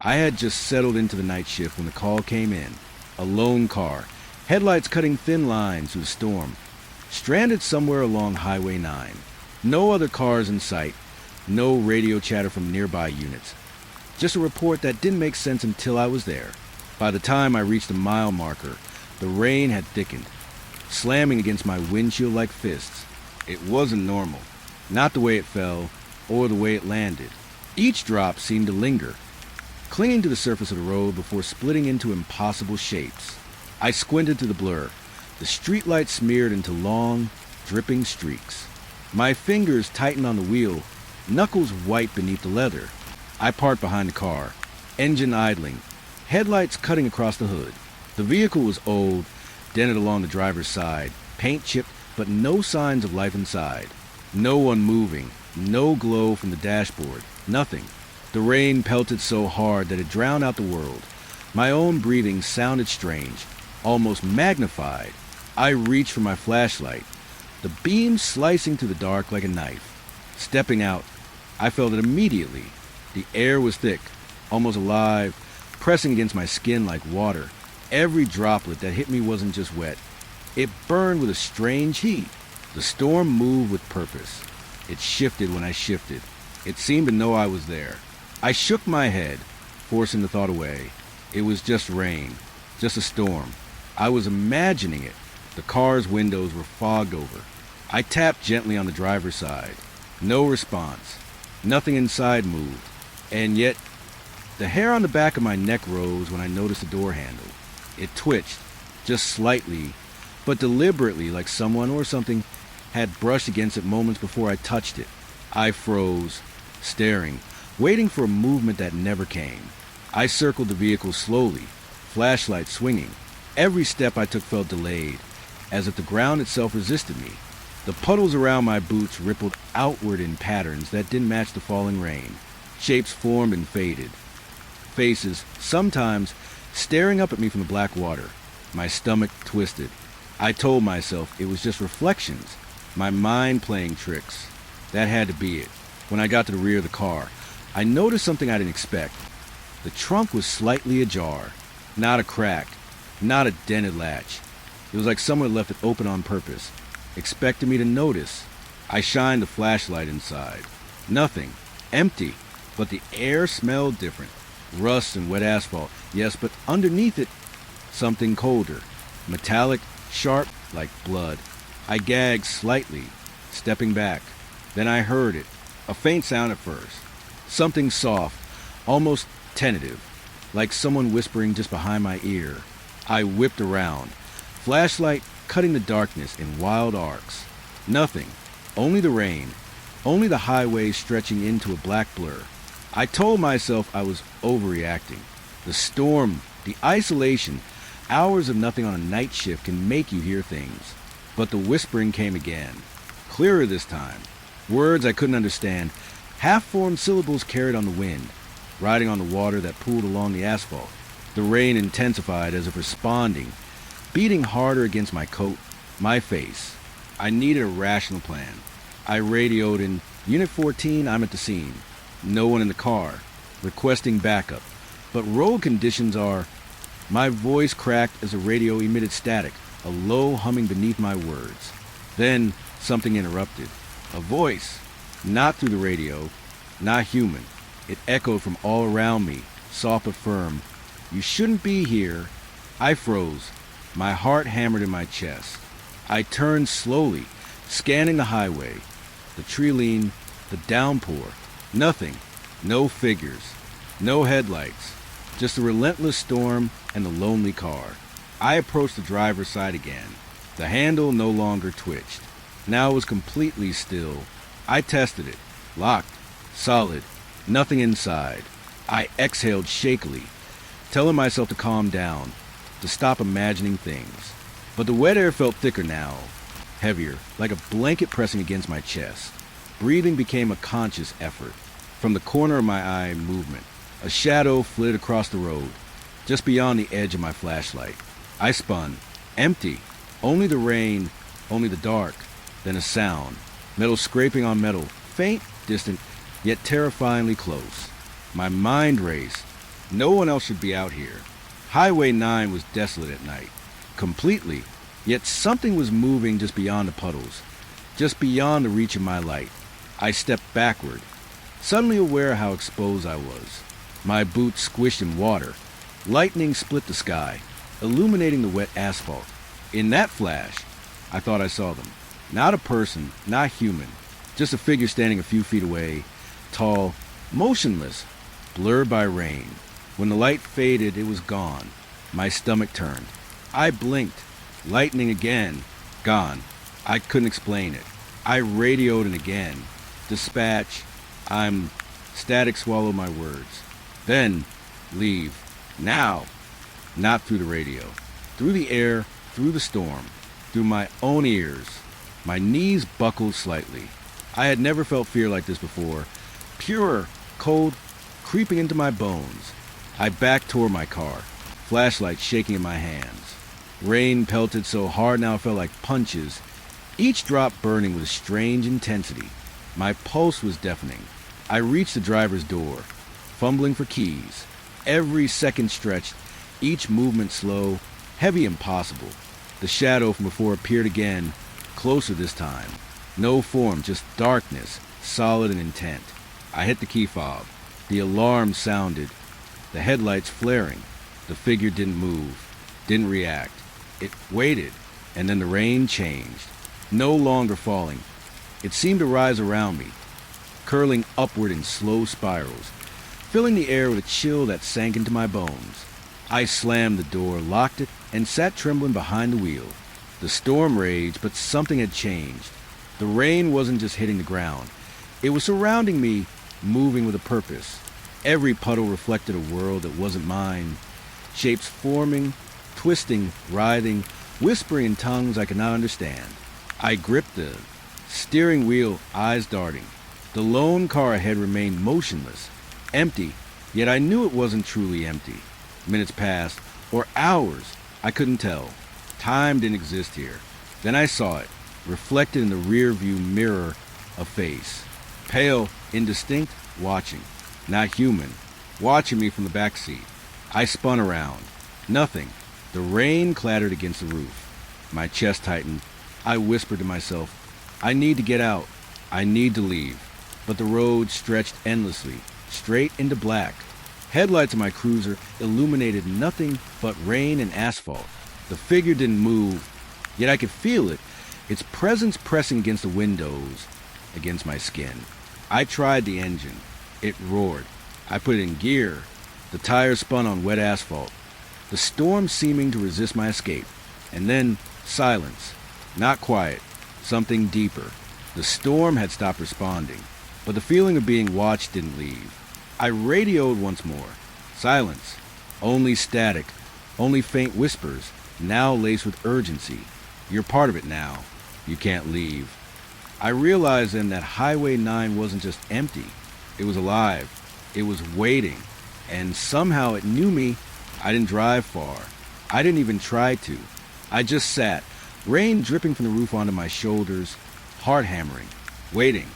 I had just settled into the night shift when the call came in. A lone car, headlights cutting thin lines through the storm, stranded somewhere along Highway 9. No other cars in sight, no radio chatter from nearby units. Just a report that didn't make sense until I was there. By the time I reached the mile marker, the rain had thickened, slamming against my windshield like fists. It wasn't normal, not the way it fell or the way it landed. Each drop seemed to linger, clinging to the surface of the road before splitting into impossible shapes. I squinted through the blur, the streetlight smeared into long, dripping streaks. My fingers tightened on the wheel, knuckles white beneath the leather. I parked behind the car, engine idling, headlights cutting across the hood. The vehicle was old, dented along the driver's side, paint chipped, but no signs of life inside. No one moving, no glow from the dashboard, nothing. The rain pelted so hard that it drowned out the world. My own breathing sounded strange, almost magnified. I reached for my flashlight, the beam slicing through the dark like a knife. Stepping out, I felt it immediately. The air was thick, almost alive, pressing against my skin like water. Every droplet that hit me wasn't just wet. It burned with a strange heat. The storm moved with purpose. It shifted when I shifted. It seemed to know I was there. I shook my head, forcing the thought away. It was just rain, just a storm. I was imagining it. The car's windows were fogged over. I tapped gently on the driver's side. No response. Nothing inside moved. And yet, the hair on the back of my neck rose when I noticed the door handle. It twitched, just slightly, but deliberately, like someone or something had brushed against it moments before I touched it. I froze, staring, waiting for a movement that never came. I circled the vehicle slowly, flashlight swinging. Every step I took felt delayed, as if the ground itself resisted me. The puddles around my boots rippled outward in patterns that didn't match the falling rain. Shapes formed and faded. Faces, sometimes, staring up at me from the black water. My stomach twisted. I told myself it was just reflections, my mind playing tricks. That had to be it. When I got to the rear of the car, I noticed something I didn't expect. The trunk was slightly ajar. Not a crack, not a dented latch. It was like someone left it open on purpose, expecting me to notice. I shined the flashlight inside. Nothing. Empty. But the air smelled different. Rust and wet asphalt, yes, but underneath it, something colder. Metallic, sharp, like blood. I gagged slightly, stepping back. Then I heard it. A faint sound at first. Something soft, almost tentative, like someone whispering just behind my ear. I whipped around, flashlight cutting the darkness in wild arcs. Nothing. Only the rain. Only the highway stretching into a black blur. I told myself I was overreacting. The storm, the isolation, hours of nothing on a night shift can make you hear things. But the whispering came again. Clearer this time. Words I couldn't understand. Half-formed syllables carried on the wind, riding on the water that pooled along the asphalt. The rain intensified as if responding, beating harder against my coat, my face. I needed a rational plan. I radioed in, Unit 14, I'm at the scene. No one in the car, requesting backup. But road conditions are... My voice cracked as the radio emitted static, a low humming beneath my words. Then something interrupted. A voice, not through the radio, not human. It echoed from all around me, soft but firm. You shouldn't be here. I froze. My heart hammered in my chest. I turned slowly, scanning the highway, the tree lean, the downpour. Nothing. No figures. No headlights. Just the relentless storm and the lonely car. I approached the driver's side again. The handle no longer twitched. Now it was completely still. I tested it. Locked. Solid. Nothing inside. I exhaled shakily, telling myself to calm down, to stop imagining things. But the wet air felt thicker now, heavier, like a blanket pressing against my chest. Breathing became a conscious effort. From the corner of my eye movement, a shadow flitted across the road, just beyond the edge of my flashlight. I spun. Empty. Only the rain, only the dark. Then a sound. Metal scraping on metal. Faint, distant, yet terrifyingly close. My mind raced. No one else should be out here. Highway 9 was desolate at night. Completely. Yet something was moving just beyond the puddles. Just beyond the reach of my light. I stepped backward, suddenly aware how exposed I was. My boots squished in water. Lightning split the sky, illuminating the wet asphalt. In that flash, I thought I saw them. Not a person, not human. Just a figure standing a few feet away, tall, motionless, blurred by rain. When the light faded, it was gone. My stomach turned. I blinked. Lightning again. Gone. I couldn't explain it. I radioed and again. Dispatch. Static swallowed my words. Then, leave. Now. Not through the radio. Through the air, through the storm. Through my own ears. My knees buckled slightly. I had never felt fear like this before. Pure, cold, creeping into my bones. I backed toward my car, flashlight shaking in my hands. Rain pelted so hard now it felt like punches, each drop burning with a strange intensity. My pulse was deafening. I reached the driver's door, fumbling for keys. Every second stretched, each movement slow, heavy, impossible. The shadow from before appeared again, closer this time. No form, just darkness, solid and intent. I hit the key fob. The alarm sounded. The headlights flaring. The figure didn't move, didn't react. It waited, and then the rain changed. No longer falling. It seemed to rise around me, curling upward in slow spirals, filling the air with a chill that sank into my bones. I slammed the door, locked it, and sat trembling behind the wheel. The storm raged, but something had changed. The rain wasn't just hitting the ground. It was surrounding me, moving with a purpose. Every puddle reflected a world that wasn't mine. Shapes forming, twisting, writhing, whispering in tongues I could not understand. I gripped the steering wheel, eyes darting. The lone car ahead remained motionless, empty, yet I knew it wasn't truly empty. Minutes passed, or hours, I couldn't tell. Time didn't exist here. Then I saw it, reflected in the rear-view mirror, a face. Pale, indistinct, watching. Not human, watching me from the back seat. I spun around. Nothing. The rain clattered against the roof. My chest tightened. I whispered to myself, I need to get out. I need to leave. But the road stretched endlessly, straight into black. Headlights of my cruiser illuminated nothing but rain and asphalt. The figure didn't move, yet I could feel it, its presence pressing against the windows, against my skin. I tried the engine. It roared. I put it in gear. The tires spun on wet asphalt. The storm seeming to resist my escape. And then silence. Not quiet. Something deeper. The storm had stopped responding, but the feeling of being watched didn't leave. I radioed once more. Silence. Only static. Only faint whispers, now laced with urgency. You're part of it now. You can't leave. I realized then that Highway 9 wasn't just empty. It was alive. It was waiting. And somehow it knew me. I didn't drive far. I didn't even try to. I just sat, rain dripping from the roof onto my shoulders, heart hammering, waiting,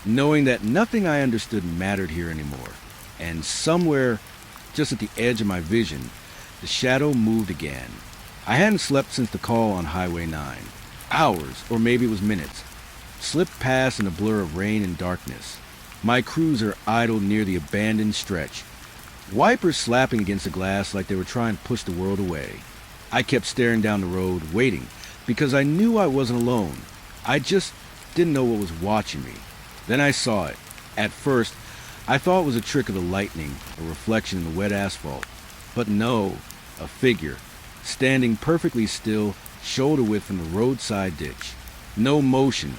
knowing that nothing I understood mattered here anymore. And somewhere, just at the edge of my vision, the shadow moved again. I hadn't slept since the call on Highway 9. Hours, or maybe it was minutes, slipped past in a blur of rain and darkness. My cruiser idled near the abandoned stretch, wipers slapping against the glass like they were trying to push the world away. I kept staring down the road, waiting, because I knew I wasn't alone. I just didn't know what was watching me. Then I saw it. At first, I thought it was a trick of the lightning, a reflection in the wet asphalt. But no, a figure, standing perfectly still, shoulder width from the roadside ditch. No motion,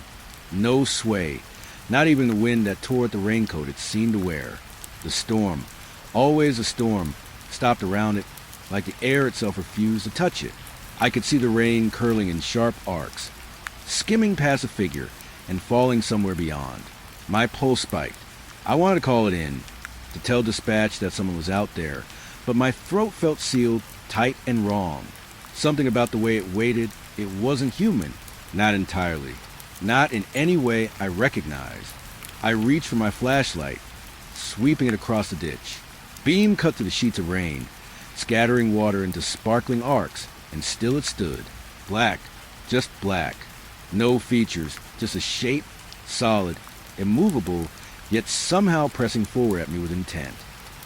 no sway, not even the wind that tore at the raincoat it seemed to wear. The storm, always a storm, stopped around it, like the air itself refused to touch it. I could see the rain curling in sharp arcs, skimming past the figure and falling somewhere beyond. My pulse spiked. I wanted to call it in, to tell dispatch that someone was out there, but my throat felt sealed, tight and wrong. Something about the way it waited, it wasn't human. Not entirely. Not in any way I recognized. I reached for my flashlight, sweeping it across the ditch. beam cut through the sheets of rain, scattering water into sparkling arcs, and still it stood. Black, just black. No features, just a shape, solid, immovable, yet somehow pressing forward at me with intent.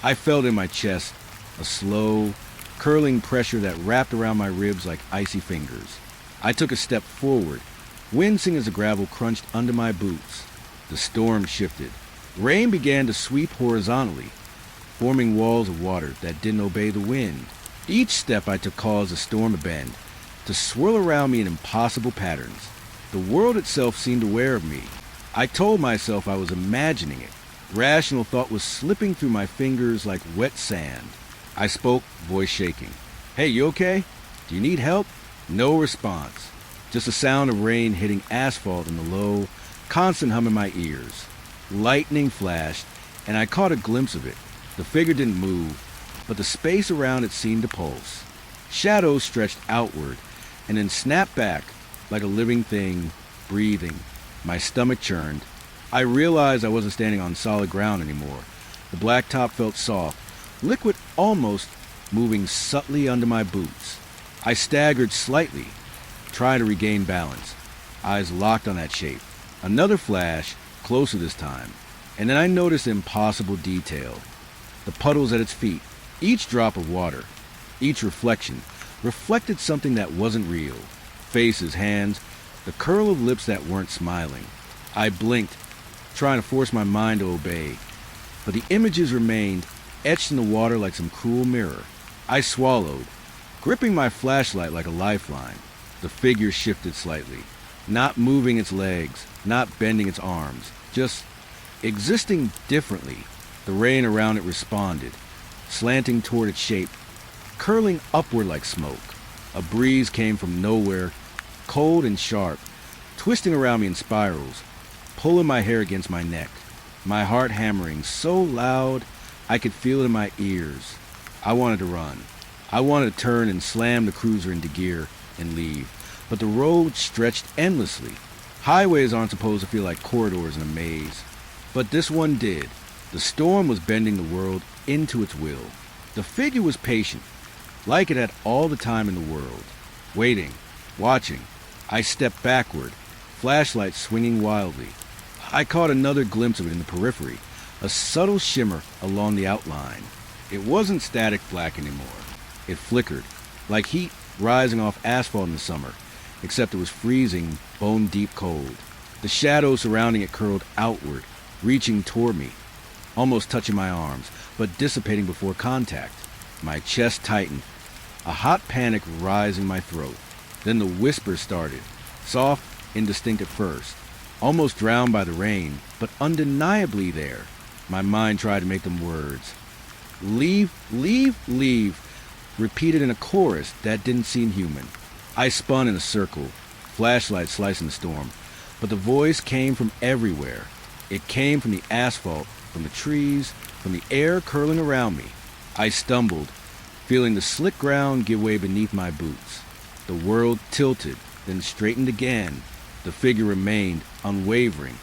I felt in my chest a slow, curling pressure that wrapped around my ribs like icy fingers. I took a step forward, wincing as the gravel crunched under my boots. The storm shifted. Rain began to sweep horizontally, forming walls of water that didn't obey the wind. Each step I took caused the storm to bend, to swirl around me in impossible patterns. The world itself seemed aware of me. I told myself I was imagining it. Rational thought was slipping through my fingers like wet sand. I spoke, voice shaking. "Hey, you okay? Do you need help?" No response. Just the sound of rain hitting asphalt and the low, constant hum in my ears. Lightning flashed, and I caught a glimpse of it. The figure didn't move, but the space around it seemed to pulse. Shadows stretched outward, and then snapped back like a living thing, breathing. My stomach churned. I realized I wasn't standing on solid ground anymore. The blacktop felt soft, liquid almost, moving subtly under my boots. I staggered slightly, trying to regain balance, eyes locked on that shape. Another flash, closer this time, and then I noticed the impossible detail. The puddles at its feet, each drop of water, each reflection, reflected something that wasn't real. Faces, hands, the curl of lips that weren't smiling. I blinked, trying to force my mind to obey, but the images remained, etched in the water like some cruel mirror. I swallowed, gripping my flashlight like a lifeline. The figure shifted slightly, not moving its legs, not bending its arms, just existing differently. The rain around it responded, slanting toward its shape, curling upward like smoke. A breeze came from nowhere, cold and sharp, twisting around me in spirals, pulling my hair against my neck, my heart hammering so loud I could feel it in my ears. I wanted to run. I wanted to turn and slam the cruiser into gear and leave, but the road stretched endlessly. Highways aren't supposed to feel like corridors in a maze, but this one did. The storm was bending the world into its will. The figure was patient, like it had all the time in the world, waiting, watching. I stepped backward, flashlight swinging wildly. I caught another glimpse of it in the periphery, a subtle shimmer along the outline. It wasn't static black anymore. It flickered, like heat rising off asphalt in the summer, except it was freezing, bone-deep cold. The shadows surrounding it curled outward, reaching toward me, almost touching my arms, but dissipating before contact. My chest tightened, a hot panic rising my throat. Then the whisper started, soft, indistinct at first, almost drowned by the rain, but undeniably there. My mind tried to make them words. "Leave, leave, leave," repeated in a chorus that didn't seem human. I spun in a circle, flashlight slicing the storm, but the voice came from everywhere. It came from the asphalt, from the trees, from the air curling around me. I stumbled, feeling the slick ground give way beneath my boots. The world tilted, then straightened again. The figure remained unwavering,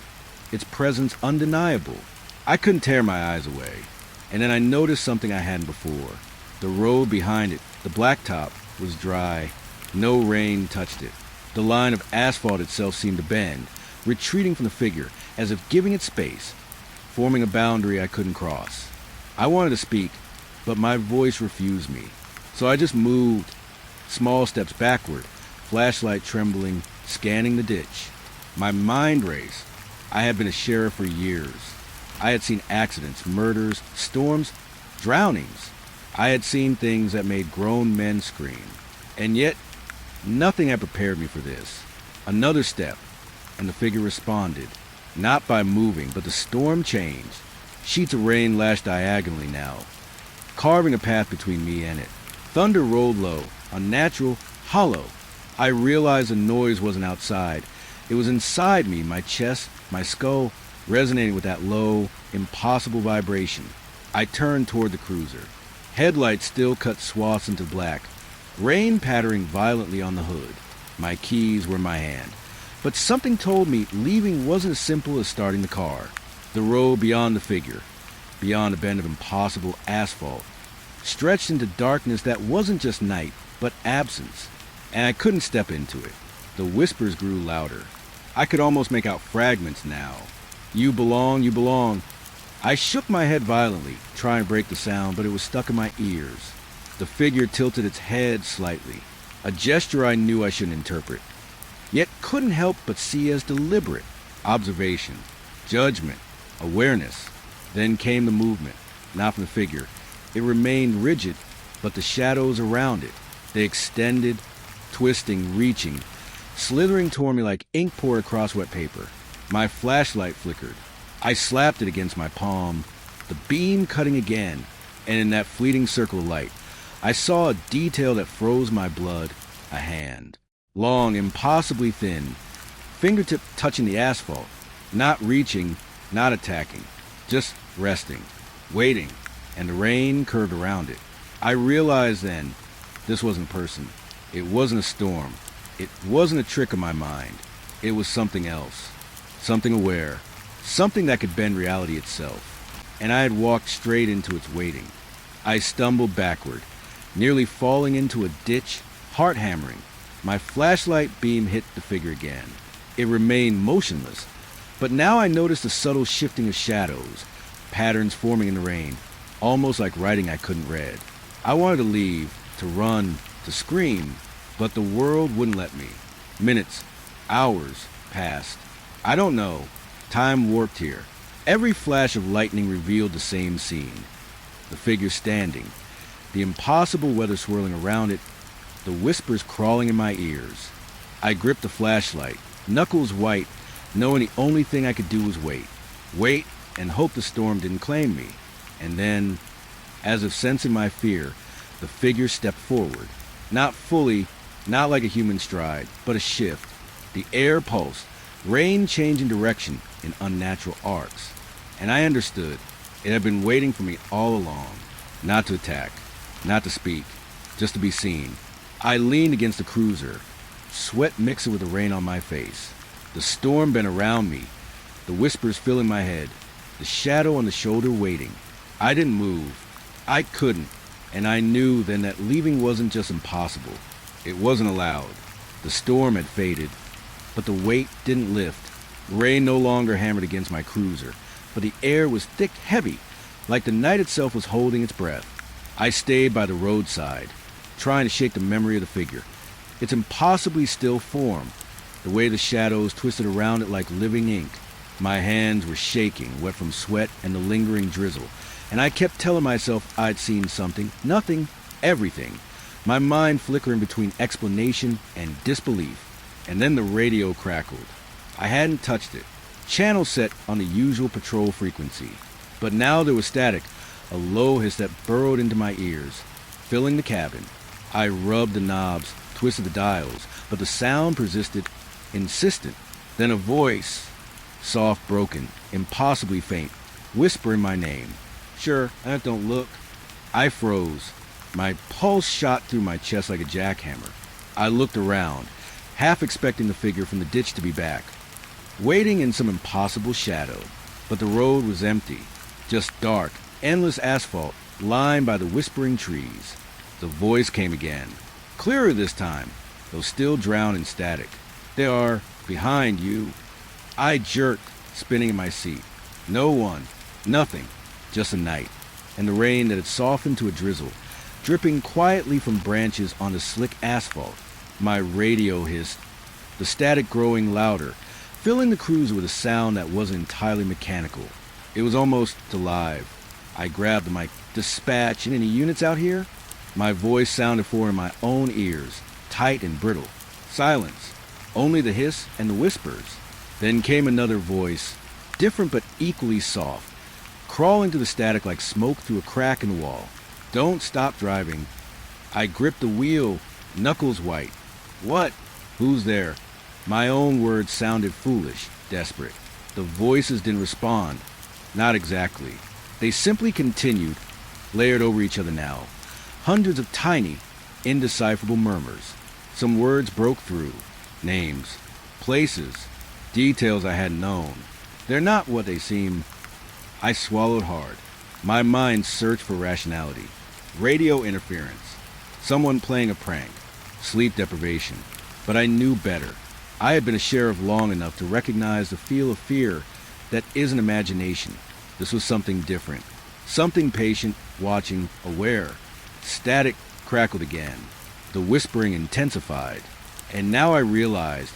its presence undeniable. I couldn't tear my eyes away, and then I noticed something I hadn't before. The road behind it, the blacktop, was dry. No rain touched it. The line of asphalt itself seemed to bend, retreating from the figure, as if giving it space, forming a boundary I couldn't cross. I wanted to speak, but my voice refused me. So I just moved, small steps backward, flashlight trembling, scanning the ditch. My mind raced. I had been a sheriff for years. I had seen accidents, murders, storms, drownings. I had seen things that made grown men scream. And yet, nothing had prepared me for this. Another step, and the figure responded. Not by moving, but the storm changed. Sheets of rain lashed diagonally now, carving a path between me and it. Thunder rolled low, unnatural, hollow. I realized the noise wasn't outside. It was inside me, my chest, my skull, resonating with that low, impossible vibration. I turned toward the cruiser. Headlights still cut swaths into black, rain pattering violently on the hood. My keys were in my hand. But something told me leaving wasn't as simple as starting the car. The road beyond the figure, beyond a bend of impossible asphalt, stretched into darkness that wasn't just night, but absence, and I couldn't step into it. The whispers grew louder. I could almost make out fragments now. You belong, you belong. I shook my head violently, trying to break the sound, but it was stuck in my ears. The figure tilted its head slightly, a gesture I knew I shouldn't interpret, yet couldn't help but see as deliberate. Observation, judgment, awareness. Then came the movement, not from the figure. It remained rigid, but the shadows around it, they extended, twisting, reaching, slithering toward me like ink poured across wet paper. My flashlight flickered. I slapped it against my palm, the beam cutting again, and in that fleeting circle of light, I saw a detail that froze my blood. A hand. Long, impossibly thin, fingertip touching the asphalt, not reaching, not attacking, just resting, waiting, and the rain curved around it. I realized then, this wasn't a person. It wasn't a storm. It wasn't a trick of my mind. It was something else. Something aware. Something that could bend reality itself. And I had walked straight into its waiting. I stumbled backward, nearly falling into a ditch, heart hammering. My flashlight beam hit the figure again. It remained motionless, but now I noticed a subtle shifting of shadows, patterns forming in the rain, almost like writing I couldn't read. I wanted to leave, to run, to scream, but the world wouldn't let me. Minutes, hours passed. I don't know. Time warped here. Every flash of lightning revealed the same scene. The figure standing, the impossible weather swirling around it, the whispers crawling in my ears. I gripped the flashlight, knuckles white, knowing the only thing I could do was wait. Wait and hope the storm didn't claim me. And then, as if sensing my fear, the figure stepped forward. Not fully, not like a human stride, but a shift. The air pulsed, rain changing direction in unnatural arcs. And I understood. It had been waiting for me all along. Not to attack, not to speak, just to be seen. I leaned against the cruiser, sweat mixing with the rain on my face. The storm bent around me, the whispers filling my head, the shadow on the shoulder waiting. I didn't move. I couldn't. And I knew then that leaving wasn't just impossible. It wasn't allowed. The storm had faded, but the weight didn't lift. Rain no longer hammered against my cruiser, but the air was thick, heavy, like the night itself was holding its breath. I stayed by the roadside, trying to shake the memory of the figure, its impossibly still form, the way the shadows twisted around it like living ink. My hands were shaking, wet from sweat and the lingering drizzle, and I kept telling myself I'd seen something, nothing, everything, my mind flickering between explanation and disbelief. And then the radio crackled. I hadn't touched it, channel set on the usual patrol frequency, but now there was static, a low hiss that burrowed into my ears, filling the cabin. I rubbed the knobs, twisted the dials, but the sound persisted, insistent. Then a voice, soft, broken, impossibly faint, whispering my name. Sure, that don't look. I froze. My pulse shot through my chest like a jackhammer. I looked around, half expecting the figure from the ditch to be back, waiting in some impossible shadow. But the road was empty, just dark, endless asphalt, lined by the whispering trees. The voice came again, clearer this time, though still drowned in static. They are behind you. I jerked, spinning in my seat. No one, nothing, just a night, and the rain that had softened to a drizzle, dripping quietly from branches on the slick asphalt. My radio hissed, the static growing louder, filling the cruiser with a sound that wasn't entirely mechanical. It was almost alive. I grabbed the mic. Dispatch, any units out here? My voice sounded for in my own ears, tight and brittle. Silence. Only the hiss and the whispers. Then came another voice, different but equally soft, crawling through the static like smoke through a crack in the wall. Don't stop driving. I gripped the wheel, knuckles white. What? Who's there? My own words sounded foolish, desperate. The voices didn't respond. Not exactly. They simply continued, layered over each other now. Hundreds of tiny, indecipherable murmurs. Some words broke through. Names, places, details I hadn't known. They're not what they seem. I swallowed hard. My mind searched for rationality. Radio interference. Someone playing a prank. Sleep deprivation. But I knew better. I had been a sheriff long enough to recognize the feel of fear that isn't imagination. This was something different. Something patient, watching, aware. Static crackled again. The whispering intensified. And now I realized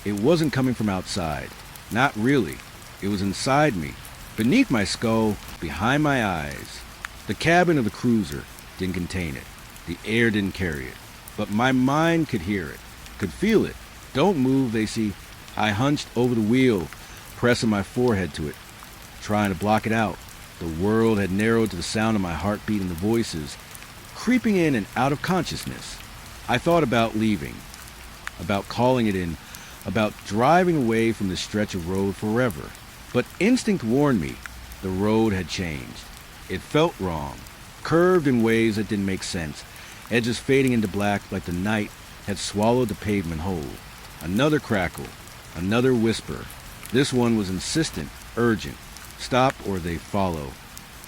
it wasn't coming from outside. Not really. It was inside me. Beneath my skull, behind my eyes. The cabin of the cruiser didn't contain it. The air didn't carry it. But my mind could hear it, could feel it. Don't move, they see. I hunched over the wheel, pressing my forehead to it, trying to block it out. The world had narrowed to the sound of my heartbeat and the voices, creeping in and out of consciousness. I thought about leaving, about calling it in, about driving away from this stretch of road forever. But instinct warned me the road had changed. It felt wrong, curved in ways that didn't make sense, edges fading into black like the night had swallowed the pavement whole. Another crackle, another whisper. This one was insistent, urgent. Stop or they follow.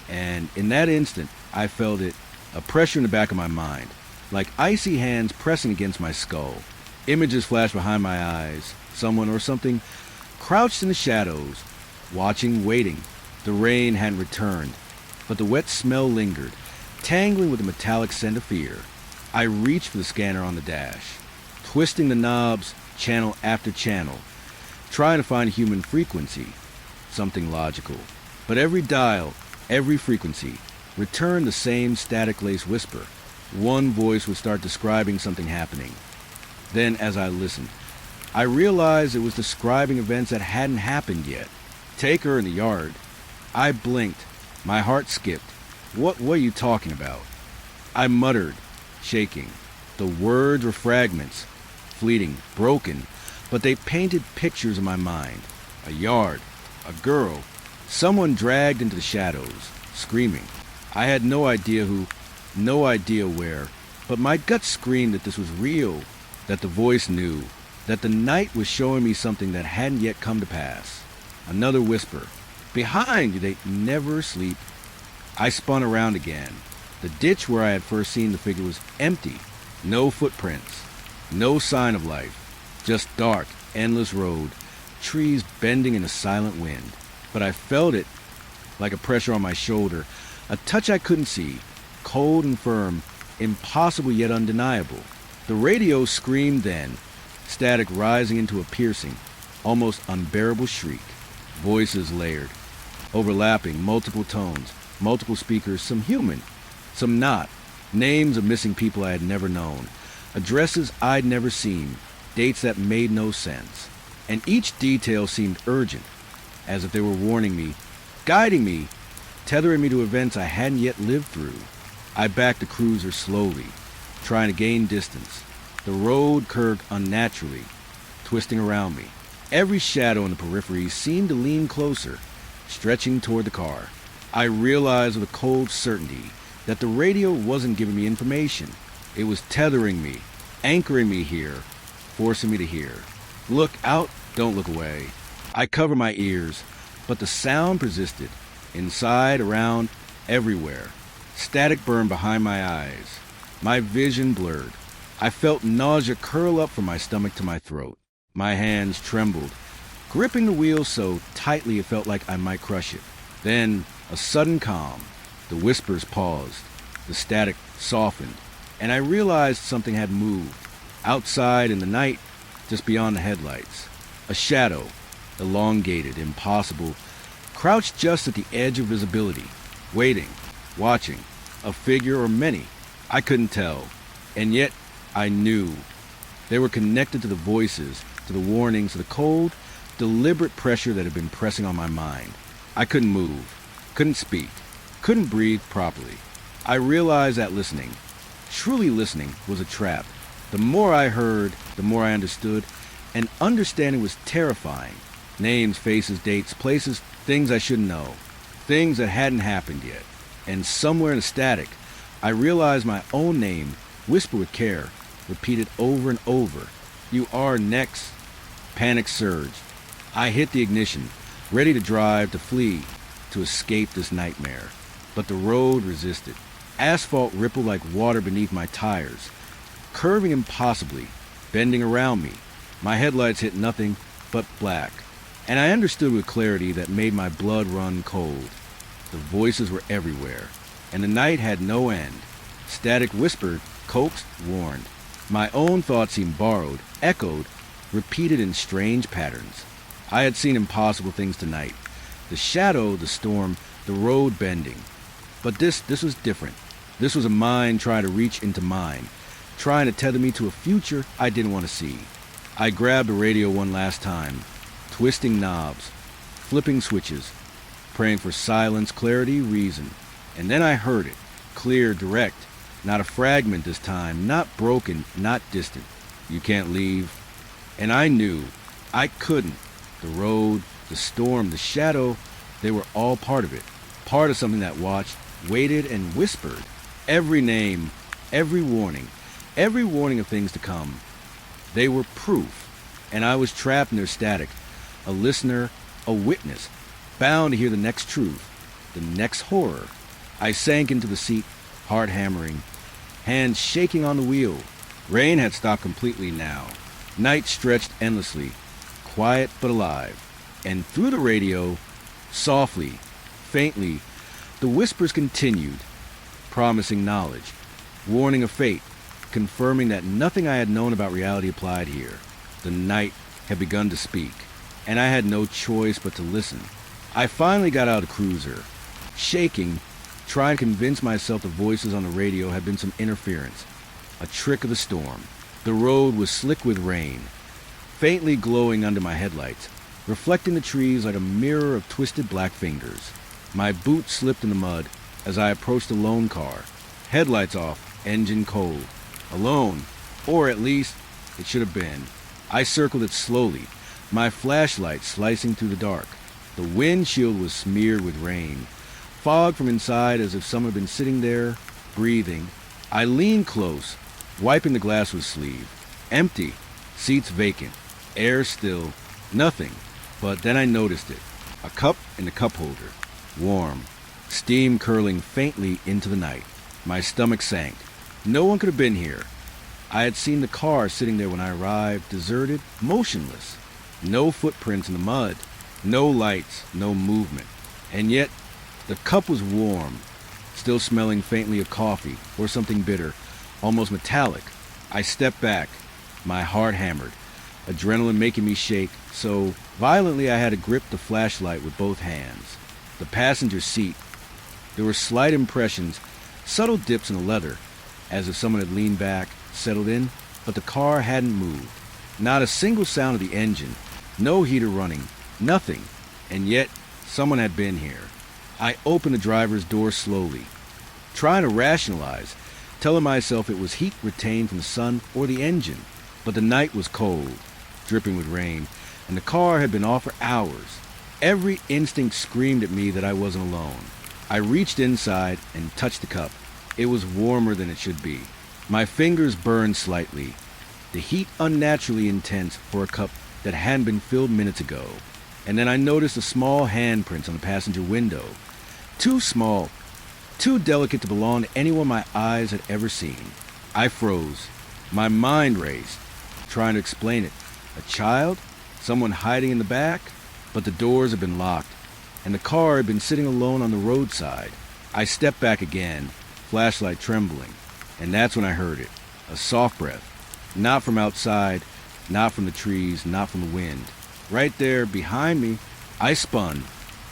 And in that instant, I felt it, a pressure in the back of my mind, like icy hands pressing against my skull. Images flashed behind my eyes. Someone or something crouched in the shadows, watching, waiting. The rain hadn't returned, but the wet smell lingered, tangling with the metallic scent of fear. I reached for the scanner on the dash, twisting the knobs, channel after channel, trying to find human frequency, something logical. But every dial, every frequency, returned the same static-laced whisper. One voice would start describing something happening. Then, as I listened, I realized it was describing events that hadn't happened yet. Take her in the yard. I blinked. My heart skipped. What were you talking about? I muttered, shaking. The words were fragments, fleeting, broken, but they painted pictures in my mind. A yard, a girl, someone dragged into the shadows, screaming. I had no idea who, no idea where, but my gut screamed that this was real, that the voice knew, that the night was showing me something that hadn't yet come to pass. Another whisper. Behind you, they never sleep. I spun around again. The ditch where I had first seen the figure was empty. No footprints. No sign of life. Just dark, endless road. Trees bending in a silent wind. But I felt it like a pressure on my shoulder. A touch I couldn't see. Cold and firm. Impossible yet undeniable. The radio screamed then. Static rising into a piercing, almost unbearable shriek. Voices layered. Overlapping, multiple tones. Multiple speakers, some human, some not. Names of missing people I had never known. Addresses I'd never seen. Dates that made no sense. And each detail seemed urgent, as if they were warning me, guiding me, tethering me to events I hadn't yet lived through. I backed the cruiser slowly, trying to gain distance. The road curved unnaturally, twisting around me. Every shadow in the periphery seemed to lean closer, stretching toward the car. I realized with a cold certainty that the radio wasn't giving me information. It was tethering me, anchoring me here, forcing me to hear. Look out, don't look away. I covered my ears, but the sound persisted, inside, around, everywhere. Static burned behind my eyes. My vision blurred. I felt nausea curl up from my stomach to my throat. My hands trembled, gripping the wheel so tightly it felt like I might crush it. Then, a sudden calm. The whispers paused. The static softened. And I realized something had moved. Outside in the night, just beyond the headlights. A shadow, elongated, impossible, crouched just at the edge of visibility, waiting, watching. A figure or many. I couldn't tell. And yet, I knew. They were connected to the voices, to the warnings, to the cold, deliberate pressure that had been pressing on my mind. I couldn't move, couldn't speak, couldn't breathe properly. I realized that listening, truly listening, was a trap. The more I heard, the more I understood, and understanding was terrifying. Names, faces, dates, places, things I shouldn't know, things that hadn't happened yet. And somewhere in the static, I realized my own name, whispered with care, repeated over and over. You are next. Panic surged. I hit the ignition, ready to drive, to flee, to escape this nightmare. but the road resisted. Asphalt rippled like water beneath my tires, curving impossibly, bending around me. My headlights hit nothing but black, and I understood with clarity that made my blood run cold. The voices were everywhere, and the night had no end. Static whispered, coaxed, warned. My own thoughts seemed borrowed, echoed, repeated in strange patterns. I had seen impossible things tonight. The shadow, the storm, the road bending. But this was different. This was a mind trying to reach into mine, trying to tether me to a future I didn't want to see. I grabbed the radio one last time, twisting knobs, flipping switches, praying for silence, clarity, reason. And then I heard it, clear, direct, not a fragment this time, not broken, not distant. You can't leave. And I knew I couldn't. The road, the storm, the shadow, they were all part of it. Part of something that watched, waited, and whispered. Every name, every warning of things to come. They were proof, and I was trapped in their static, a listener, a witness, bound to hear the next truth, the next horror. I sank into the seat, heart hammering, hands shaking on the wheel. Rain had stopped completely now. Night stretched endlessly, quiet but alive. And through the radio, softly, faintly, the whispers continued, promising knowledge, warning of fate, confirming that nothing I had known about reality applied here. The night had begun to speak, and I had no choice but to listen. I finally got out of the cruiser, shaking, trying to convince myself the voices on the radio had been some interference, a trick of the storm. The road was slick with rain, faintly glowing under my headlights, reflecting the trees like a mirror of twisted black fingers. My boots slipped in the mud as I approached the lone car, headlights off, engine cold. Alone, or at least it should have been. I circled it slowly, my flashlight slicing through the dark. The windshield was smeared with rain, fog from inside as if someone had been sitting there, breathing. I leaned close, wiping the glass with sleeve. Empty, seats vacant, air still, nothing. But then I noticed it. A cup in the cup holder, warm, steam curling faintly into the night. My stomach sank. No one could have been here. I had seen the car sitting there when I arrived, deserted, motionless. No footprints in the mud, no lights, no movement. And yet, the cup was warm, still smelling faintly of coffee or something bitter, almost metallic. I stepped back, my heart hammered, adrenaline making me shake so violently I had to grip the flashlight with both hands. The passenger seat. There were slight impressions, subtle dips in the leather, as if someone had leaned back, settled in, but the car hadn't moved. Not a single sound of the engine, no heater running, nothing. And yet, someone had been here. I opened the driver's door slowly, trying to rationalize, telling myself it was heat retained from the sun or the engine. But the night was cold, dripping with rain, and the car had been off for hours. Every instinct screamed at me that I wasn't alone. I reached inside and touched the cup. It was warmer than it should be. My fingers burned slightly, the heat unnaturally intense for a cup that hadn't been filled minutes ago. And then I noticed the small handprints on the passenger window. Too small, too delicate to belong to anyone my eyes had ever seen. I froze. My mind raced, trying to explain it. A child? Someone hiding in the back? But the doors had been locked, and the car had been sitting alone on the roadside. I stepped back again, flashlight trembling, and that's when I heard it. A soft breath. Not from outside, not from the trees, not from the wind. Right there, behind me, I spun,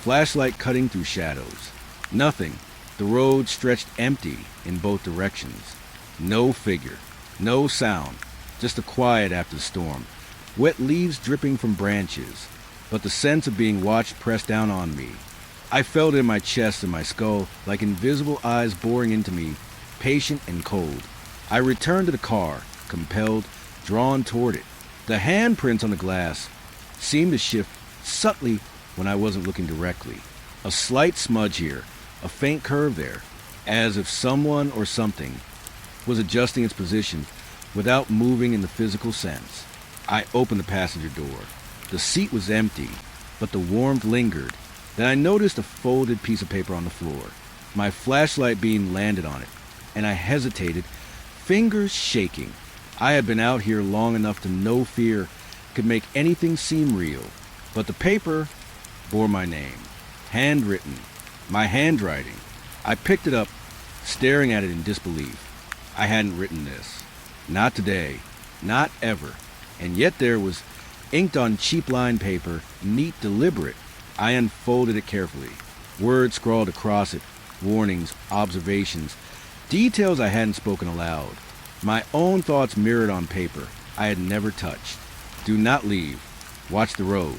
flashlight cutting through shadows. Nothing. The road stretched empty in both directions. No figure, no sound, just the quiet after the storm. Wet leaves dripping from branches, but the sense of being watched pressed down on me. I felt it in my chest and my skull like invisible eyes boring into me, patient and cold. I returned to the car, compelled, drawn toward it. The handprints on the glass seemed to shift subtly when I wasn't looking directly. A slight smudge here, a faint curve there, as if someone or something was adjusting its position without moving in the physical sense. I opened the passenger door. The seat was empty, but the warmth lingered. Then I noticed a folded piece of paper on the floor. My flashlight beam landed on it, and I hesitated, fingers shaking. I had been out here long enough to know fear could make anything seem real, but the paper bore my name, handwritten, my handwriting. I picked it up, staring at it in disbelief. I hadn't written this. Not today. Not ever. And yet there was, inked on cheap line paper, neat, deliberate. I unfolded it carefully. Words scrawled across it, warnings, observations, details I hadn't spoken aloud. My own thoughts mirrored on paper I had never touched. Do not leave. Watch the road.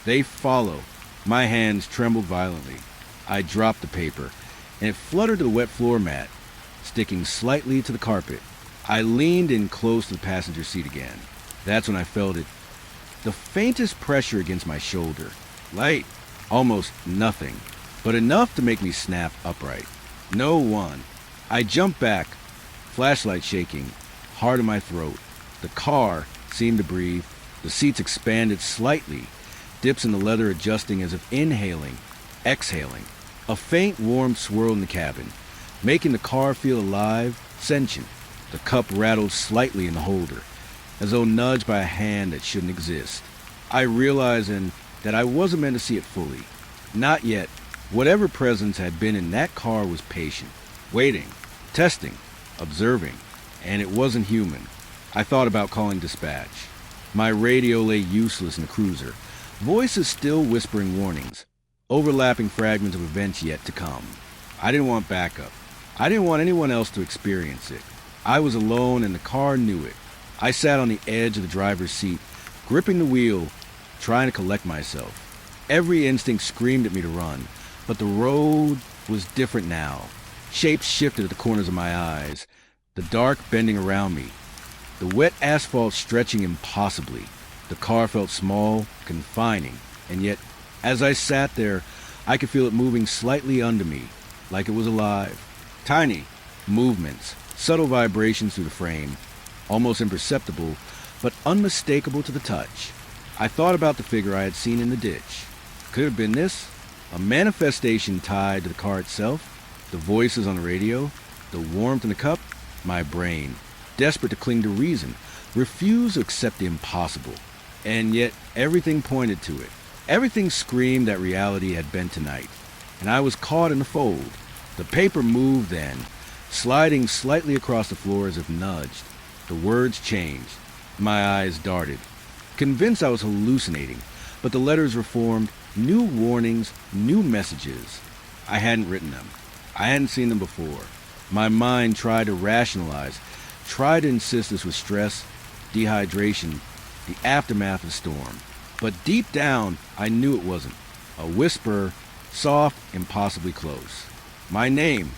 They follow. My hands trembled violently. I dropped the paper, and it fluttered to the wet floor mat, sticking slightly to the carpet. I leaned in close to the passenger seat again. That's when I felt it. The faintest pressure against my shoulder. Light. Almost nothing. But enough to make me snap upright. No one. I jumped back, flashlight shaking, hard in my throat. The car seemed to breathe. The seats expanded slightly, dips in the leather adjusting as if inhaling, exhaling. A faint warm swirl in the cabin, making the car feel alive, sentient. The cup rattled slightly in the holder, as though nudged by a hand that shouldn't exist. I realized then that I wasn't meant to see it fully. Not yet. Whatever presence had been in that car was patient, waiting, testing, observing, and it wasn't human. I thought about calling dispatch. My radio lay useless in the cruiser, voices still whispering warnings, overlapping fragments of events yet to come. I didn't want backup. I didn't want anyone else to experience it. I was alone and the car knew it. I sat on the edge of the driver's seat, gripping the wheel, trying to collect myself. Every instinct screamed at me to run, but the road was different now. Shapes shifted at the corners of my eyes, the dark bending around me, the wet asphalt stretching impossibly. The car felt small, confining, and yet, as I sat there, I could feel it moving slightly under me, like it was alive. Tiny movements, subtle vibrations through the frame, almost imperceptible, but unmistakable to the touch. I thought about the figure I had seen in the ditch. Could it have been this? A manifestation tied to the car itself? The voices on the radio? The warmth in the cup? My brain, desperate to cling to reason, refused to accept the impossible. And yet everything pointed to it. Everything screamed that reality had been tonight. And I was caught in the fold. The paper moved then, sliding slightly across the floor as if nudged. The words changed. My eyes darted. Convinced I was hallucinating, but the letters were formed, new warnings, new messages. I hadn't written them. I hadn't seen them before. My mind tried to rationalize, tried to insist this was stress, dehydration, the aftermath of the storm. But deep down, I knew it wasn't. A whisper, soft, impossibly close. My name.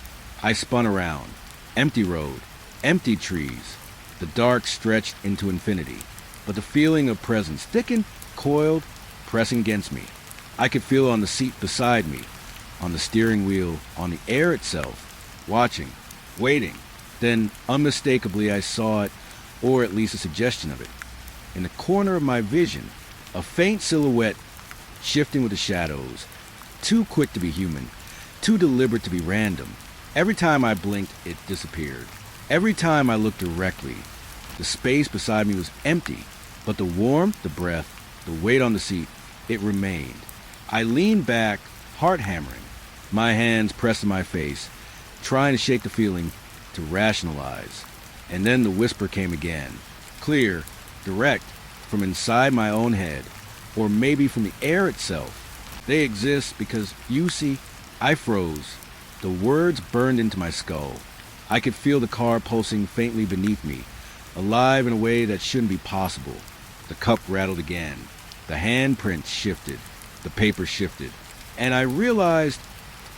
I spun around. Empty road. Empty trees. The dark stretched into infinity. But the feeling of presence thickened, coiled, pressing against me. I could feel it on the seat beside me, on the steering wheel, on the air itself, watching, waiting. Then, unmistakably, I saw it, or at least a suggestion of it. In the corner of my vision, a faint silhouette shifting with the shadows, too quick to be human, too deliberate to be random. Every time I blinked, it disappeared. Every time I looked directly, the space beside me was empty, but the warmth, the breath, the weight on the seat, it remained. I leaned back, heart hammering, my hands pressed to my face, trying to shake the feeling, to rationalize. And then the whisper came again, clear, direct, from inside my own head, or maybe from the air itself. They exist because, you see, I froze. The words burned into my skull. I could feel the car pulsing faintly beneath me, alive in a way that shouldn't be possible. The cup rattled again. The handprints shifted. The paper shifted. And I realized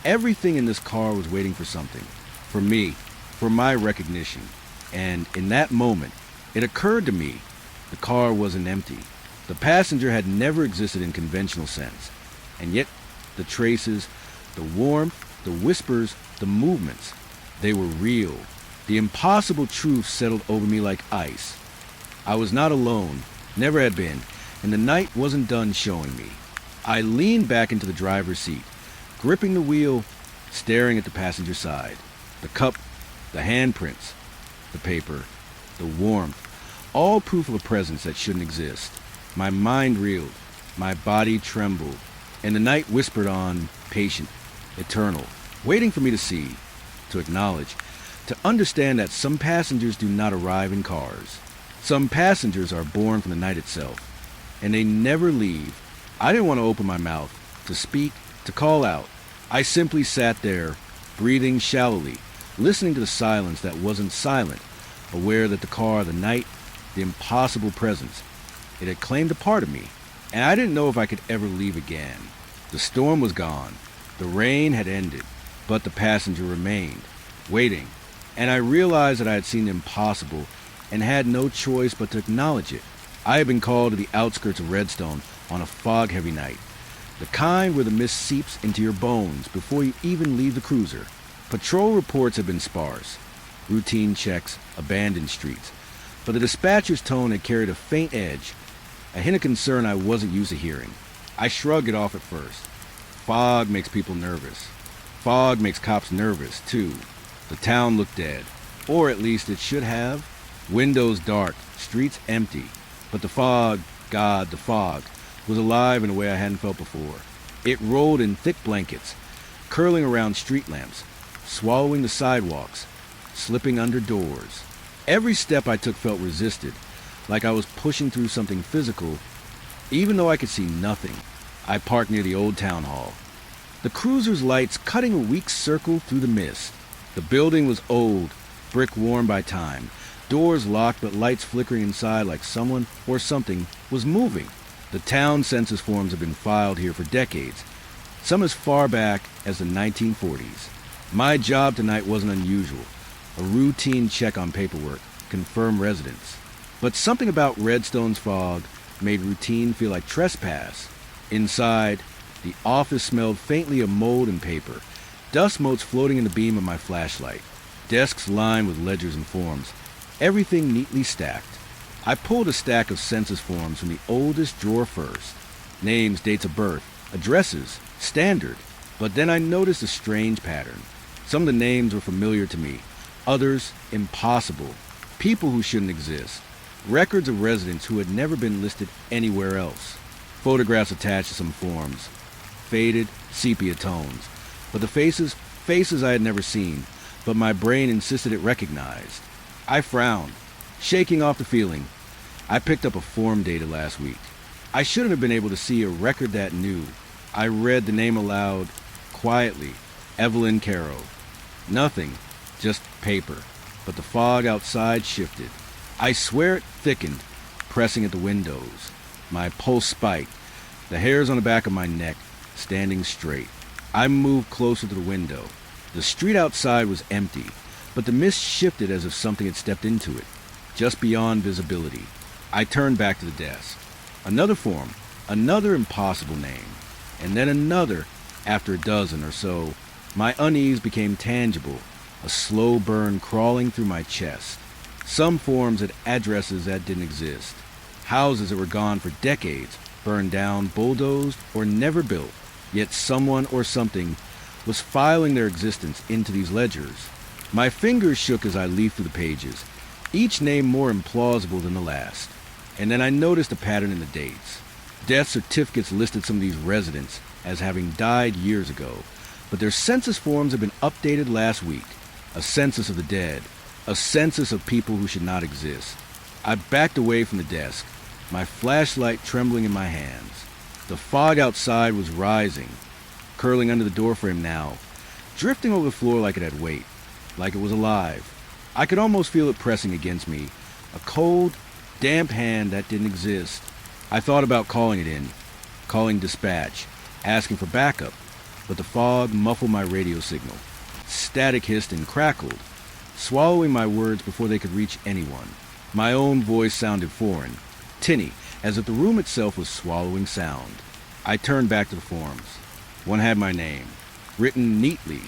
everything in this car was waiting for something. For me. For my recognition. And in that moment, it occurred to me the car wasn't empty. The passenger had never existed in conventional sense. And yet, the traces, the warmth, the whispers, the movements, they were real. The impossible truth settled over me like ice. I was not alone, never had been, and the night wasn't done showing me. I leaned back into the driver's seat, gripping the wheel, staring at the passenger side. The cup, the handprints, the paper, the warmth, all proof of a presence that shouldn't exist. My mind reeled, my body trembled, and the night whispered on, patient, eternal, waiting for me to see, to acknowledge, to understand that some passengers do not arrive in cars. Some passengers are born from the night itself, and they never leave. I didn't want to open my mouth, to speak, to call out. I simply sat there, breathing shallowly, listening to the silence that wasn't silent, aware that the car, the night, the impossible presence, it had claimed a part of me, and I didn't know if I could ever leave again. The storm was gone, the rain had ended, but the passenger remained, waiting, and I realized that I had seen the impossible and had no choice but to acknowledge it. I had been called to the outskirts of Redstone on a fog-heavy night, the kind where the mist seeps into your bones before you even leave the cruiser. Patrol reports had been sparse, routine checks, abandoned streets, but the dispatcher's tone had carried a faint edge, a hint of concern I wasn't used to hearing. I shrugged it off at first. Fog makes people nervous. Fog makes cops nervous, too. The town looked dead, or at least it should have. Windows dark, streets empty, but the fog, God, the fog, was alive in a way I hadn't felt before. It rolled in thick blankets, curling around street lamps, swallowing the sidewalks, slipping under doors. Every step I took felt resisted, like I was pushing through something physical, even though I could see nothing. I parked near the old town hall, the cruiser's lights cutting a weak circle through the mist. The building was old, brick worn by time, doors locked but lights flickering inside like someone or something was moving. The town census forms have been filed here for decades, some as far back as the 1940s. My job tonight wasn't unusual, a routine check on paperwork, confirm residence. But something about Redstone's fog made routine feel like trespass. Inside, the office smelled faintly of mold and paper, dust motes floating in the beam of my flashlight, desks lined with ledgers and forms, everything neatly stacked. I pulled a stack of census forms from the oldest drawer first. Names, dates of birth, addresses, standard. But then I noticed a strange pattern. Some of the names were familiar to me, others impossible. People who shouldn't exist. Records of residents who had never been listed anywhere else. Photographs attached to some forms. Faded, sepia tones. But the faces I had never seen, but my brain insisted it recognized. I frowned, shaking off the feeling. I picked up a form dated last week. I shouldn't have been able to see a record that new. I read the name aloud, quietly. Evelyn Caro. Nothing, just paper. But the fog outside shifted. I swear it thickened, pressing at the windows. My pulse spiked, the hairs on the back of my neck standing straight. I moved closer to the window. The street outside was empty, but the mist shifted as if something had stepped into it, just beyond visibility. I turned back to the desk. Another form, another impossible name, and then another after a dozen or so. My unease became tangible, a slow burn crawling through my chest. Some forms had addresses that didn't exist, houses that were gone for decades, burned down, bulldozed, or never built. Yet someone or something was filing their existence into these ledgers. My fingers shook as I leafed through the pages, each name more implausible than the last. And then I noticed a pattern in the dates. Death certificates listed some of these residents as having died years ago, but their census forms had been updated last week. A census of the dead, a census of people who should not exist. I backed away from the desk, my flashlight trembling in my hands. The fog outside was rising, curling under the doorframe now, drifting over the floor like it had weight, like it was alive. I could almost feel it pressing against me, a cold, damp hand that didn't exist. I thought about calling it in, calling dispatch, asking for backup, but the fog muffled my radio signal. Static hissed and crackled, swallowing my words before they could reach anyone. My own voice sounded foreign, tinny, as if the room itself was swallowing sound. I turned back to the forms. One had my name, written neatly,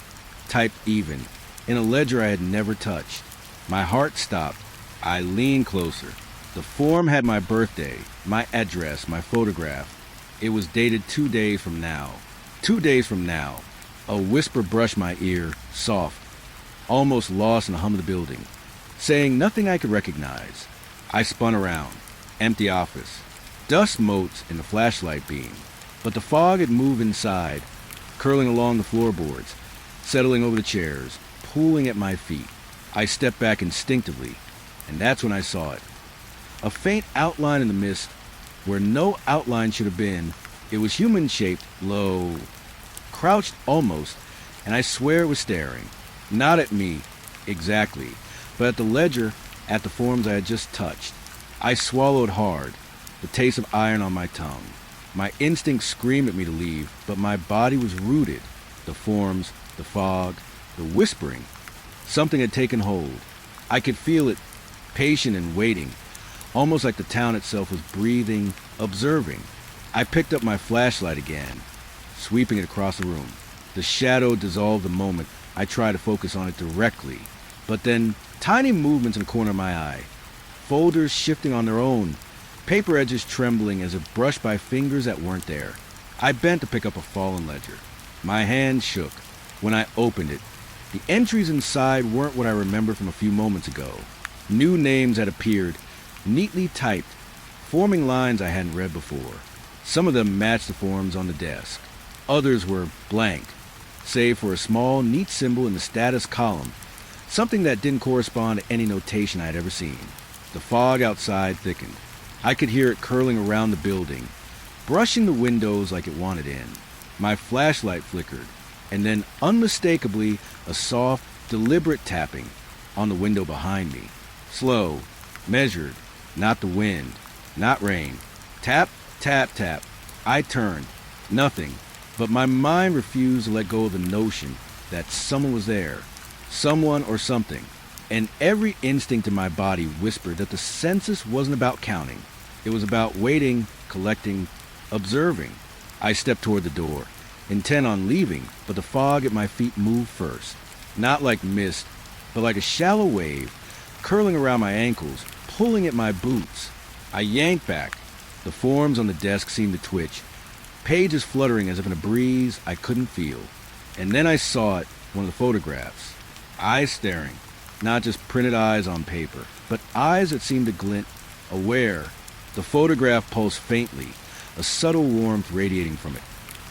typed even, in a ledger I had never touched. My heart stopped. I leaned closer. The form had my birthday, my address, my photograph. It was dated 2 days from now. 2 days from now. A whisper brushed my ear, soft, almost lost in the hum of the building, saying nothing I could recognize. I spun around. Empty office. Dust motes in the flashlight beam. But the fog had moved inside, curling along the floorboards, settling over the chairs, pooling at my feet. I stepped back instinctively, and that's when I saw it. A faint outline in the mist, where no outline should have been. It was human-shaped, low, crouched almost, and I swear it was staring. Not at me, exactly, but at the ledger, at the forms I had just touched. I swallowed hard, the taste of iron on my tongue. My instincts screamed at me to leave, but my body was rooted. The forms, the fog, the whispering. Something had taken hold. I could feel it, patient and waiting, almost like the town itself was breathing, observing. I picked up my flashlight again, sweeping it across the room. The shadow dissolved the moment I tried to focus on it directly, but then tiny movements in the corner of my eye, folders shifting on their own, paper edges trembling as if brushed by fingers that weren't there. I bent to pick up a fallen ledger. My hand shook when I opened it. The entries inside weren't what I remembered from a few moments ago. New names had appeared, neatly typed, forming lines I hadn't read before. Some of them matched the forms on the desk. Others were blank, save for a small, neat symbol in the status column, something that didn't correspond to any notation I had ever seen. The fog outside thickened. I could hear it curling around the building, brushing the windows like it wanted in. My flashlight flickered, and then unmistakably a soft, deliberate tapping on the window behind me. Slow, measured, not the wind, not rain. Tap, tap, tap. I turned. Nothing. But my mind refused to let go of the notion that someone was there. Someone or something. And every instinct in my body whispered that the census wasn't about counting. It was about waiting, collecting, observing. I stepped toward the door, intent on leaving, but the fog at my feet moved first. Not like mist, but like a shallow wave, curling around my ankles, pulling at my boots. I yanked back. The forms on the desk seemed to twitch, pages fluttering as if in a breeze I couldn't feel. And then I saw it, one of the photographs. Eyes staring, not just printed eyes on paper, but eyes that seemed to glint, aware. The photograph pulsed faintly, a subtle warmth radiating from it.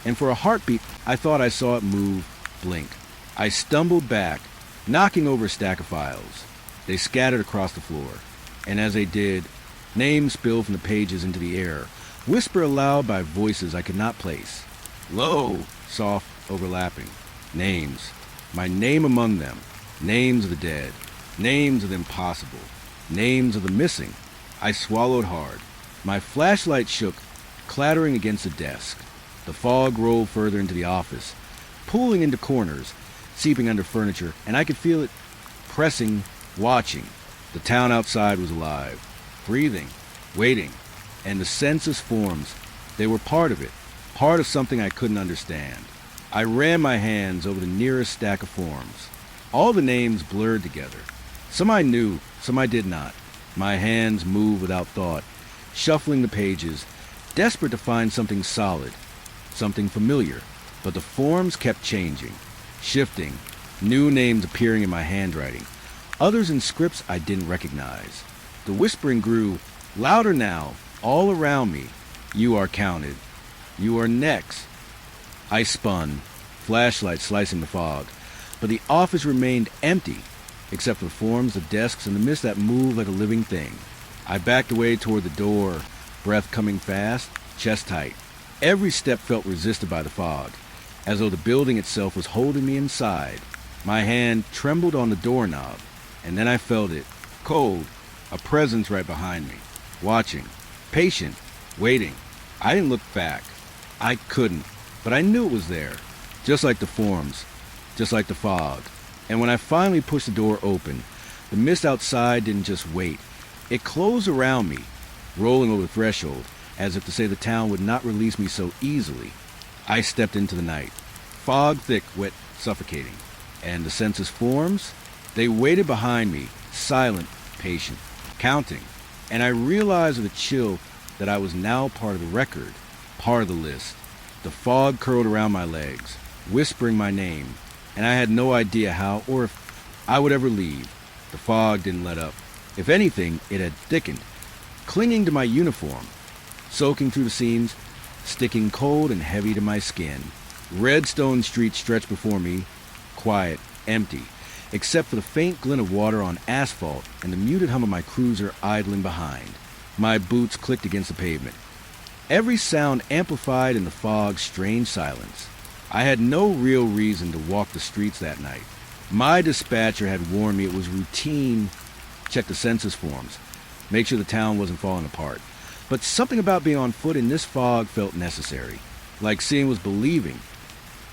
And for a heartbeat, I thought I saw it move, blink. I stumbled back, knocking over a stack of files. They scattered across the floor. And as they did, names spilled from the pages into the air, whispered aloud by voices I could not place. Low, soft, overlapping. Names. My name among them. Names of the dead. Names of the impossible. Names of the missing. I swallowed hard. My flashlight shook, clattering against the desk. The fog rolled further into the office, pooling into corners, seeping under furniture, and I could feel it pressing, watching. The town outside was alive, breathing, waiting, and the census forms, they were part of it, part of something I couldn't understand. I ran my hands over the nearest stack of forms. All the names blurred together. Some I knew, some I did not. My hands moved without thought, shuffling the pages, desperate to find something solid, something familiar. But the forms kept changing, shifting, new names appearing in my handwriting, others in scripts I didn't recognize. The whispering grew, louder now, all around me. You are counted. You are next. I spun, flashlight slicing the fog, but the office remained empty, except for the forms, the desks, and the mist that moved like a living thing. I backed away toward the door, breath coming fast, chest tight. Every step felt resisted by the fog, as though the building itself was holding me inside. My hand trembled on the doorknob, and then I felt it, cold, a presence right behind me, watching, patient, waiting. I didn't look back. I couldn't, but I knew it was there, just like the forms, just like the fog. And when I finally pushed the door open, the mist outside didn't just wait. It closed around me, rolling over the threshold, as if to say the town would not release me so easily. I stepped into the night, fog thick, wet, suffocating. And the census forms? They waited behind me, silent, patient, counting. And I realized with a chill that I was now part of the record, part of the list. The fog curled around my legs, whispering my name, and I had no idea how or if I would ever leave. The fog didn't let up. If anything, it had thickened, clinging to my uniform, soaking through the seams, sticking cold and heavy to my skin. Redstone Street stretched before me, quiet, empty, except for the faint glint of water on asphalt and the muted hum of my cruiser idling behind. My boots clicked against the pavement. Every sound amplified in the fog's strange silence. I had no real reason to walk the streets that night. My dispatcher had warned me it was routine. Check the census forms. Make sure the town wasn't falling apart. But something about being on foot in this fog felt necessary. Like seeing was believing.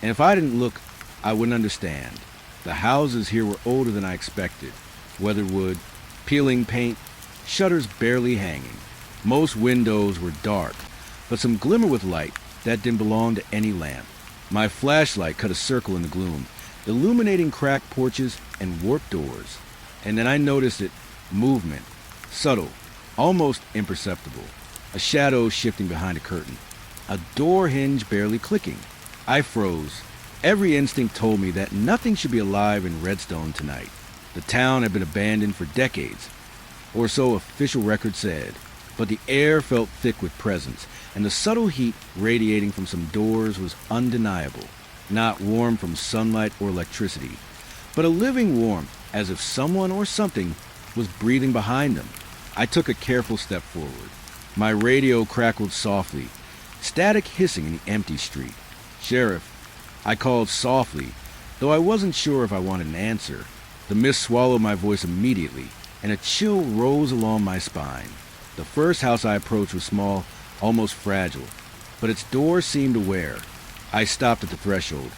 And if I didn't look, I wouldn't understand. The houses here were older than I expected. Weatherwood, peeling paint, shutters barely hanging. Most windows were dark, but some glimmer with light that didn't belong to any lamp. My flashlight cut a circle in the gloom, illuminating cracked porches and warped doors. And then I noticed it, movement, subtle, almost imperceptible. A shadow shifting behind a curtain, a door hinge barely clicking. I froze. Every instinct told me that nothing should be alive in Redstone tonight. The town had been abandoned for decades, or so official records said. But the air felt thick with presence, and the subtle heat radiating from some doors was undeniable. Not warm from sunlight or electricity, but a living warmth, as if someone or something was breathing behind them. I took a careful step forward. My radio crackled softly, static hissing in the empty street. "Sheriff," I called softly, though I wasn't sure if I wanted an answer. The mist swallowed my voice immediately, and a chill rose along my spine. The first house I approached was small, almost fragile, but its door seemed aware. I stopped at the threshold,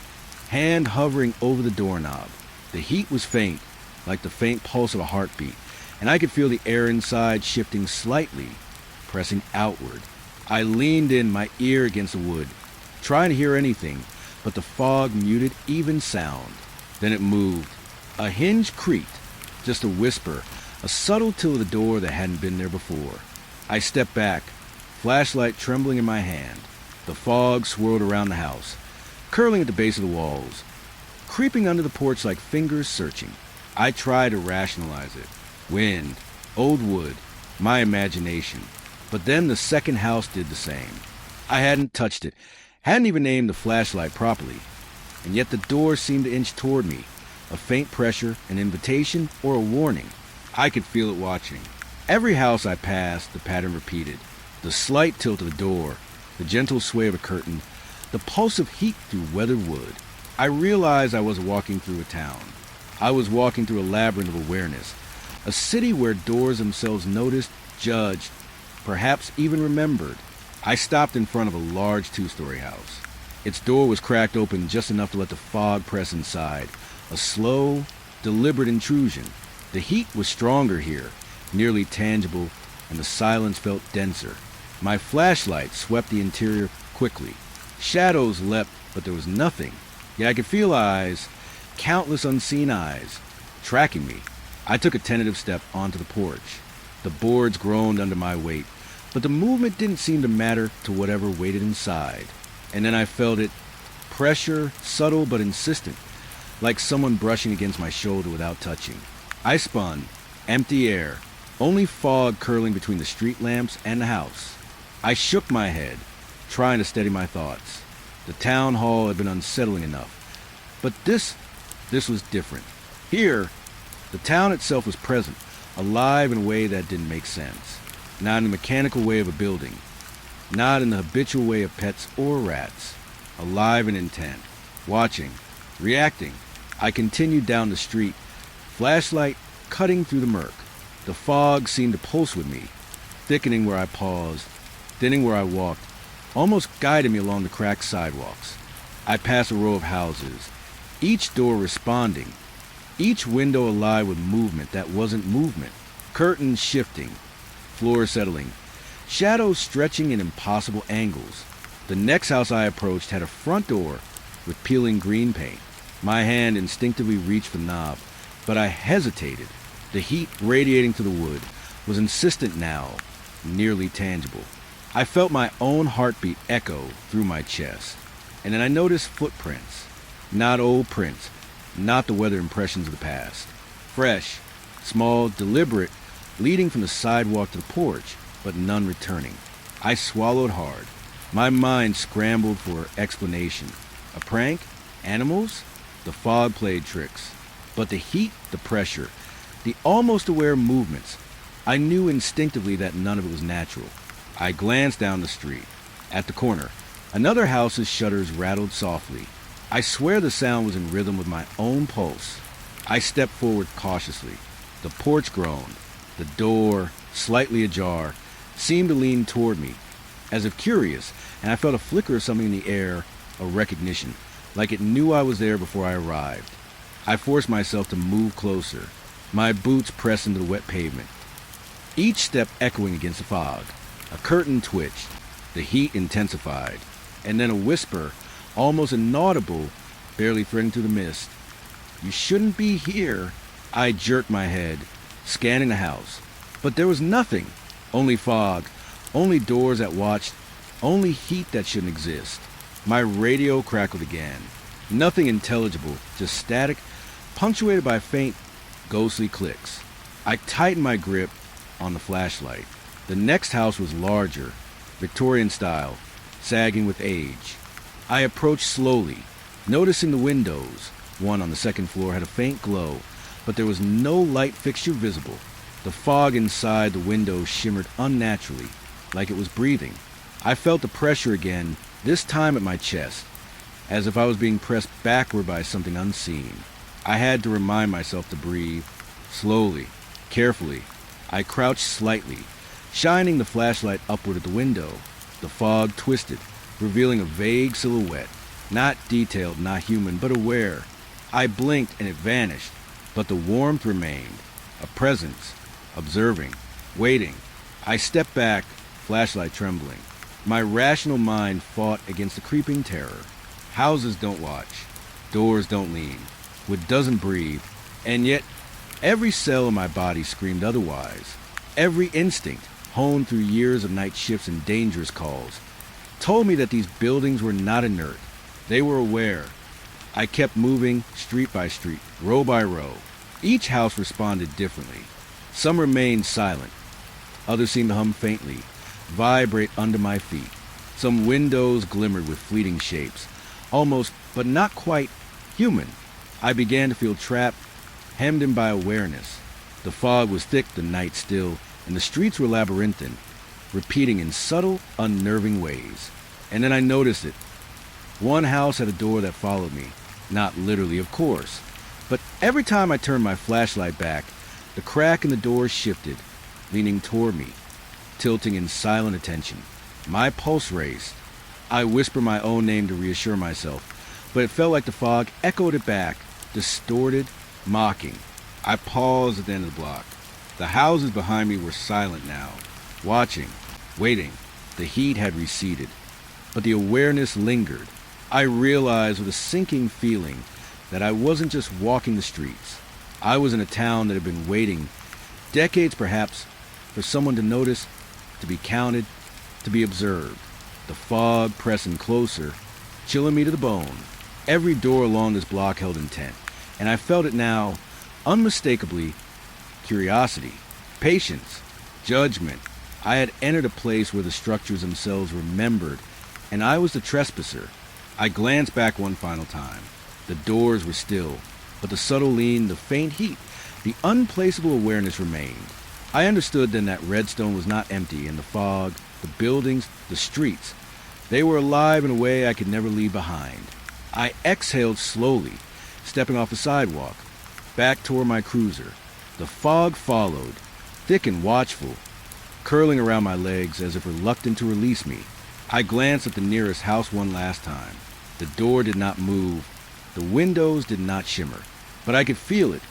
hand hovering over the doorknob. The heat was faint, like the faint pulse of a heartbeat, and I could feel the air inside shifting slightly, pressing outward. I leaned in, my ear against the wood, trying to hear anything, but the fog muted even sound. Then it moved. A hinge creaked, just a whisper, a subtle tilt of the door that hadn't been there before. I stepped back, flashlight trembling in my hand. The fog swirled around the house, curling at the base of the walls, creeping under the porch like fingers searching. I tried to rationalize it. Wind, old wood, my imagination. But then the second house did the same. I hadn't touched it, hadn't even aimed the flashlight properly, and yet the door seemed to inch toward me, a faint pressure, an invitation, or a warning. I could feel it watching. Every house I passed, the pattern repeated. The slight tilt of the door, the gentle sway of a curtain, the pulse of heat through weathered wood. I realized I was walking through a town. I was walking through a labyrinth of awareness, a city where doors themselves noticed, judged, perhaps even remembered. I stopped in front of a large two-story house. Its door was cracked open just enough to let the fog press inside, a slow, deliberate intrusion. The heat was stronger here, nearly tangible, and the silence felt denser. My flashlight swept the interior quickly. Shadows leapt, but there was nothing. Yet I could feel eyes, countless unseen eyes, tracking me. I took a tentative step onto the porch. The boards groaned under my weight, but the movement didn't seem to matter to whatever waited inside. And then I felt it, pressure, subtle but insistent, like someone brushing against my shoulder without touching. I spun, empty air, only fog curling between the street lamps and the house. I shook my head, trying to steady my thoughts. The town hall had been unsettling enough, but this was different. Here, the town itself was present, alive in a way that didn't make sense. Not in the mechanical way of a building, not in the habitual way of pets or rats. Alive in intent, watching, reacting. I continued down the street, flashlight cutting through the murk. The fog seemed to pulse with me, thickening where I paused, thinning where I walked, almost guiding me along the cracked sidewalks. I passed a row of houses, each door responding, each window alive with movement that wasn't movement, curtains shifting, floor settling, shadows stretching in impossible angles. The next house I approached had a front door with peeling green paint. My hand instinctively reached for the knob, but I hesitated. The heat radiating through the wood was insistent now, nearly tangible. I felt my own heartbeat echo through my chest, and then I noticed footprints, Not old prints, not the weather impressions of the past. Fresh, small, deliberate, leading from the sidewalk to the porch, but none returning. I swallowed hard. My mind scrambled for explanation. A prank? Animals? The fog played tricks. But the heat, the pressure, the almost aware movements, I knew instinctively that none of it was natural. I glanced down the street. At the corner, another house's shutters rattled softly. I swear the sound was in rhythm with my own pulse. I stepped forward cautiously. The porch groaned. The door, slightly ajar, seemed to lean toward me, as if curious, and I felt a flicker of something in the air, a recognition, like it knew I was there before I arrived. I forced myself to move closer, my boots pressed into the wet pavement, each step echoing against the fog. A curtain twitched, the heat intensified, and then a whisper, almost inaudible, barely threading through the mist. "You shouldn't be here." I jerked my head, scanning the house. But there was nothing. Only fog, only doors that watched, only heat that shouldn't exist. My radio crackled again. Nothing intelligible, just static, punctuated by faint, ghostly clicks. I tightened my grip on the flashlight. The next house was larger, Victorian style, sagging with age. I approached slowly, noticing the windows. One on the second floor had a faint glow, but there was no light fixture visible. The fog inside the window shimmered unnaturally, like it was breathing. I felt the pressure again, this time at my chest, as if I was being pressed backward by something unseen. I had to remind myself to breathe. Slowly, carefully, I crouched slightly, shining the flashlight upward at the window. The fog twisted, revealing a vague silhouette, not detailed, not human, but aware. I blinked and it vanished, but the warmth remained, a presence, observing, waiting. I stepped back, flashlight trembling. My rational mind fought against the creeping terror. Houses don't watch, doors don't lean, wood doesn't breathe, and yet every cell in my body screamed otherwise. Every instinct, honed through years of night shifts and dangerous calls, told me that these buildings were not inert. They were aware. I kept moving, street by street, row by row. Each house responded differently. Some remained silent. Others seemed to hum faintly, vibrate under my feet. Some windows glimmered with fleeting shapes, almost, but not quite, human. I began to feel trapped, hemmed in by awareness. The fog was thick, the night still, and the streets were labyrinthine, repeating in subtle, unnerving ways. And then I noticed it. One house had a door that followed me. Not literally, of course. But every time I turned my flashlight back, the crack in the door shifted, leaning toward me, tilting in silent attention. My pulse raced. I whispered my own name to reassure myself, but it felt like the fog echoed it back, distorted, mocking. I paused at the end of the block. The houses behind me were silent now, watching, waiting. The heat had receded, but the awareness lingered. I realized with a sinking feeling that I wasn't just walking the streets. I was in a town that had been waiting, decades perhaps, for someone to notice, to be counted, to be observed. The fog pressing closer, chilling me to the bone. Every door along this block held intent, and I felt it now, unmistakably. Curiosity, patience, judgment. I had entered a place where the structures themselves remembered, and I was the trespasser. I glanced back one final time. The doors were still, but the subtle lean, the faint heat, the unplaceable awareness remained. I understood then that Redstone was not empty, and the fog, the buildings, the streets, they were alive in a way I could never leave behind. I exhaled slowly, stepping off the sidewalk, back toward my cruiser. The fog followed, thick and watchful, curling around my legs as if reluctant to release me. I glanced at the nearest house one last time. The door did not move. The windows did not shimmer. But I could feel it,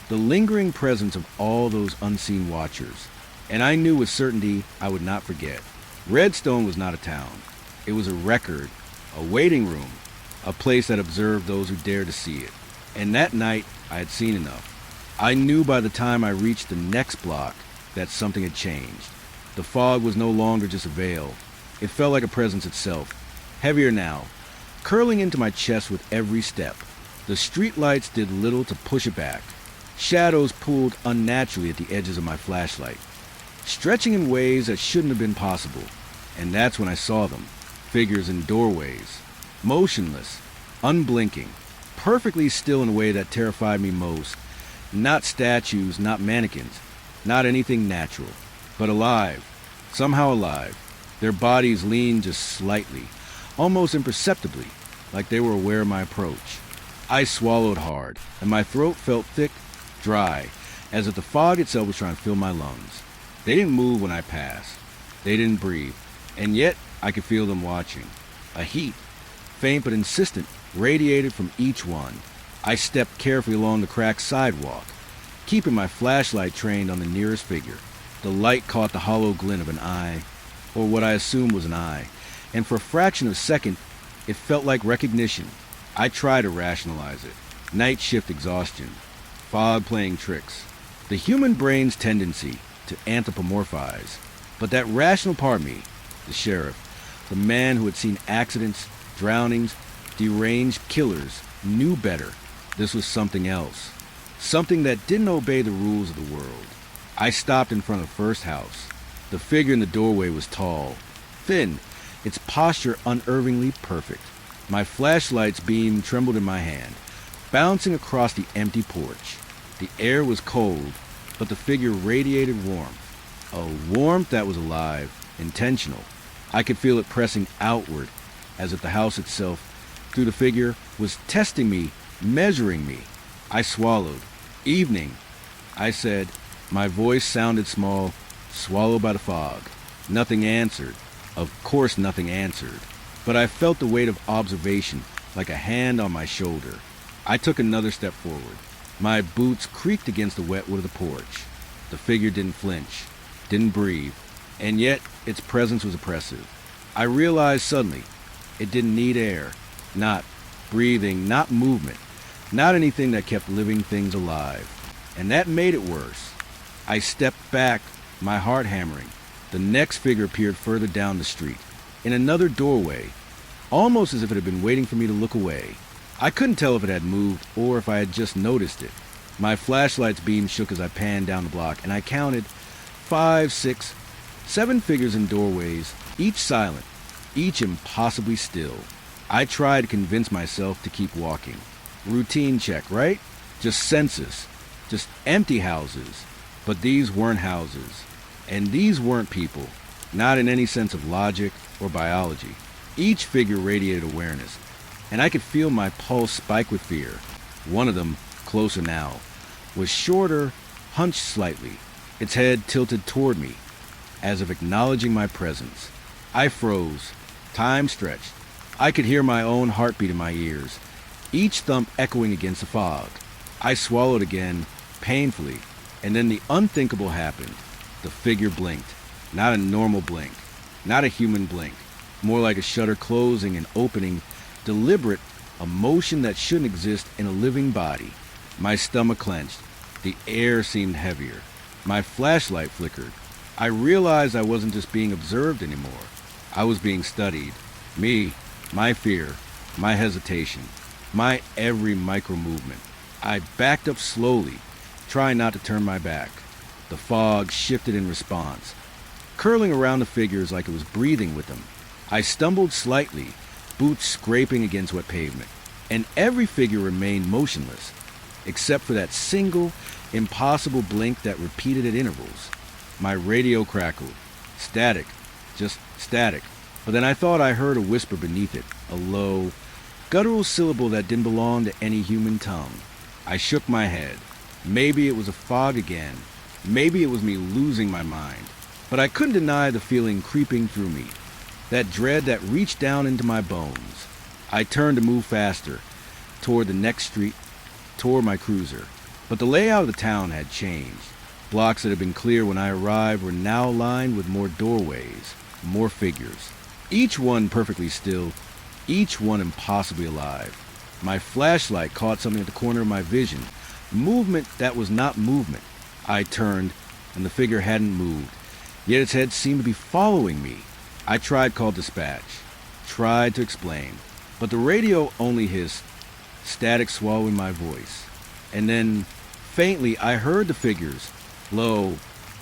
the lingering presence of all those unseen watchers. And I knew with certainty I would not forget. Redstone was not a town. It was a record, a waiting room, a place that observed those who dared to see it. And that night, I had seen enough. I knew by the time I reached the next block that something had changed. The fog was no longer just a veil. It felt like a presence itself, heavier now, curling into my chest with every step. The streetlights did little to push it back. Shadows pulled unnaturally at the edges of my flashlight, stretching in ways that shouldn't have been possible. And that's when I saw them. Figures in doorways, motionless, unblinking, perfectly still in a way that terrified me most. Not statues, not mannequins, not anything natural, but alive, somehow alive. Their bodies leaned just slightly, almost imperceptibly, like they were aware of my approach. I swallowed hard, and my throat felt thick, dry, as if the fog itself was trying to fill my lungs. They didn't move when I passed. They didn't breathe, and yet I could feel them watching. A heat, faint but insistent, radiated from each one. I stepped carefully along the cracked sidewalk, keeping my flashlight trained on the nearest figure. The light caught the hollow glint of an eye, or what I assumed was an eye, and for a fraction of a second, it felt like recognition. I tried to rationalize it. Night shift exhaustion, fog playing tricks, the human brain's tendency to anthropomorphize. But that rational part of me, the sheriff, the man who had seen accidents, drownings, deranged killers, knew better. This was something else. Something that didn't obey the rules of the world. I stopped in front of the first house. The figure in the doorway was tall, thin, its posture unervingly perfect. My flashlight's beam trembled in my hand, bouncing across the empty porch. The air was cold, but the figure radiated warmth. A warmth that was alive, intentional. I could feel it pressing outward, as if the house itself, through the figure, was testing me, measuring me. I swallowed. Evening, I said. My voice sounded small, swallowed by the fog. Nothing answered. Of course nothing answered. But I felt the weight of observation, like a hand on my shoulder. I took another step forward. My boots creaked against the wet wood of the porch. The figure didn't flinch, didn't breathe, and yet its presence was oppressive. I realized suddenly it didn't need air, not breathing, not movement, not anything that kept living things alive. And that made it worse. I stepped back, my heart hammering. The next figure appeared further down the street, in another doorway, almost as if it had been waiting for me to look away. I couldn't tell if it had moved or if I had just noticed it. My flashlight's beam shook as I panned down the block, and I counted 5, 6, 7 figures in doorways, each silent, each impossibly still. I tried to convince myself to keep walking. Routine check, right? Just census, just empty houses. But these weren't houses, and these weren't people, not in any sense of logic or biology. Each figure radiated awareness, and I could feel my pulse spike with fear. One of them, closer now, was shorter, hunched slightly, its head tilted toward me, as if acknowledging my presence. I froze. Time stretched. I could hear my own heartbeat in my ears, each thump echoing against the fog. I swallowed again, painfully, and then the unthinkable happened. The figure blinked. Not a normal blink, not a human blink, more like a shutter closing and opening, deliberate, a motion that shouldn't exist in a living body. My stomach clenched. The air seemed heavier. My flashlight flickered. I realized I wasn't just being observed anymore. I was being studied. Me, my fear, my hesitation, my every micro movement. I backed up slowly, trying not to turn my back. The fog shifted in response, curling around the figures like it was breathing with them. I stumbled slightly, boots scraping against wet pavement, and every figure remained motionless, except for that single, impossible blink that repeated at intervals. My radio crackled. Static. Just static. But then I thought I heard a whisper beneath it, a low, guttural syllable that didn't belong to any human tongue. I shook my head. Maybe it was a fog again. Maybe it was me losing my mind. But I couldn't deny the feeling creeping through me, that dread that reached down into my bones. I turned to move faster, toward the next street, toward my cruiser. But the layout of the town had changed. Blocks that had been clear when I arrived were now lined with more doorways, more figures. Each one perfectly still, each one impossibly alive. My flashlight caught something at the corner of my vision, movement that was not movement. I turned, and the figure hadn't moved, yet its head seemed to be following me. I tried to call dispatch, tried to explain, but the radio only hissed, static swallowing my voice. And then, faintly, I heard the figures, low,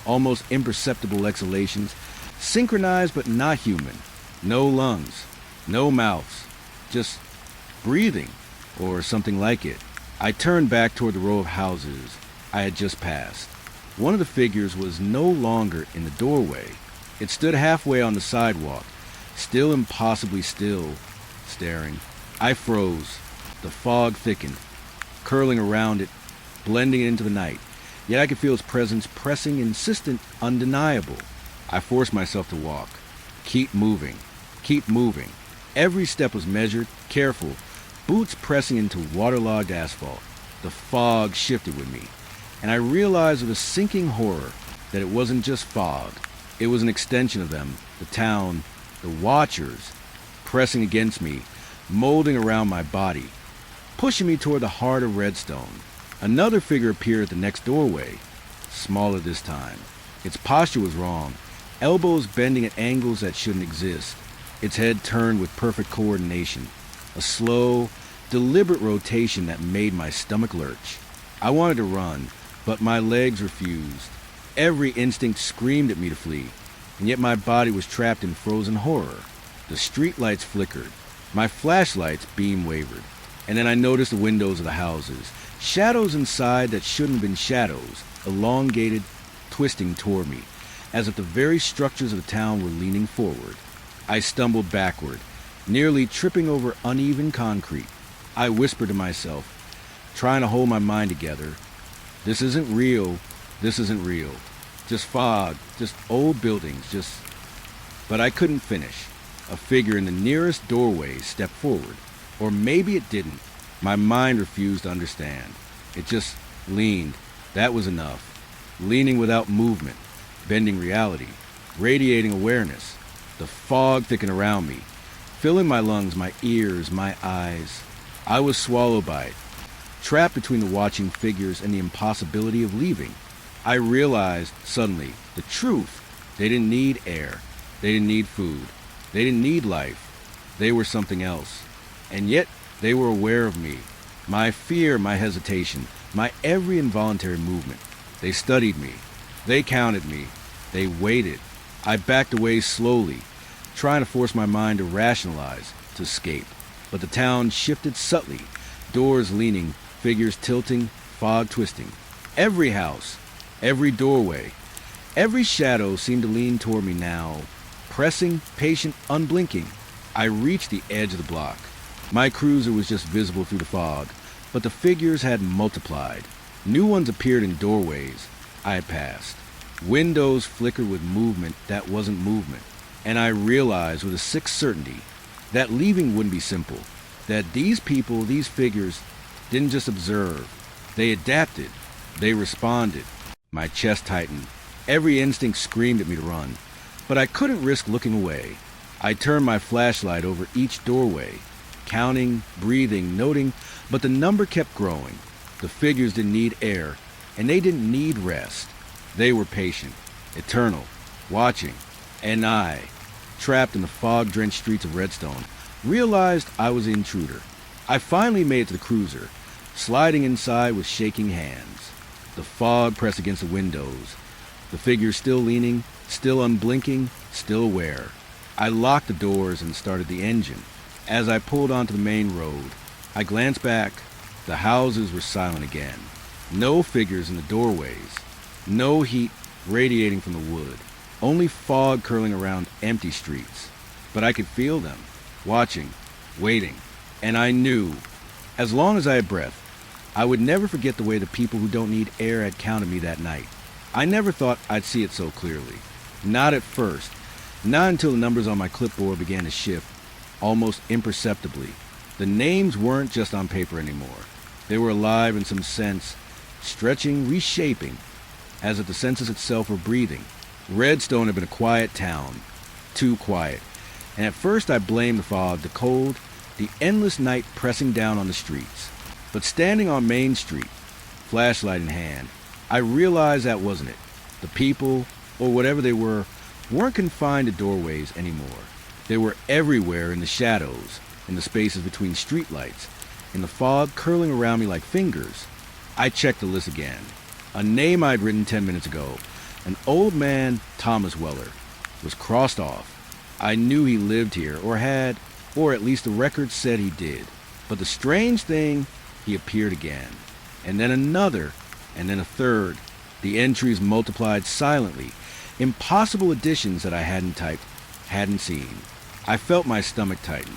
almost imperceptible exhalations, synchronized but not human. No lungs, no mouths, just breathing, or something like it. I turned back toward the row of houses I had just passed. One of the figures was no longer in the doorway. It stood halfway on the sidewalk, still impossibly still, staring. I froze. The fog thickened, curling around it, blending it into the night. Yet I could feel its presence pressing, insistent, undeniable. I forced myself to walk. Keep moving. Keep moving. Every step was measured, careful, boots pressing into waterlogged asphalt. The fog shifted with me, and I realized with a sinking horror that it wasn't just fog. It was an extension of them, the town, the watchers, pressing against me, molding around my body, pushing me toward the heart of Redstone. Another figure appeared at the next doorway, smaller this time. Its posture was wrong, elbows bending at angles that shouldn't exist, its head turned with perfect coordination, a slow, deliberate rotation that made my stomach lurch. I wanted to run, but my legs refused. Every instinct screamed at me to flee, and yet my body was trapped in frozen horror. The streetlights flickered. My flashlight's beam wavered, and then I noticed the windows of the houses, shadows inside that shouldn't have been shadows, elongated, twisting toward me, as if the very structures of the town were leaning forward. I stumbled backward, nearly tripping over uneven concrete. I whispered to myself, trying to hold my mind together, "This isn't real. This isn't real. Just fog, just old buildings, just..." But I couldn't finish. A figure in the nearest doorway stepped forward. Or maybe it didn't. My mind refused to understand. It just leaned. That was enough. Leaning without movement, bending reality, radiating awareness. The fog thickened around me, filling my lungs, my ears, my eyes. I was swallowed by it, trapped between the watching figures and the impossibility of leaving. I realized, suddenly, the truth. They didn't need air. They didn't need food. They didn't need life. They were something else. And yet, they were aware of me. My fear, my hesitation, my every involuntary movement. They studied me. They counted me. They waited. I backed away slowly, trying to force my mind to rationalize, to escape. But the town shifted subtly, doors leaning, figures tilting, fog twisting. Every house, every doorway, every shadow seemed to lean toward me now, pressing, patient, unblinking. I reached the edge of the block. My cruiser was just visible through the fog, but the figures had multiplied. New ones appeared in doorways I had passed. Windows flickered with movement that wasn't movement. And I realized with a sick certainty that leaving wouldn't be simple. That these people, these figures, didn't just observe. They adapted. They responded. My chest tightened. Every instinct screamed at me to run. But I couldn't risk looking away. I turned my flashlight over each doorway, counting, breathing, noting, but the number kept growing. The figures didn't need air, and they didn't need rest. They were patient, eternal, watching. And I, trapped in the fog-drenched streets of Redstone, realized I was the intruder. I finally made it to the cruiser, sliding inside with shaking hands. The fog pressed against the windows, the figures still leaning, still unblinking, still aware. I locked the doors and started the engine. As I pulled onto the main road, I glanced back. The houses were silent again. No figures in the doorways. No heat radiating from the wood. Only fog curling around empty streets. But I could feel them, watching, waiting. And I knew, as long as I had breath, I would never forget the way the people who don't need air had counted me that night. I never thought I'd see it so clearly. Not at first. Not until the numbers on my clipboard began to shift, almost imperceptibly. The names weren't just on paper anymore. They were alive in some sense, stretching, reshaping, as if the census itself were breathing. Redstone had been a quiet town, too quiet, and at first I blamed the fog, the cold, the endless night pressing down on the streets. But standing on Main Street, flashlight in hand, I realized that wasn't it. The people, or whatever they were, weren't confined to doorways anymore. They were everywhere in the shadows, in the spaces between streetlights, and the fog curling around me like fingers. I checked the list again. A name I'd written 10 minutes ago, an old man, Thomas Weller, was crossed off. I knew he lived here, or at least the record said he did. But the strange thing, he appeared again. And then another, and then a third. The entries multiplied silently. Impossible additions that I hadn't typed, hadn't seen. I felt my stomach tighten.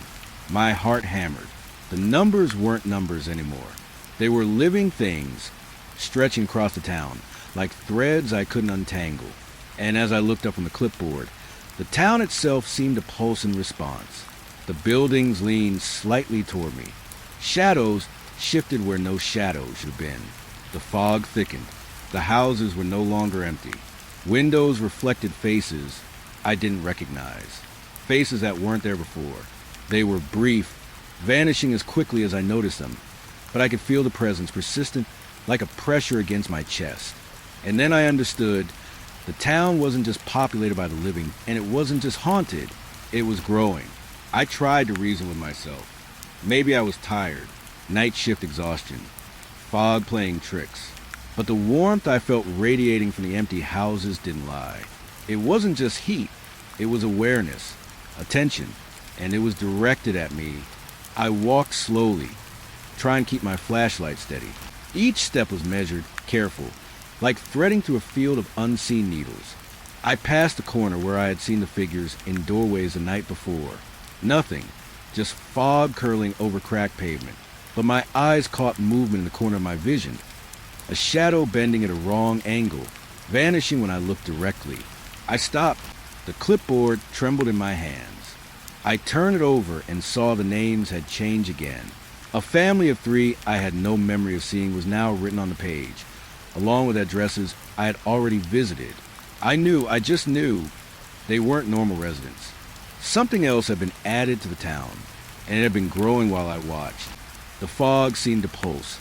My heart hammered. The numbers weren't numbers anymore. They were living things, stretching across the town, like threads I couldn't untangle. And as I looked up from the clipboard, the town itself seemed to pulse in response. The buildings leaned slightly toward me. Shadows shifted where no shadows should have been. The fog thickened. The houses were no longer empty. Windows reflected faces I didn't recognize. Faces that weren't there before. They were brief, vanishing as quickly as I noticed them. But I could feel the presence persistent like a pressure against my chest. And then I understood the town wasn't just populated by the living, and it wasn't just haunted. It was growing. I tried to reason with myself. Maybe I was tired. Night shift exhaustion. Fog playing tricks. But the warmth I felt radiating from the empty houses didn't lie. It wasn't just heat. It was awareness, attention, and it was directed at me. I walked slowly, trying to keep my flashlight steady. Each step was measured, careful, like threading through a field of unseen needles. I passed the corner where I had seen the figures in doorways the night before. Nothing, just fog curling over cracked pavement. But my eyes caught movement in the corner of my vision. A shadow bending at a wrong angle, vanishing when I looked directly. I stopped. The clipboard trembled in my hands. I turned it over and saw the names had changed again. A family of 3 I had no memory of seeing was now written on the page, along with addresses I had already visited. I just knew, they weren't normal residents. Something else had been added to the town, and it had been growing while I watched. The fog seemed to pulse,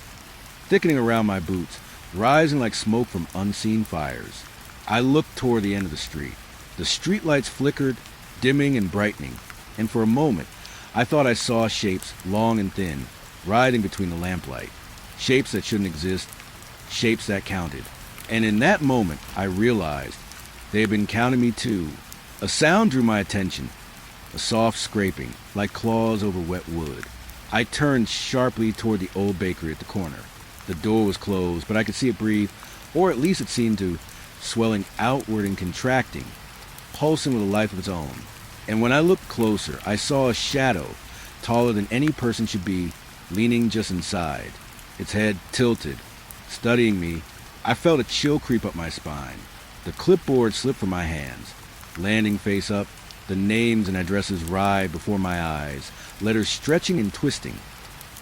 thickening around my boots, rising like smoke from unseen fires. I looked toward the end of the street. The streetlights flickered, dimming and brightening, and for a moment, I thought I saw shapes, long and thin, writhing between the lamplight. Shapes that shouldn't exist, shapes that counted. And in that moment, I realized they had been counting me too. A sound drew my attention, a soft scraping, like claws over wet wood. I turned sharply toward the old bakery at the corner. The door was closed, but I could see it breathe, or at least it seemed to, swelling outward and contracting, pulsing with a life of its own. And when I looked closer, I saw a shadow, taller than any person should be, leaning just inside, its head tilted, studying me. I felt a chill creep up my spine. The clipboard slipped from my hands, landing face up. The names and addresses writhed before my eyes, letters stretching and twisting,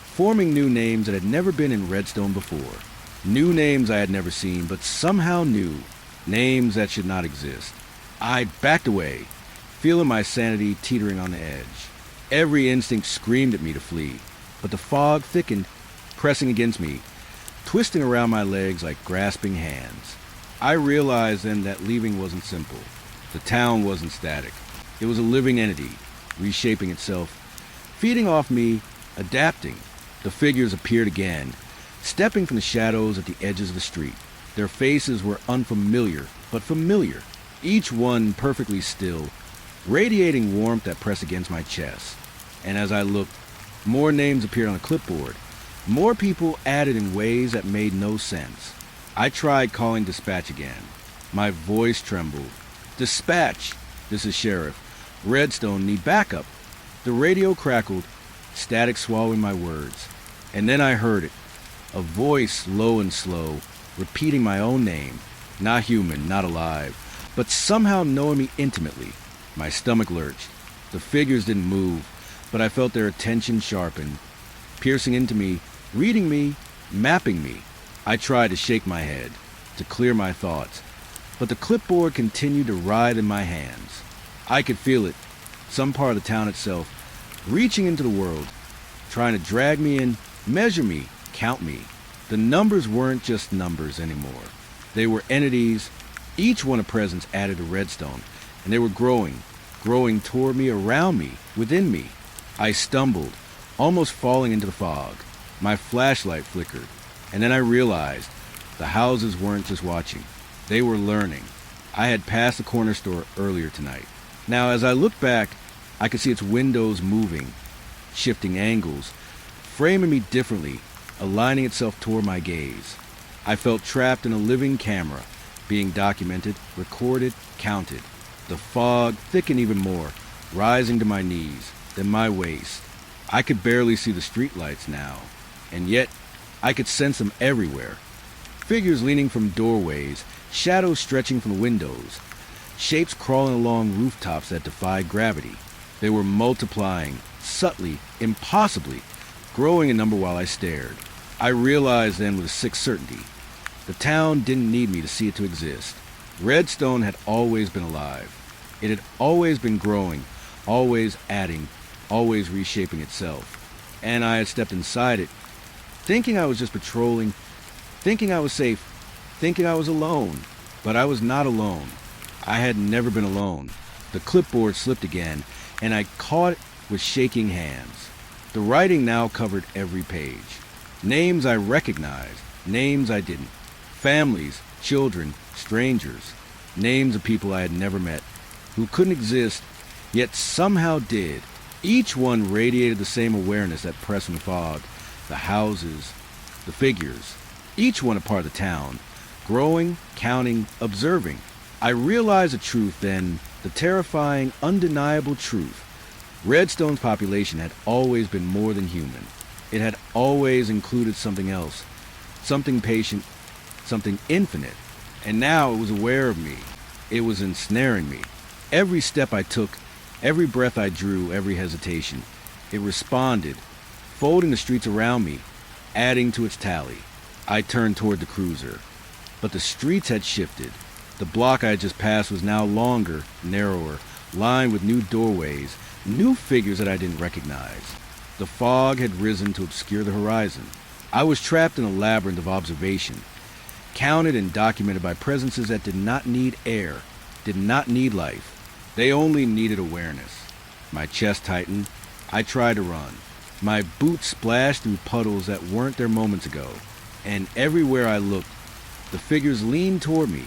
forming new names that had never been in Redstone before. New names I had never seen, but somehow new. Names that should not exist. I backed away, feeling my sanity teetering on the edge. Every instinct screamed at me to flee, but the fog thickened, pressing against me, twisting around my legs like grasping hands. I realized then that leaving wasn't simple. The town wasn't static. It was a living entity, reshaping itself, feeding off me, adapting. The figures appeared again, stepping from the shadows at the edges of the street. Their faces were unfamiliar, but familiar, each one perfectly still, radiating warmth that pressed against my chest. And as I looked, more names appeared on the clipboard, more people added in ways that made no sense. I tried calling dispatch again. My voice trembled. Dispatch! This is Sheriff. Redstone need backup. The radio crackled, static swallowing my words. And then I heard it. A voice, low and slow, repeating my own name. Not human, not alive, but somehow knowing me intimately. My stomach lurched. The figures didn't move, but I felt their attention sharpen, piercing into me, reading me, mapping me. I tried to shake my head, to clear my thoughts, but the clipboard continued to writhe in my hands. I could feel it, some part of the town itself, reaching into the world, trying to drag me in, measure me, count me. The numbers weren't just numbers anymore. They were entities, each one a presence added to Redstone, and they were growing toward me, around me, within me. I stumbled, almost falling into the fog. My flashlight flickered, and then I realized the houses weren't just watching. They were learning. I had passed the corner store earlier tonight. Now, as I looked back, I could see its windows moving, shifting angles, framing me differently, aligning itself toward my gaze. I felt trapped in a living camera, being documented, recorded, counted. The fog thickened even more, rising to my knees, then my waist. I could barely see the streetlights now, and yet I could sense them everywhere. Figures leaning from doorways, shadows stretching from the windows, shapes crawling along rooftops that defied gravity. They were multiplying, subtly, impossibly, growing in number while I stared. I realized then with a sick certainty, the town didn't need me to see it to exist. Redstone had always been alive. It had always been growing, always adding, always reshaping itself. And I had stepped inside it, thinking I was just patrolling, thinking I was safe, thinking I was alone. But I was not alone. I had never been alone. The clipboard slipped again, and I caught it with shaking hands. The writing now covered every page. Names I recognized, names I didn't. Families, children, strangers. Names of people I had never met, who couldn't exist, yet somehow did. Each one radiated the same awareness that pressed in the fog. The houses, the figures, each one a part of the town, growing, counting, observing. I realized the truth then, the terrifying, undeniable truth. Redstone's population had always been more than human. It had always included something else, something patient, something infinite. And now it was aware of me. It was ensnaring me. Every step I took, every breath I drew, every hesitation, it responded, folding the streets around me, adding to its tally. I turned toward the cruiser. But the streets had shifted. The block I had just passed was now longer, narrower, lined with new doorways, new figures that I didn't recognize. The fog had risen to obscure the horizon. I was trapped in a labyrinth of observation, counted and documented by presences that did not need air, did not need life. They only needed awareness. My chest tightened. I tried to run. My boots splashed through puddles that weren't there moments ago. And everywhere I looked, the figures leaned toward me,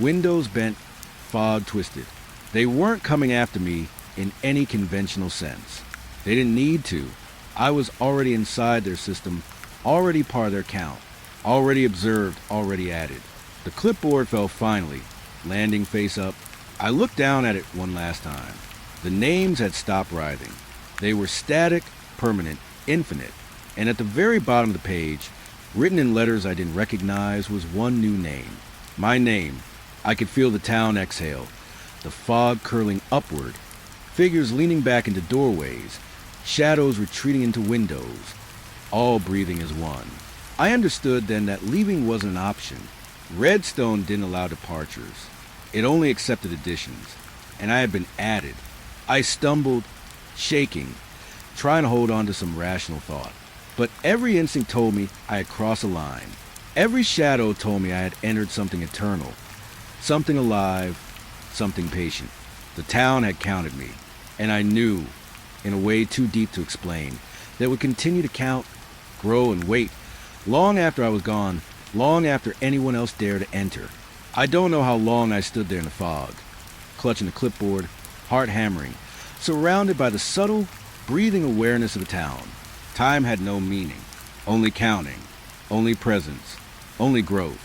windows bent, fog twisted. They weren't coming after me in any conventional sense. They didn't need to. I was already inside their system, already part of their count, already observed, already added. The clipboard fell finally, landing face up. I looked down at it one last time. The names had stopped writhing. They were static, permanent, infinite. And at the very bottom of the page, written in letters I didn't recognize, was one new name. My name. I could feel the town exhale, the fog curling upward, figures leaning back into doorways, shadows retreating into windows, all breathing as one. I understood then that leaving wasn't an option. Redstone didn't allow departures. It only accepted additions, and I had been added. I stumbled, shaking, trying to hold on to some rational thought. But every instinct told me I had crossed a line. Every shadow told me I had entered something eternal, something alive, something patient. The town had counted me, and I knew, in a way too deep to explain, that it would continue to count, grow, and wait, long after I was gone, long after anyone else dared to enter. I don't know how long I stood there in the fog, clutching the clipboard, heart hammering, surrounded by the subtle, breathing awareness of the town. Time had no meaning, only counting, only presence, only growth.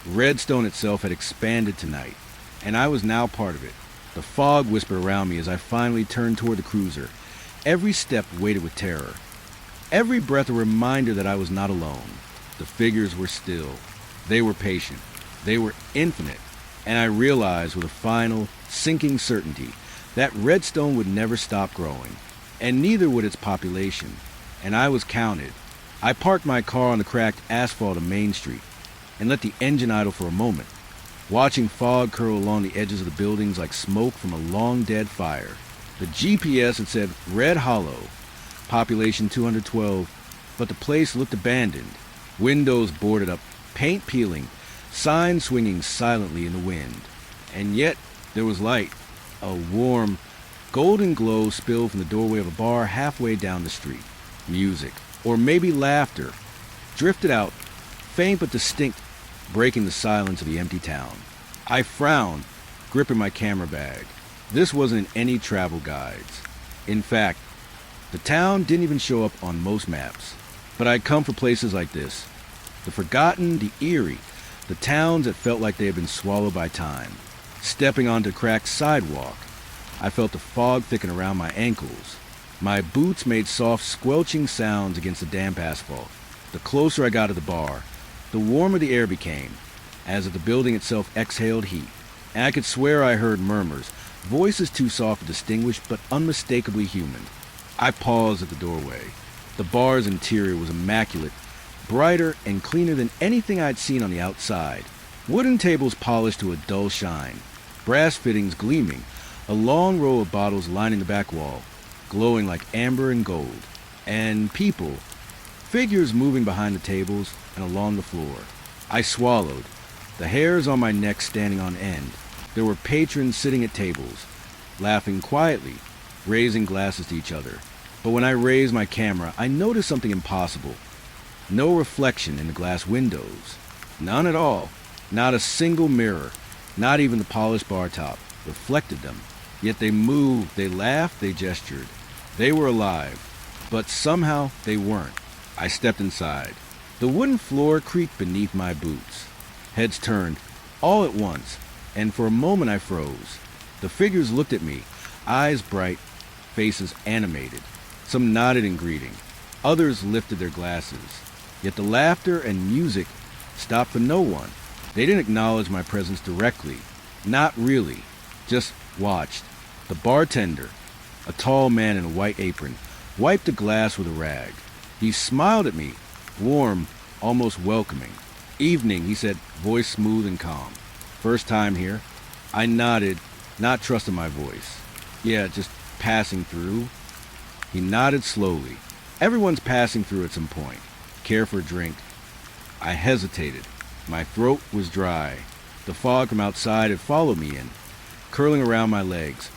Redstone itself had expanded tonight, and I was now part of it. The fog whispered around me as I finally turned toward the cruiser. Every step weighted with terror. Every breath a reminder that I was not alone. The figures were still. They were patient. They were infinite. And I realized with a final, sinking certainty that Redstone would never stop growing, and neither would its population. And I was counted. I parked my car on the cracked asphalt of Main Street and let the engine idle for a moment, watching fog curl along the edges of the buildings like smoke from a long-dead fire. The GPS had said Red Hollow, population 212, but the place looked abandoned. Windows boarded up, paint peeling, signs swinging silently in the wind. And yet there was light. A warm, golden glow spilled from the doorway of a bar halfway down the street. Music, or maybe laughter, drifted out, faint but distinct, breaking the silence of the empty town. I frowned, gripping my camera bag. This wasn't in any travel guides. In fact, the town didn't even show up on most maps. But I'd come for places like this. The forgotten, the eerie, the towns that felt like they had been swallowed by time. Stepping onto a cracked sidewalk, I felt the fog thicken around my ankles. My boots made soft, squelching sounds against the damp asphalt. The closer I got to the bar, the warmer the air became, as if the building itself exhaled heat. And I could swear I heard murmurs, voices too soft to distinguish, but unmistakably human. I paused at the doorway. The bar's interior was immaculate, brighter and cleaner than anything I'd seen on the outside. Wooden tables polished to a dull shine, brass fittings gleaming, a long row of bottles lining the back wall, glowing like amber and gold, and people, figures moving behind the tables and along the floor. I swallowed, the hairs on my neck standing on end. There were patrons sitting at tables, laughing quietly, raising glasses to each other. But when I raised my camera, I noticed something impossible. No reflection in the glass windows. None at all. Not a single mirror, not even the polished bar top, reflected them. Yet they moved, they laughed, they gestured. They were alive, but somehow they weren't. I stepped inside. The wooden floor creaked beneath my boots. Heads turned, all at once, and for a moment I froze. The figures looked at me, eyes bright, faces animated. Some nodded in greeting. Others lifted their glasses. Yet the laughter and music stopped for no one. They didn't acknowledge my presence directly. Not really. Just watched. The bartender, a tall man in a white apron, wiped a glass with a rag. He smiled at me, warm, almost welcoming. "Evening," he said, voice smooth and calm. "First time here?" I nodded, not trusting my voice. "Yeah, just passing through." He nodded slowly. "Everyone's passing through at some point. Care for a drink?" I hesitated. My throat was dry. The fog from outside had followed me in, curling around my legs,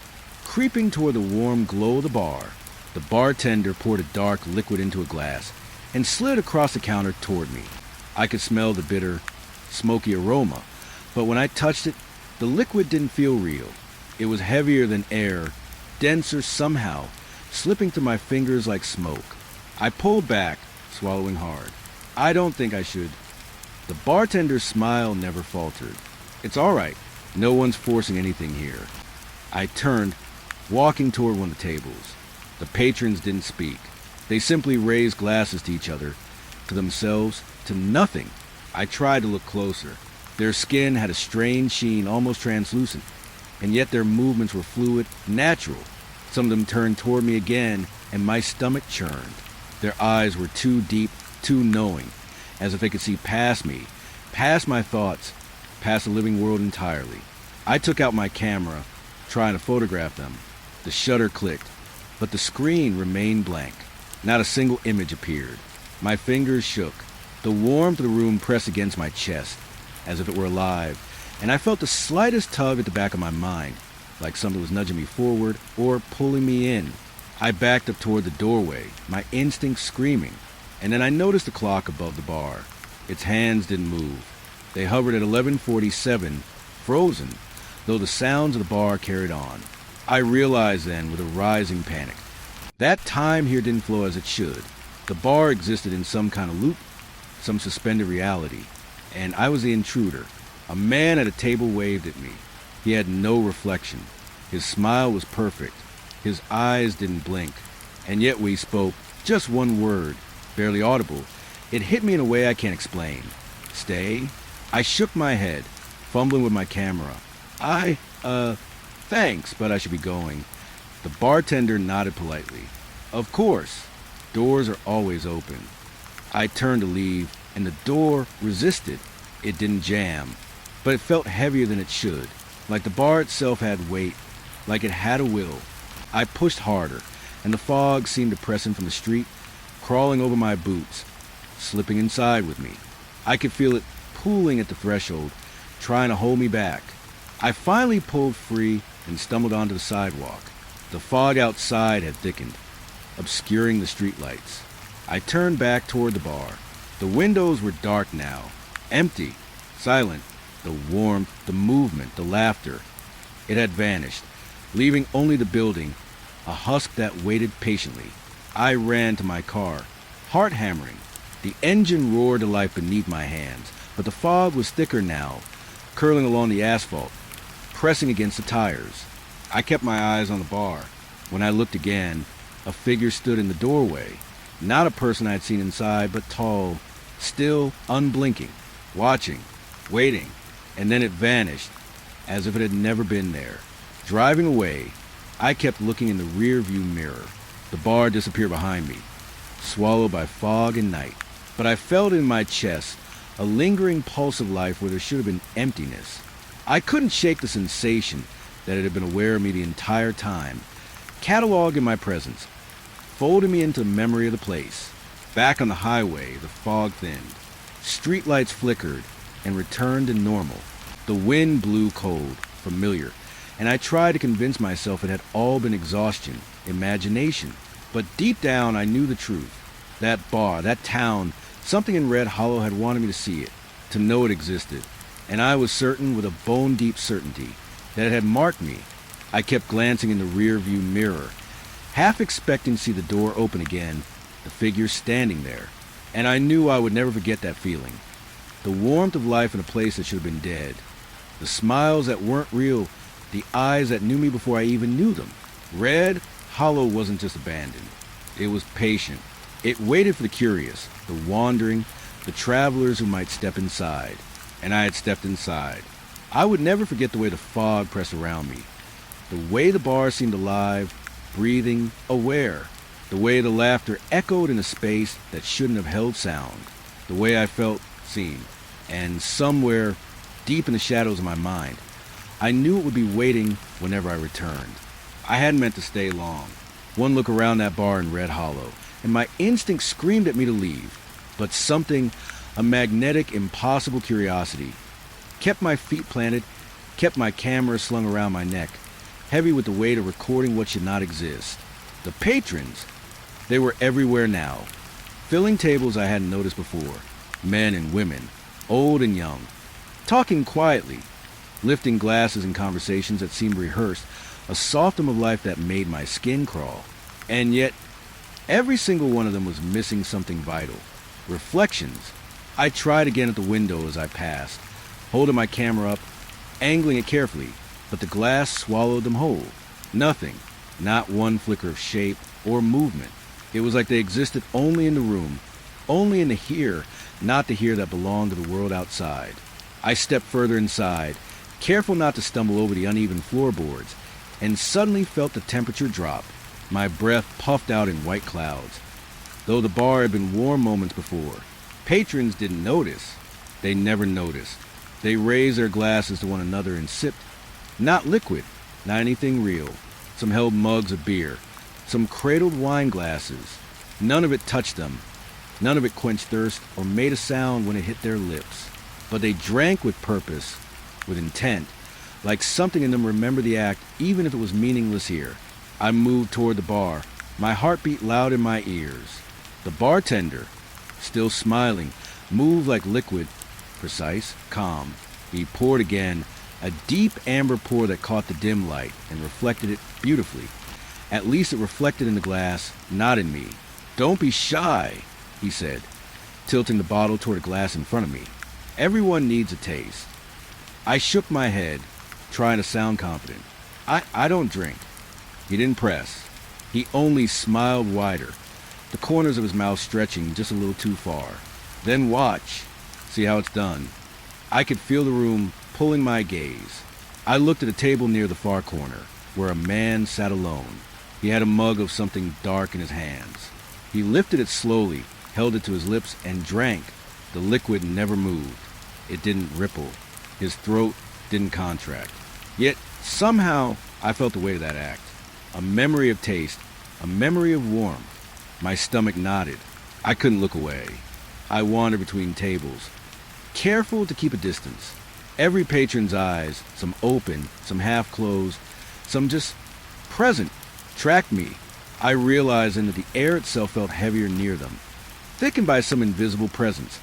creeping toward the warm glow of the bar. The bartender poured a dark liquid into a glass and slid across the counter toward me. I could smell the bitter, smoky aroma, but when I touched it, the liquid didn't feel real. It was heavier than air, denser somehow, slipping through my fingers like smoke. I pulled back, swallowing hard. "I don't think I should." The bartender's smile never faltered. "It's all right. No one's forcing anything here." I turned, walking toward one of the tables. The patrons didn't speak. They simply raised glasses to each other, to themselves, to nothing. I tried to look closer. Their skin had a strange sheen, almost translucent, and yet their movements were fluid, natural. Some of them turned toward me again, and my stomach churned. Their eyes were too deep, too knowing, as if they could see past me, past my thoughts, past the living world entirely. I took out my camera, trying to photograph them. The shutter clicked, but the screen remained blank. Not a single image appeared. My fingers shook. The warmth of the room pressed against my chest, as if it were alive, and I felt the slightest tug at the back of my mind, like something was nudging me forward or pulling me in. I backed up toward the doorway, my instincts screaming, and then I noticed the clock above the bar. Its hands didn't move. They hovered at 11:47, frozen, though the sounds of the bar carried on. I realized then, with a rising panic, that time here didn't flow as it should. The bar existed in some kind of loop, some suspended reality, and I was the intruder. A man at a table waved at me. He had no reflection. His smile was perfect. His eyes didn't blink. And yet we spoke just one word, barely audible. It hit me in a way I can't explain. "Stay?" I shook my head, fumbling with my camera. Thanks, but I should be going." The bartender nodded politely. "Of course. Doors are always open." I turned to leave, and the door resisted. It didn't jam, but it felt heavier than it should, like the bar itself had weight, like it had a will. I pushed harder, and the fog seemed to press in from the street, crawling over my boots, slipping inside with me. I could feel it pulling at the threshold, trying to hold me back. I finally pulled free and stumbled onto the sidewalk. The fog outside had thickened, obscuring the streetlights. I turned back toward the bar. The windows were dark now, empty, silent. The warmth, the movement, the laughter. It had vanished, leaving only the building, a husk that waited patiently. I ran to my car, heart hammering. The engine roared to life beneath my hands, but the fog was thicker now, curling along the asphalt, pressing against the tires. I kept my eyes on the bar. When I looked again, a figure stood in the doorway. Not a person I had seen inside, but tall, still, unblinking, watching, waiting, and then it vanished, as if it had never been there. Driving away, I kept looking in the rear-view mirror. The bar disappeared behind me, swallowed by fog and night. But I felt in my chest a lingering pulse of life where there should have been emptiness. I couldn't shake the sensation that it had been aware of me the entire time, cataloged in my presence, folding me into the memory of the place. Back on the highway, the fog thinned. Street lights flickered and returned to normal. The wind blew cold, familiar, and I tried to convince myself it had all been exhaustion, imagination. But deep down I knew the truth. That bar, that town, something in Red Hollow had wanted me to see it, to know it existed. And I was certain, with a bone-deep certainty, that it had marked me. I kept glancing in the rear-view mirror, half expecting to see the door open again, the figure standing there. And I knew I would never forget that feeling. The warmth of life in a place that should have been dead. The smiles that weren't real, the eyes that knew me before I even knew them. Red Hollow wasn't just abandoned. It was patient. It waited for the curious, the wandering, the travelers who might step inside. And I had stepped inside. I would never forget the way the fog pressed around me. The way the bar seemed alive, breathing, aware. The way the laughter echoed in a space that shouldn't have held sound. The way I felt seen. And somewhere, deep in the shadows of my mind, I knew it would be waiting whenever I returned. I hadn't meant to stay long. One look around that bar in Red Hollow, and my instinct screamed at me to leave. But something, a magnetic, impossible curiosity, kept my feet planted, kept my camera slung around my neck, heavy with the weight of recording what should not exist. The patrons, they were everywhere now, filling tables I hadn't noticed before, men and women, old and young, talking quietly, lifting glasses in conversations that seemed rehearsed, a softening of life that made my skin crawl. And yet, every single one of them was missing something vital. Reflections. I tried again at the window as I passed, holding my camera up, angling it carefully, but the glass swallowed them whole. Nothing, not one flicker of shape or movement. It was like they existed only in the room, only in the here, not the here that belonged to the world outside. I stepped further inside, careful not to stumble over the uneven floorboards, and suddenly felt the temperature drop. My breath puffed out in white clouds. Though the bar had been warm moments before, patrons didn't notice. They never noticed. They raised their glasses to one another and sipped. Not liquid, not anything real. Some held mugs of beer, some cradled wine glasses. None of it touched them. None of it quenched thirst or made a sound when it hit their lips. But they drank with purpose, with intent, like something in them remembered the act even if it was meaningless here. I moved toward the bar, my heartbeat loud in my ears. The bartender, still smiling, moved like liquid, precise, calm. He poured again, a deep amber pour that caught the dim light and reflected it beautifully. At least it reflected in the glass, not in me. "Don't be shy," he said, tilting the bottle toward a glass in front of me. "Everyone needs a taste." I shook my head, trying to sound confident. I don't drink." He didn't press. He only smiled wider, the corners of his mouth stretching just a little too far. "Then watch. See how it's done." I could feel the room pulling my gaze. I looked at a table near the far corner, where a man sat alone. He had a mug of something dark in his hands. He lifted it slowly, held it to his lips, and drank. The liquid never moved. It didn't ripple. His throat didn't contract. Yet, somehow, I felt the weight of that act. A memory of taste, a memory of warmth. My stomach knotted. I couldn't look away. I wandered between tables, careful to keep a distance. Every patron's eyes, some open, some half-closed, some just present, tracked me. I realized then that the air itself felt heavier near them. thickened by some invisible presence,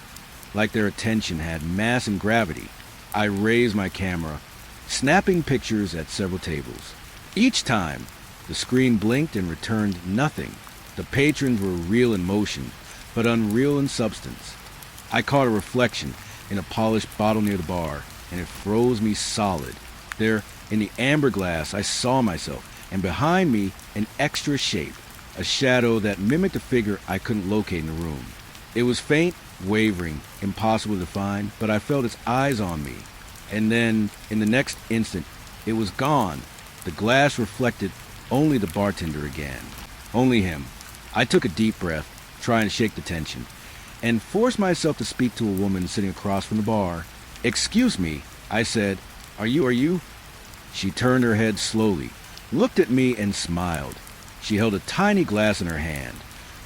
like their attention had mass and gravity. I raised my camera, snapping pictures at several tables. Each time, the screen blinked and returned nothing. The patrons were real in motion, but unreal in substance. I caught a reflection in a polished bottle near the bar, and it froze me solid. There, in the amber glass, I saw myself, and behind me, an extra shape, a shadow that mimicked a figure I couldn't locate in the room. It was faint, wavering, impossible to define, but I felt its eyes on me. And then, in the next instant, it was gone. The glass reflected only the bartender again. Only him. I took a deep breath, trying to shake the tension, and forced myself to speak to a woman sitting across from the bar. "Excuse me," I said. Are you? She turned her head slowly, looked at me, and smiled. She held a tiny glass in her hand,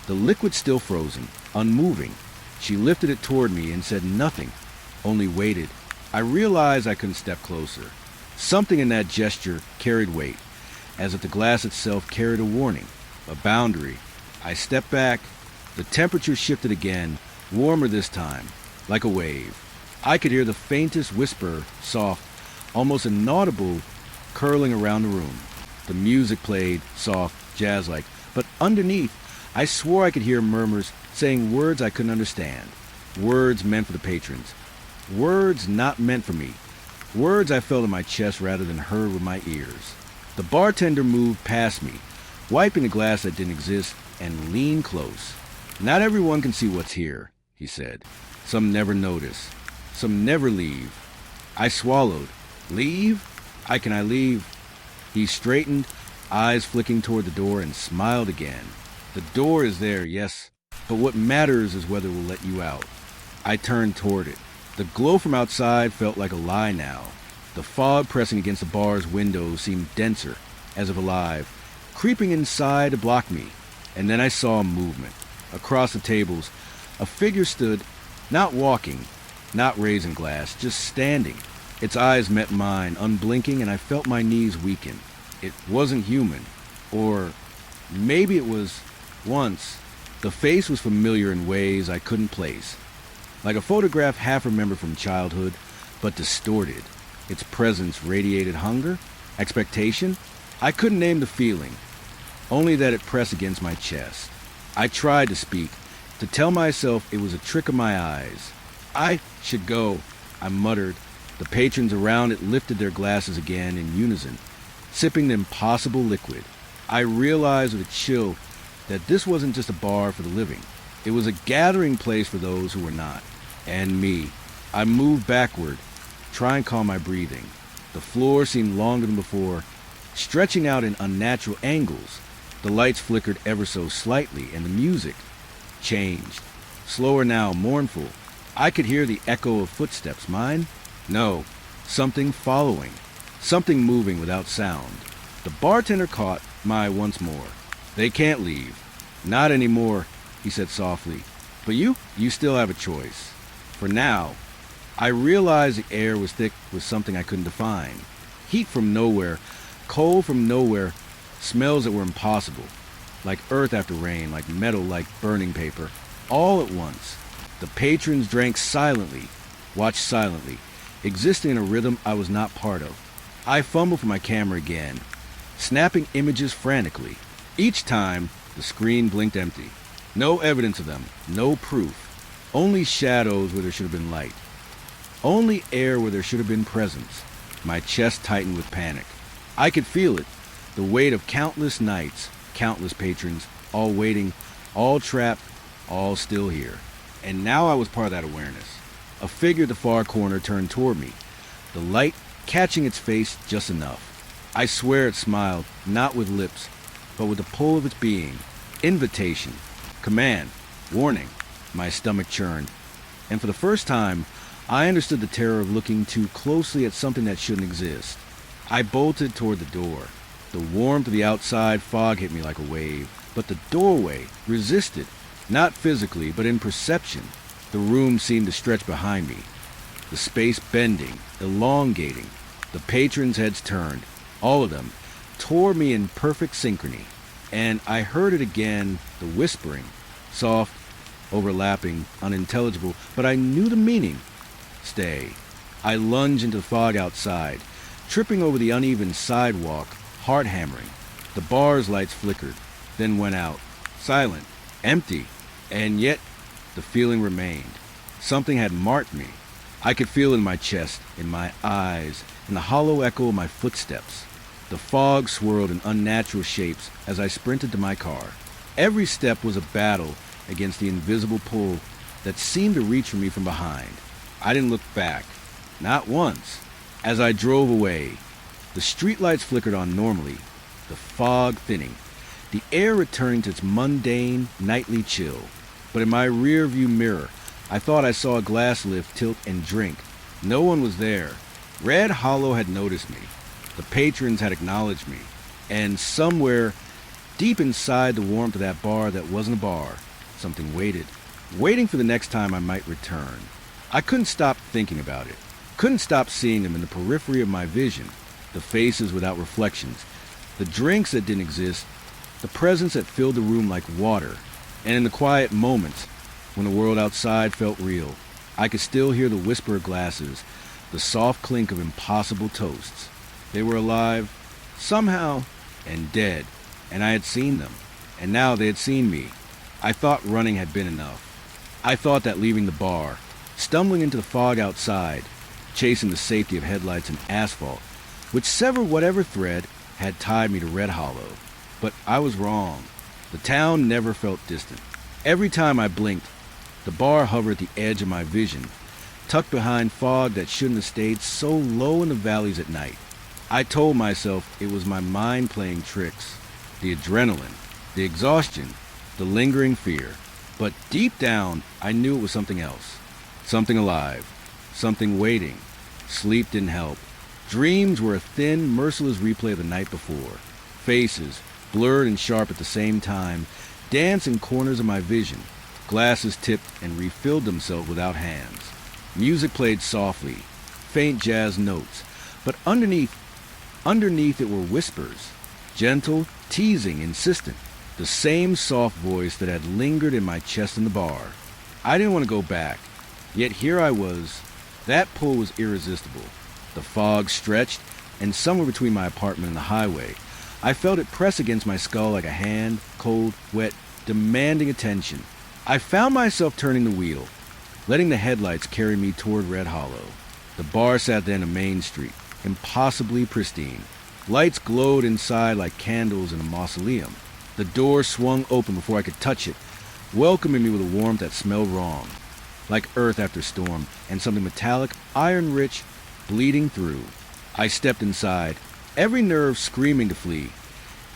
the liquid still frozen, unmoving. She lifted it toward me and said nothing, only waited. I realized I couldn't step closer. Something in that gesture carried weight, as if the glass itself carried a warning, a boundary. I stepped back. The temperature shifted again, warmer this time, like a wave. I could hear the faintest whisper, soft, almost inaudible, curling around the room. The music played, soft, jazz-like, but underneath, I swore I could hear murmurs saying words I couldn't understand. Words meant for the patrons. Words not meant for me. Words I felt in my chest rather than heard with my ears. The bartender moved past me, wiping the glass that didn't exist, and leaned close. "Not everyone can see what's here," he said. "Some never notice. Some never leave." I swallowed. "Leave? How can I leave?" He straightened, eyes flicking toward the door, and smiled again. "The door is there, yes, but what matters is whether we'll let you out." I turned toward it. The glow from outside felt like a lie now. The fog pressing against the bar's windows seemed denser, as if alive, creeping inside to block me. And then I saw a movement. Across the tables, a figure stood, not walking, not raising glass, just standing. Its eyes met mine, unblinking, and I felt my knees weaken. It wasn't human. Or maybe it was once. The face was familiar in ways I couldn't place. Like a photograph half remembered from childhood, but distorted. Its presence radiated hunger, expectation. I couldn't name the feeling, only that it pressed against my chest. I tried to speak, to tell myself it was a trick of my eyes. "I should go," I muttered. The patrons around it lifted their glasses again in unison, sipping the impossible liquid. I realized with a chill that this wasn't just a bar for the living. It was a gathering place for those who were not. And me. I moved backward, trying to calm my breathing. The floor seemed longer than before, stretching out in unnatural angles. The lights flickered ever so slightly, and the music changed. Slower now, mournful. I could hear the echo of footsteps. Mine? No. Something following. Something moving without sound. The bartender caught my eye once more. "They can't leave. Not anymore," he said softly. "But you still have a choice. For now." I realized the air was thick with something I couldn't define. Heat from nowhere, cold from nowhere, smells that were impossible. Like earth after rain, like metal, like burning paper. All at once. The patrons drank silently, watched silently, existing in a rhythm I was not part of. I fumbled for my camera again, snapping images frantically. Each time, the screen blinked empty. No evidence of them, no proof. Only shadows where there should have been light. Only air where there should have been presence. My chest tightened with panic. I could feel it, the weight of countless nights, countless patrons, all waiting, all trapped, all still here. And now I was part of that awareness. A figure at the far corner turned toward me, the light catching its face just enough. I swear it smiled, not with lips, but with the pull of its being. Invitation, command, warning. My stomach churned, and for the first time, I understood the terror of looking too closely at something that shouldn't exist. I bolted toward the door. The warmth of the outside fog hit me like a wave, but the doorway resisted, not physically, but in perception. The room seemed to stretch behind me, the space bending, elongating. The patrons' heads turned, all of them, toward me in perfect synchrony. And I heard it again, the whispering, soft, overlapping, unintelligible, but I knew the meaning. Stay. I lunged into the fog outside, tripping over the uneven sidewalk, heart hammering. The bar's lights flickered, then went out. Silent, empty, and yet the feeling remained. Something had marked me. I could feel it in my chest, in my eyes, in the hollow echo of my footsteps. The fog swirled in unnatural shapes as I sprinted to my car. Every step was a battle against the invisible pull that seemed to reach for me from behind. I didn't look back, not once. As I drove away, the streetlights flickered on normally, the fog thinning, the air returning to its mundane, nightly chill. But in my rear-view mirror, I thought I saw a glass lift tilt and drink. No one was there. Red Hollow had noticed me. The patrons had acknowledged me. And somewhere, deep inside the warmth of that bar that wasn't a bar, something waited, waiting for the next time I might return. I couldn't stop thinking about it. Couldn't stop seeing them in the periphery of my vision. The faces without reflections. The drinks that didn't exist. The presence that filled the room like water. And in the quiet moments, when the world outside felt real, I could still hear the whisper of glasses, the soft clink of impossible toasts. They were alive, somehow, and dead, and I had seen them, and now they had seen me. I thought running had been enough. I thought that leaving the bar, stumbling into the fog outside, chasing the safety of headlights and asphalt, would sever whatever thread had tied me to Red Hollow. But I was wrong. The town never felt distant. Every time I blinked, the bar hovered at the edge of my vision, tucked behind fog that shouldn't have stayed so low in the valleys at night. I told myself it was my mind playing tricks, the adrenaline, the exhaustion, the lingering fear. But deep down, I knew it was something else. Something alive. Something waiting. Sleep didn't help. Dreams were a thin, merciless replay of the night before. Faces, blurred and sharp at the same time, danced in corners of my vision. Glasses tipped and refilled themselves without hands. Music played softly, faint jazz notes, but underneath it were whispers, gentle, teasing, insistent, the same soft voice that had lingered in my chest in the bar. I didn't want to go back, yet here I was. That pull was irresistible. The fog stretched, and somewhere between my apartment and the highway, I felt it press against my skull like a hand, cold, wet, demanding attention. I found myself turning the wheel, letting the headlights carry me toward Red Hollow. The bar sat then on Main Street, impossibly pristine. Lights glowed inside like candles in a mausoleum. The door swung open before I could touch it, welcoming me with a warmth that smelled wrong, like earth after storm, and something metallic, iron-rich, bleeding through. I stepped inside, every nerve screaming to flee.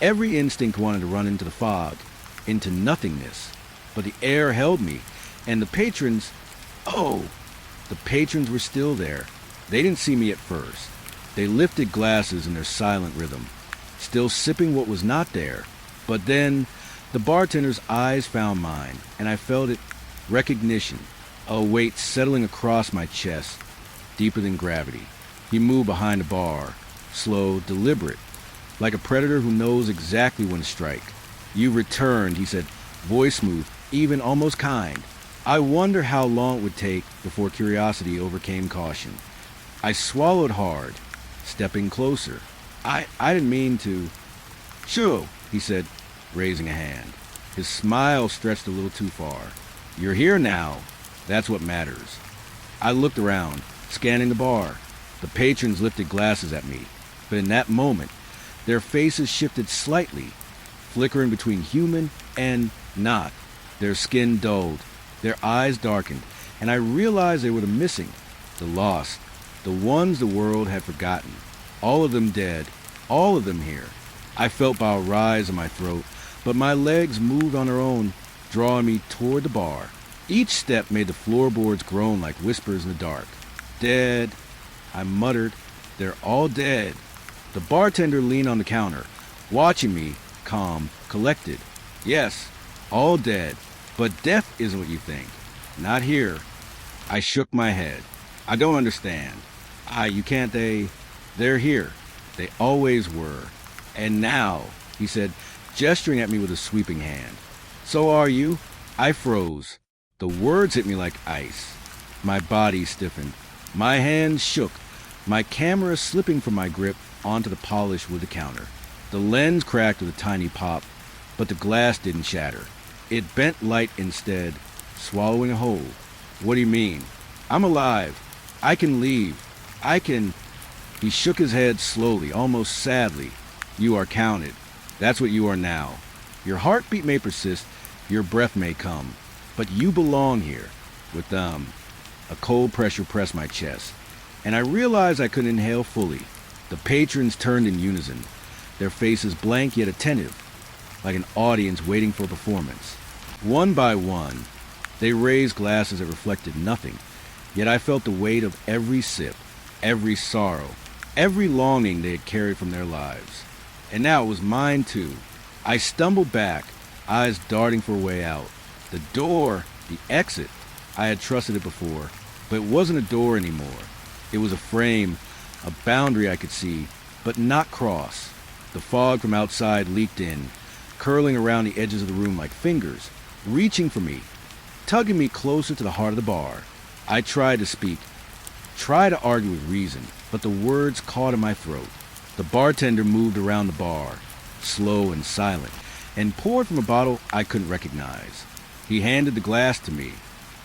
Every instinct wanted to run into the fog, into nothingness. But the air held me, and the patrons were still there. They didn't see me at first. They lifted glasses in their silent rhythm, still sipping what was not there. But then, the bartender's eyes found mine, and I felt it, recognition, a weight settling across my chest, deeper than gravity. He moved behind the bar, slow, deliberate, like a predator who knows exactly when to strike. "You returned," he said, voice smooth, even almost kind. I wonder how long it would take before curiosity overcame caution. I swallowed hard, stepping closer. I didn't mean to. "Sure," he said, raising a hand. His smile stretched a little too far. "You're here now. That's what matters." I looked around, scanning the bar. The patrons lifted glasses at me, but in that moment, their faces shifted slightly, flickering between human and not. Their skin dulled, their eyes darkened, and I realized they were the missing, the lost, the ones the world had forgotten. All of them dead, all of them here. I felt bile rise in my throat, but my legs moved on their own, drawing me toward the bar. Each step made the floorboards groan like whispers in the dark. "Dead," I muttered. "They're all dead." The bartender leaned on the counter, watching me, calm, collected. "Yes, all dead. But death isn't what you think. Not here." I shook my head. "I don't understand." You can't, they're here. They always were. And now," he said, gesturing at me with a sweeping hand. "So are you?" I froze. The words hit me like ice. My body stiffened. My hands shook. My camera slipping from my grip onto the polished wood counter. The lens cracked with a tiny pop, but the glass didn't shatter. It bent light instead, swallowing a whole. What do you mean? I'm alive. I can leave. I can... He shook his head slowly, almost sadly. You are counted. That's what you are now. Your heartbeat may persist, your breath may come, but you belong here with them. A cold pressure pressed my chest, and I realized I couldn't inhale fully. The patrons turned in unison, their faces blank yet attentive, like an audience waiting for a performance. One by one, they raised glasses that reflected nothing, yet I felt the weight of every sip, every sorrow, every longing they had carried from their lives. And now it was mine too. I stumbled back, eyes darting for a way out. The door, the exit. I had trusted it before, but it wasn't a door anymore. It was a frame, a boundary I could see, but not cross. The fog from outside leaked in, curling around the edges of the room like fingers, reaching for me, tugging me closer to the heart of the bar. I tried to speak, tried to argue with reason, but the words caught in my throat. The bartender moved around the bar, slow and silent, and poured from a bottle I couldn't recognize. He handed the glass to me.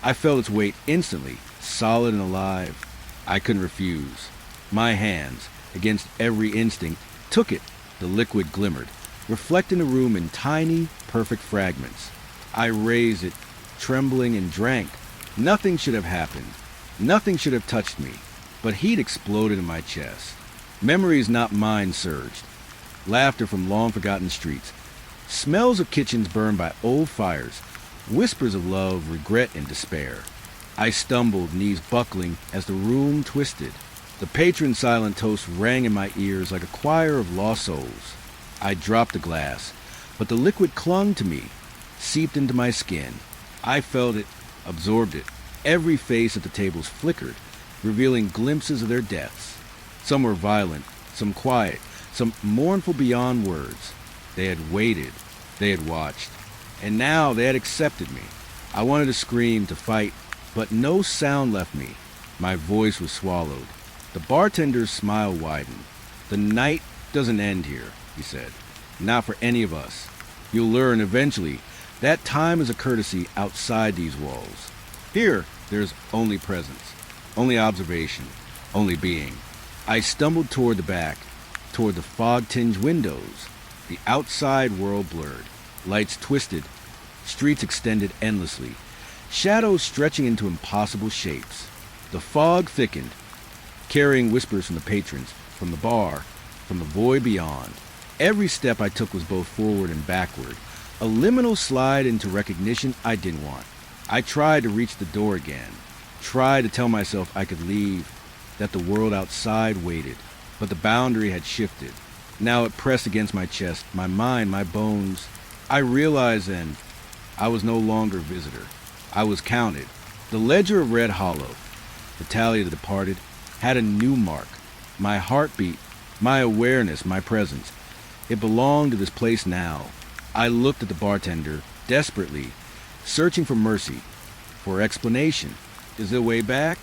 I felt its weight instantly, solid and alive. I couldn't refuse. My hands, against every instinct, took it. The liquid glimmered, reflecting the room in tiny, perfect fragments. I raised it, trembling, and drank. Nothing should have happened. Nothing should have touched me, but heat exploded in my chest. Memories not mine surged. Laughter from long-forgotten streets. Smells of kitchens burned by old fires. Whispers of love, regret, and despair. I stumbled, knees buckling, as the room twisted. The patron's silent toast rang in my ears like a choir of lost souls. I dropped the glass, but the liquid clung to me, seeped into my skin. I felt it, absorbed it. Every face at the tables flickered, revealing glimpses of their deaths. Some were violent, some quiet, some mournful beyond words. They had waited, they had watched, and now they had accepted me. I wanted to scream, to fight, but no sound left me. My voice was swallowed. The bartender's smile widened. The night doesn't end here, he said. Not for any of us. You'll learn eventually that time is a courtesy outside these walls. Here, there's only presence, only observation, only being. I stumbled toward the back, toward the fog-tinged windows. The outside world blurred, lights twisted, streets extended endlessly, shadows stretching into impossible shapes. The fog thickened, carrying whispers from the patrons, from the bar, from the void beyond. Every step I took was both forward and backward, a liminal slide into recognition I didn't want. I tried to reach the door again, tried to tell myself I could leave, that the world outside waited, but the boundary had shifted. Now it pressed against my chest, my mind, my bones. I realized then I was no longer a visitor. I was counted. The ledger of Red Hollow, the tally of the departed, had a new mark. My heartbeat, my awareness, my presence. It belonged to this place now. I looked at the bartender, desperately, searching for mercy, for explanation. Is there a way back?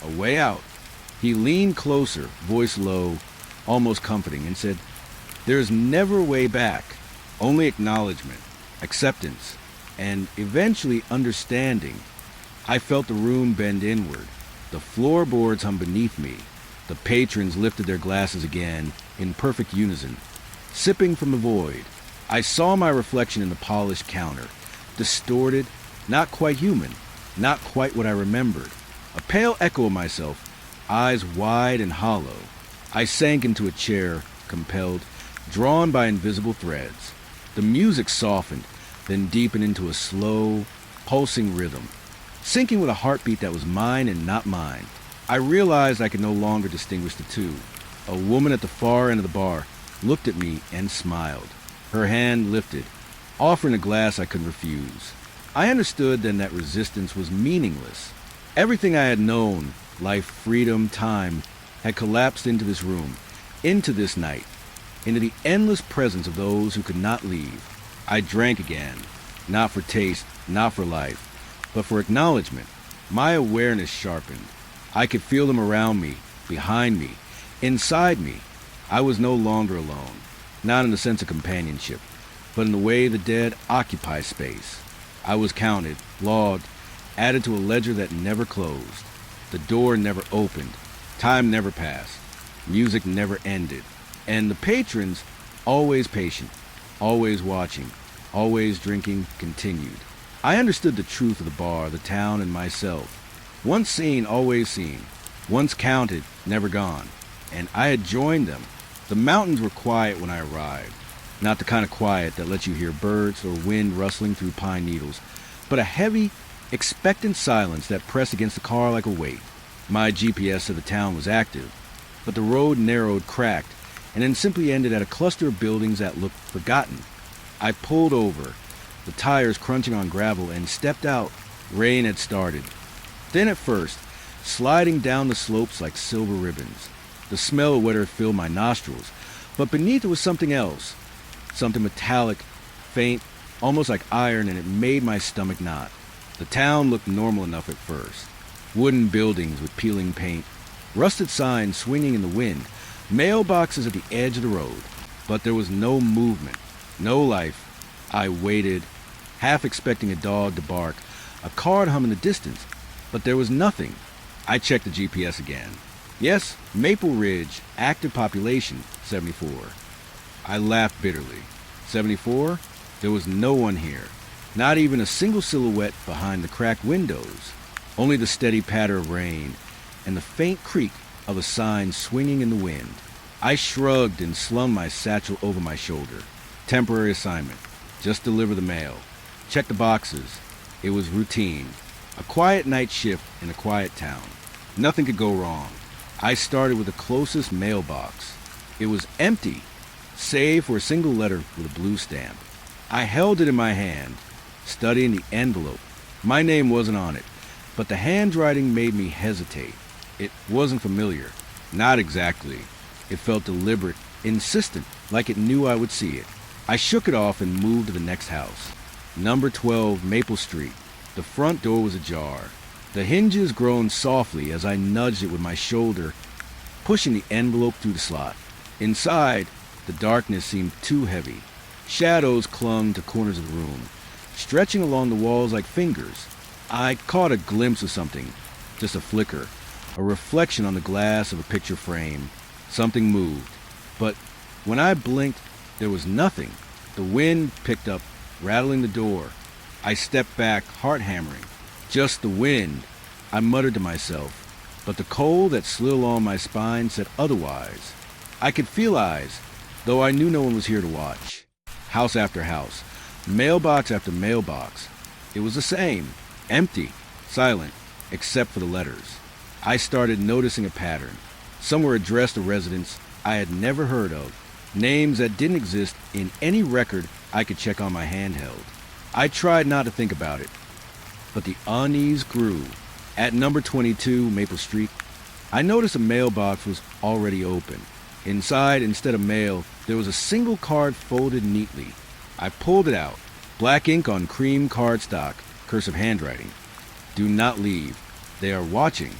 A way out? He leaned closer, voice low, almost comforting, and said, there is never a way back, only acknowledgement, acceptance, and eventually understanding. I felt the room bend inward. The floorboards hung beneath me. The patrons lifted their glasses again, in perfect unison, sipping from the void. I saw my reflection in the polished counter, distorted, not quite human, not quite what I remembered. A pale echo of myself, eyes wide and hollow. I sank into a chair, compelled, drawn by invisible threads. The music softened, then deepened into a slow, pulsing rhythm, sinking with a heartbeat that was mine and not mine. I realized I could no longer distinguish the two. A woman at the far end of the bar looked at me and smiled. Her hand lifted, offering a glass I couldn't refuse. I understood then that resistance was meaningless. Everything I had known, life, freedom, time, had collapsed into this room, into this night, into the endless presence of those who could not leave. I drank again, not for taste, not for life, but for acknowledgement. My awareness sharpened. I could feel them around me, behind me, inside me. I was no longer alone, not in the sense of companionship, but in the way the dead occupy space. I was counted, logged, added to a ledger that never closed. The door never opened, time never passed, music never ended, and the patrons, always patient, always watching, always drinking, continued. I understood the truth of the bar, the town, and myself. Once seen, always seen. Once counted, never gone. And I had joined them. The mountains were quiet when I arrived. Not the kind of quiet that lets you hear birds or wind rustling through pine needles, but a heavy, expectant silence that pressed against the car like a weight. My GPS of the town was active, but the road narrowed, cracked, and then simply ended at a cluster of buildings that looked forgotten. I pulled over, the tires crunching on gravel, and stepped out. Rain had started. Thin at first, sliding down the slopes like silver ribbons. The smell of wet earth filled my nostrils, but beneath it was something else. Something metallic, faint, almost like iron, and it made my stomach knot. The town looked normal enough at first. Wooden buildings with peeling paint, rusted signs swinging in the wind, mailboxes at the edge of the road. But there was no movement, no life. I waited, half expecting a dog to bark, a car to hum in the distance, but there was nothing. I checked the GPS again. Yes, Maple Ridge, active population, 74. I laughed bitterly. 74? There was no one here. Not even a single silhouette behind the cracked windows. Only the steady patter of rain and the faint creak of a sign swinging in the wind. I shrugged and slung my satchel over my shoulder. Temporary assignment. Just deliver the mail. Check the boxes. It was routine. A quiet night shift in a quiet town. Nothing could go wrong. I started with the closest mailbox. It was empty, save for a single letter with a blue stamp. I held it in my hand, studying the envelope. My name wasn't on it, but the handwriting made me hesitate. It wasn't familiar. Not exactly. It felt deliberate, insistent, like it knew I would see it. I shook it off and moved to the next house. Number 12 Maple Street. The front door was ajar. The hinges groaned softly as I nudged it with my shoulder, pushing the envelope through the slot. Inside, the darkness seemed too heavy. Shadows clung to corners of the room, stretching along the walls like fingers. I caught a glimpse of something, just a flicker, a reflection on the glass of a picture frame. Something moved, but when I blinked, there was nothing. The wind picked up, rattling the door. I stepped back, heart hammering. Just the wind, I muttered to myself, but the cold that slid along my spine said otherwise. I could feel eyes, though I knew no one was here to watch. House after house, mailbox after mailbox. It was the same, empty, silent, except for the letters. I started noticing a pattern. Some were addressed to residents I had never heard of, names that didn't exist in any record I could check on my handheld. I tried not to think about it, but the unease grew. At number 22 Maple Street, I noticed a mailbox was already open. Inside, instead of mail, there was a single card folded neatly. I pulled it out. Black ink on cream cardstock, cursive handwriting. Do not leave. They are watching.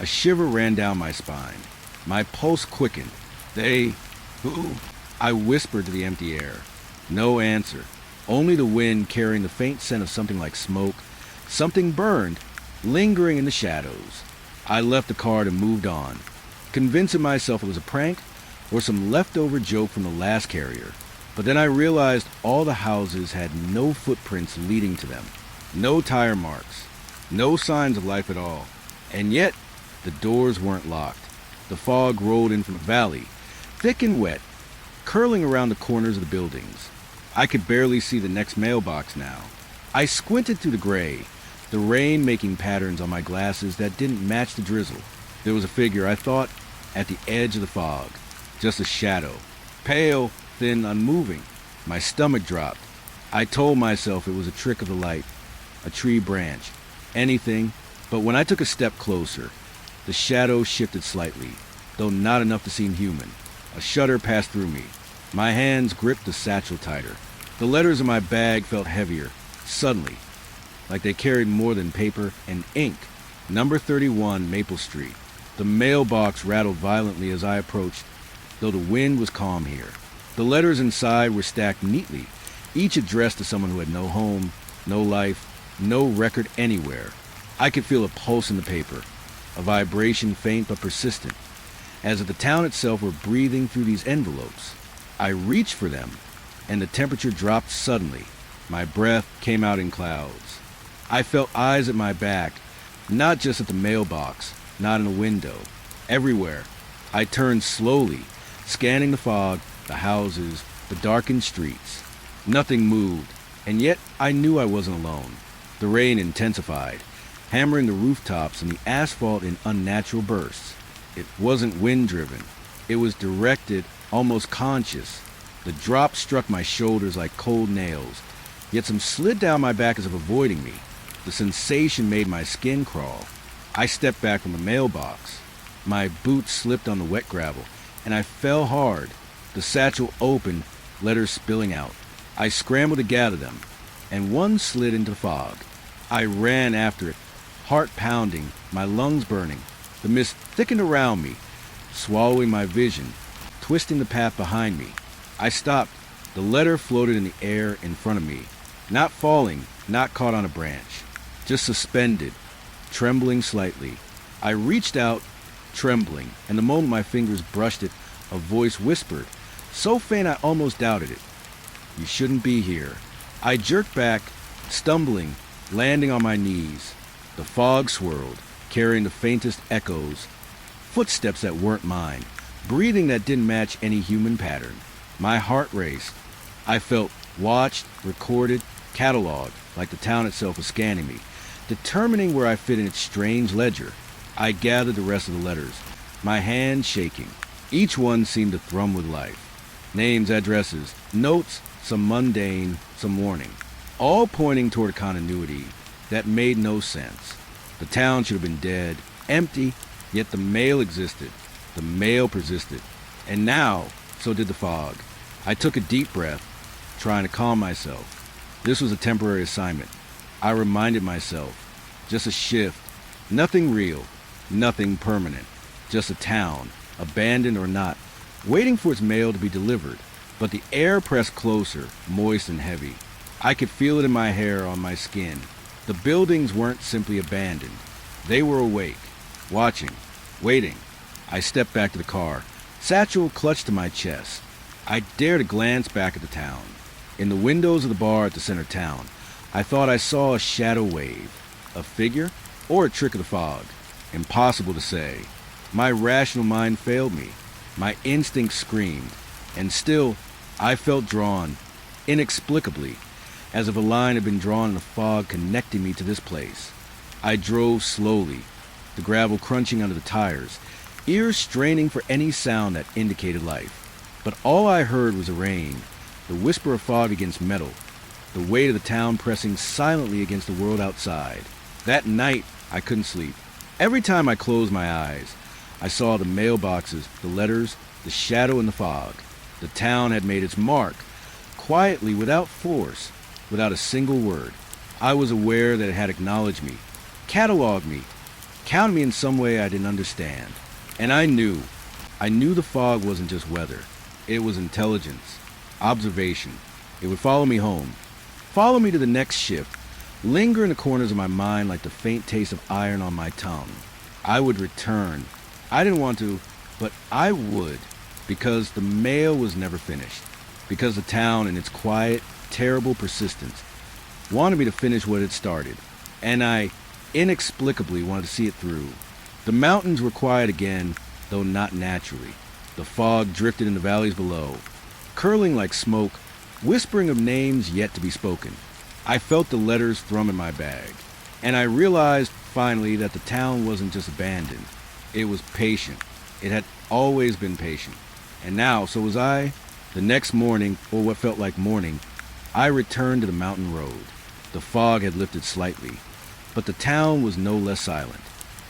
A shiver ran down my spine. My pulse quickened. They... who? I whispered to the empty air. No answer. Only the wind carrying the faint scent of something like smoke. Something burned, lingering in the shadows. I left the card and moved on, convincing myself it was a prank or some leftover joke from the last carrier. But then I realized all the houses had no footprints leading to them. No tire marks. No signs of life at all. And yet, the doors weren't locked. The fog rolled in from the valley, thick and wet, curling around the corners of the buildings. I could barely see the next mailbox now. I squinted through the gray, the rain making patterns on my glasses that didn't match the drizzle. There was a figure, I thought, at the edge of the fog. Just a shadow. Pale, thin, unmoving. My stomach dropped. I told myself it was a trick of the light, a tree branch, anything. But when I took a step closer, the shadow shifted slightly, though not enough to seem human. A shudder passed through me. My hands gripped the satchel tighter. The letters in my bag felt heavier. Suddenly, like they carried more than paper and ink. Number 31 Maple Street. The mailbox rattled violently as I approached, though the wind was calm here. The letters inside were stacked neatly, each addressed to someone who had no home, no life, no record anywhere. I could feel a pulse in the paper, a vibration faint but persistent, as if the town itself were breathing through these envelopes. I reached for them, and the temperature dropped suddenly. My breath came out in clouds. I felt eyes at my back, not just at the mailbox, not in a window, everywhere. I turned slowly, scanning the fog, the houses, the darkened streets. Nothing moved, and yet I knew I wasn't alone. The rain intensified, hammering the rooftops and the asphalt in unnatural bursts. It wasn't wind-driven. It was directed, almost conscious. The drop struck my shoulders like cold nails, yet some slid down my back as if avoiding me. The sensation made my skin crawl. I stepped back from the mailbox. My boots slipped on the wet gravel, and I fell hard, the satchel open, letters spilling out. I scrambled to gather them, and one slid into the fog. I ran after it, heart pounding, my lungs burning. The mist thickened around me, swallowing my vision, twisting the path behind me. I stopped. The letter floated in the air in front of me, not falling, not caught on a branch, just suspended, trembling slightly. I reached out, trembling, and the moment my fingers brushed it, a voice whispered, so faint I almost doubted it. "You shouldn't be here." I jerked back, stumbling, landing on my knees. The fog swirled, carrying the faintest echoes, footsteps that weren't mine, breathing that didn't match any human pattern. My heart raced. I felt watched, recorded, cataloged, like the town itself was scanning me, determining where I fit in its strange ledger. I gathered the rest of the letters, my hands shaking. Each one seemed to thrum with life. Names, addresses, notes, some mundane, some warning, all pointing toward a continuity that made no sense. The town should have been dead, empty, yet the mail existed. The mail persisted. And now, so did the fog. I took a deep breath, trying to calm myself. This was a temporary assignment. I reminded myself, just a shift, nothing real, nothing permanent, just a town, abandoned or not, waiting for its mail to be delivered. But the air pressed closer, moist and heavy. I could feel it in my hair, on my skin. The buildings weren't simply abandoned. They were awake, watching, waiting. I stepped back to the car, satchel clutched to my chest. I dared to glance back at the town. In the windows of the bar at the center town, I thought I saw a shadow wave, a figure, or a trick of the fog. Impossible to say. My rational mind failed me. My instinct screamed. And still, I felt drawn, inexplicably, as if a line had been drawn in the fog connecting me to this place. I drove slowly, the gravel crunching under the tires, ears straining for any sound that indicated life. But all I heard was the rain, the whisper of fog against metal, the weight of the town pressing silently against the world outside. That night, I couldn't sleep. Every time I closed my eyes, I saw the mailboxes, the letters, the shadow in the fog. The town had made its mark, quietly, without force, without a single word. I was aware that it had acknowledged me, cataloged me, counted me in some way I didn't understand. And I knew the fog wasn't just weather. It was intelligence, observation. It would follow me home, follow me to the next shift, linger in the corners of my mind like the faint taste of iron on my tongue. I would return. I didn't want to, but I would, because the mail was never finished, because the town in its quiet, terrible persistence wanted me to finish what it started, and I inexplicably wanted to see it through. The mountains were quiet again, though not naturally. The fog drifted in the valleys below, curling like smoke, whispering of names yet to be spoken. I felt the letters thrum in my bag, and I realized finally that the town wasn't just abandoned. It was patient. It had always been patient. And now, so was I. The next morning, or what felt like morning, I returned to the mountain road. The fog had lifted slightly, but the town was no less silent.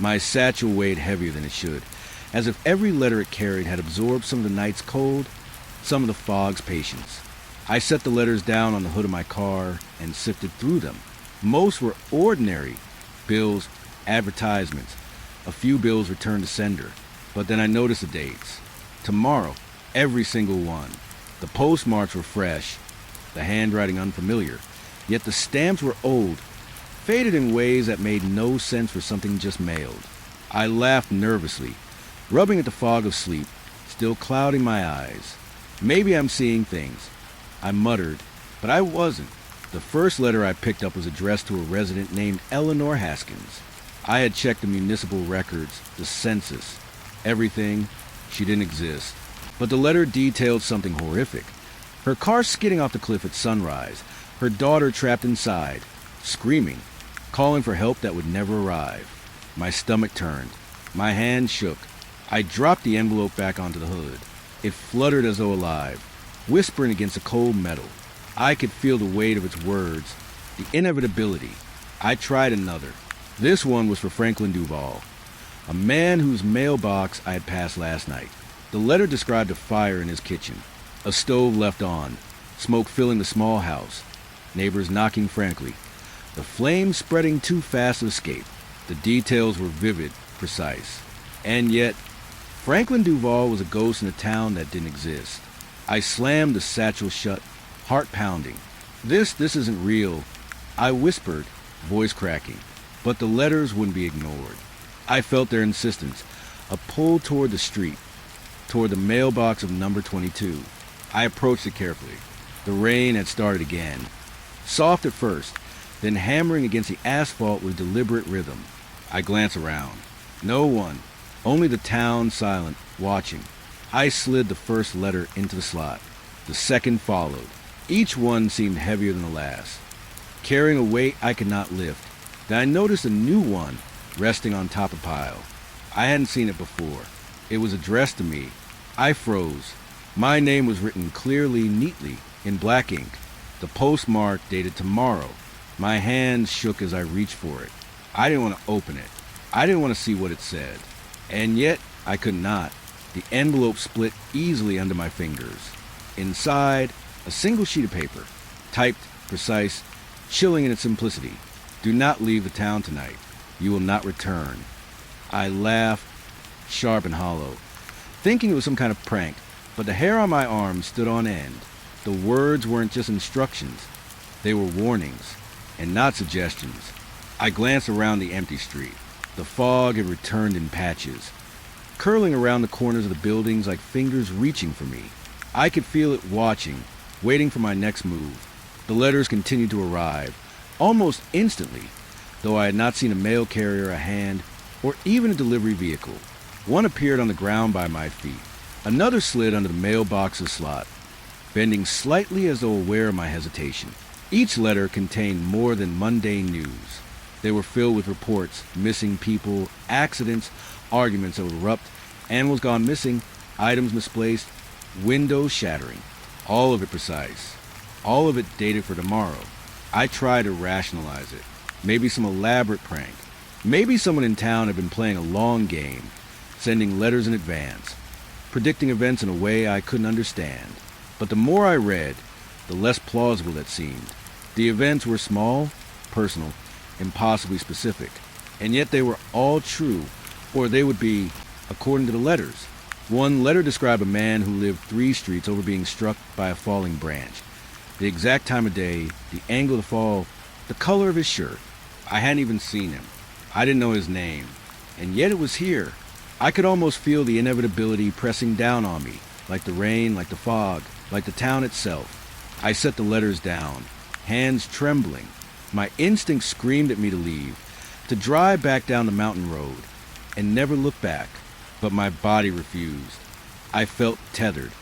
My satchel weighed heavier than it should, as if every letter it carried had absorbed some of the night's cold, some of the fog's patience. I set the letters down on the hood of my car and sifted through them. Most were ordinary bills, advertisements. A few bills returned to sender. But then I noticed the dates. Tomorrow, every single one. The postmarks were fresh, the handwriting unfamiliar, yet the stamps were old, faded in ways that made no sense for something just mailed. I laughed nervously, rubbing at the fog of sleep, still clouding my eyes. Maybe I'm seeing things, I muttered, but I wasn't. The first letter I picked up was addressed to a resident named Eleanor Haskins. I had checked the municipal records, the census, everything. She didn't exist. But the letter detailed something horrific. Her car skidding off the cliff at sunrise, her daughter trapped inside, screaming, calling for help that would never arrive. My stomach turned. My hand shook. I dropped the envelope back onto the hood. It fluttered as though alive, whispering against the cold metal. I could feel the weight of its words, the inevitability. I tried another. This one was for Franklin Duval, a man whose mailbox I had passed last night. The letter described a fire in his kitchen, a stove left on, smoke filling the small house, neighbors knocking frantically, the flames spreading too fast to escape. The details were vivid, precise. And yet, Franklin Duval was a ghost in a town that didn't exist. I slammed the satchel shut, heart pounding. This isn't real, I whispered, voice cracking. But the letters wouldn't be ignored. I felt their insistence, a pull toward the street, toward the mailbox of number 22. I approached it carefully. The rain had started again, soft at first, then hammering against the asphalt with deliberate rhythm. I glanced around. No one, only the town silent, watching. I slid the first letter into the slot. The second followed. Each one seemed heavier than the last, carrying a weight I could not lift. Then I noticed a new one resting on top of a pile. I hadn't seen it before. It was addressed to me. I froze. My name was written clearly, neatly, in black ink. The postmark dated tomorrow. My hands shook as I reached for it. I didn't want to open it. I didn't want to see what it said. And yet, I could not. The envelope split easily under my fingers. Inside, a single sheet of paper, typed, precise, chilling in its simplicity. Do not leave the town tonight. You will not return. I laughed, sharp and hollow, thinking it was some kind of prank, but the hair on my arm stood on end. The words weren't just instructions. They were warnings, and not suggestions. I glanced around the empty street. The fog had returned in patches, curling around the corners of the buildings like fingers reaching for me. I could feel it watching, waiting for my next move. The letters continued to arrive, almost instantly, though I had not seen a mail carrier, a hand, or even a delivery vehicle. One appeared on the ground by my feet. Another slid under the mailbox's slot, bending slightly as though aware of my hesitation. Each letter contained more than mundane news. They were filled with reports, missing people, accidents, arguments that would erupt, animals gone missing, items misplaced, windows shattering. All of it precise. All of it dated for tomorrow. I tried to rationalize it. Maybe some elaborate prank. Maybe someone in town had been playing a long game, sending letters in advance, predicting events in a way I couldn't understand. But the more I read, the less plausible that seemed. The events were small, personal, impossibly specific, and yet they were all true, or they would be, according to the letters. One letter described a man who lived 3 streets over being struck by a falling branch. The exact time of day, the angle of the fall, the color of his shirt. I hadn't even seen him. I didn't know his name. And yet it was here. I could almost feel the inevitability pressing down on me, like the rain, like the fog, like the town itself. I set the letters down, hands trembling. My instinct screamed at me to leave, to drive back down the mountain road, and never look back. But my body refused. I felt tethered,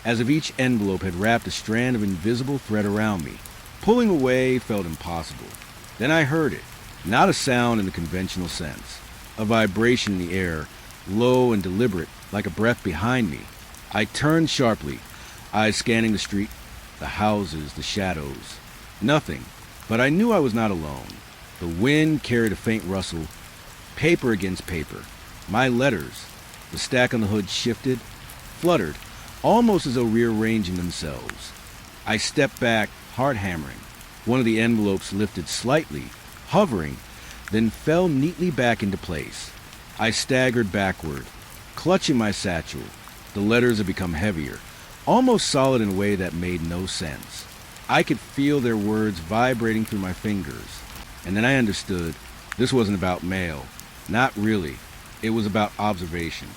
as if each envelope had wrapped a strand of invisible thread around me. Pulling away felt impossible. Then I heard it, not a sound in the conventional sense, a vibration in the air, low and deliberate, like a breath behind me. I turned sharply, eyes scanning the street, the houses, the shadows. Nothing, but I knew I was not alone. The wind carried a faint rustle, paper against paper. My letters. The stack on the hood shifted, fluttered, almost as though rearranging themselves. I stepped back, heart hammering. One of the envelopes lifted slightly, hovering, then fell neatly back into place. I staggered backward, clutching my satchel. The letters had become heavier, almost solid in a way that made no sense. I could feel their words vibrating through my fingers. And then I understood this wasn't about mail. Not really. It was about observation,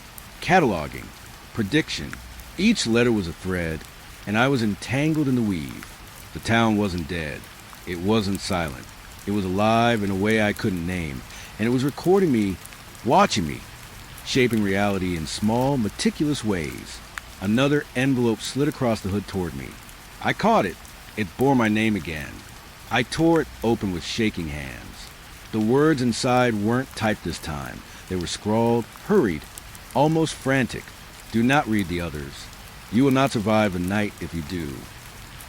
cataloging, prediction. Each letter was a thread, and I was entangled in the weave. The town wasn't dead. It wasn't silent. It was alive in a way I couldn't name, and it was recording me, watching me, shaping reality in small, meticulous ways. Another envelope slid across the hood toward me. I caught it. It bore my name again. I tore it open with shaking hands. The words inside weren't typed this time. They were scrawled, hurried, almost frantic. Do not read the others. You will not survive the night if you do.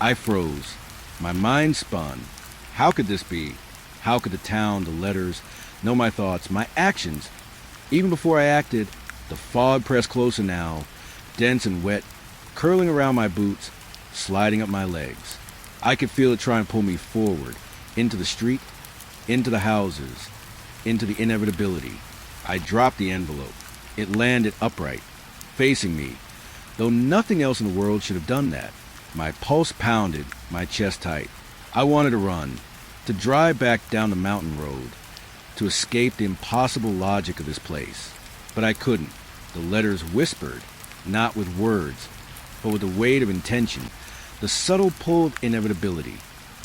I froze. My mind spun. How could this be? How could the town, the letters, know my thoughts, my actions? Even before I acted, the fog pressed closer now, dense and wet, curling around my boots, sliding up my legs. I could feel it try and pull me forward, into the street, into the houses, into the inevitability. I dropped the envelope. It landed upright, facing me, though nothing else in the world should have done that. My pulse pounded, my chest tight. I wanted to run, to drive back down the mountain road, to escape the impossible logic of this place. But I couldn't. The letters whispered, not with words, but with the weight of intention, the subtle pull of inevitability.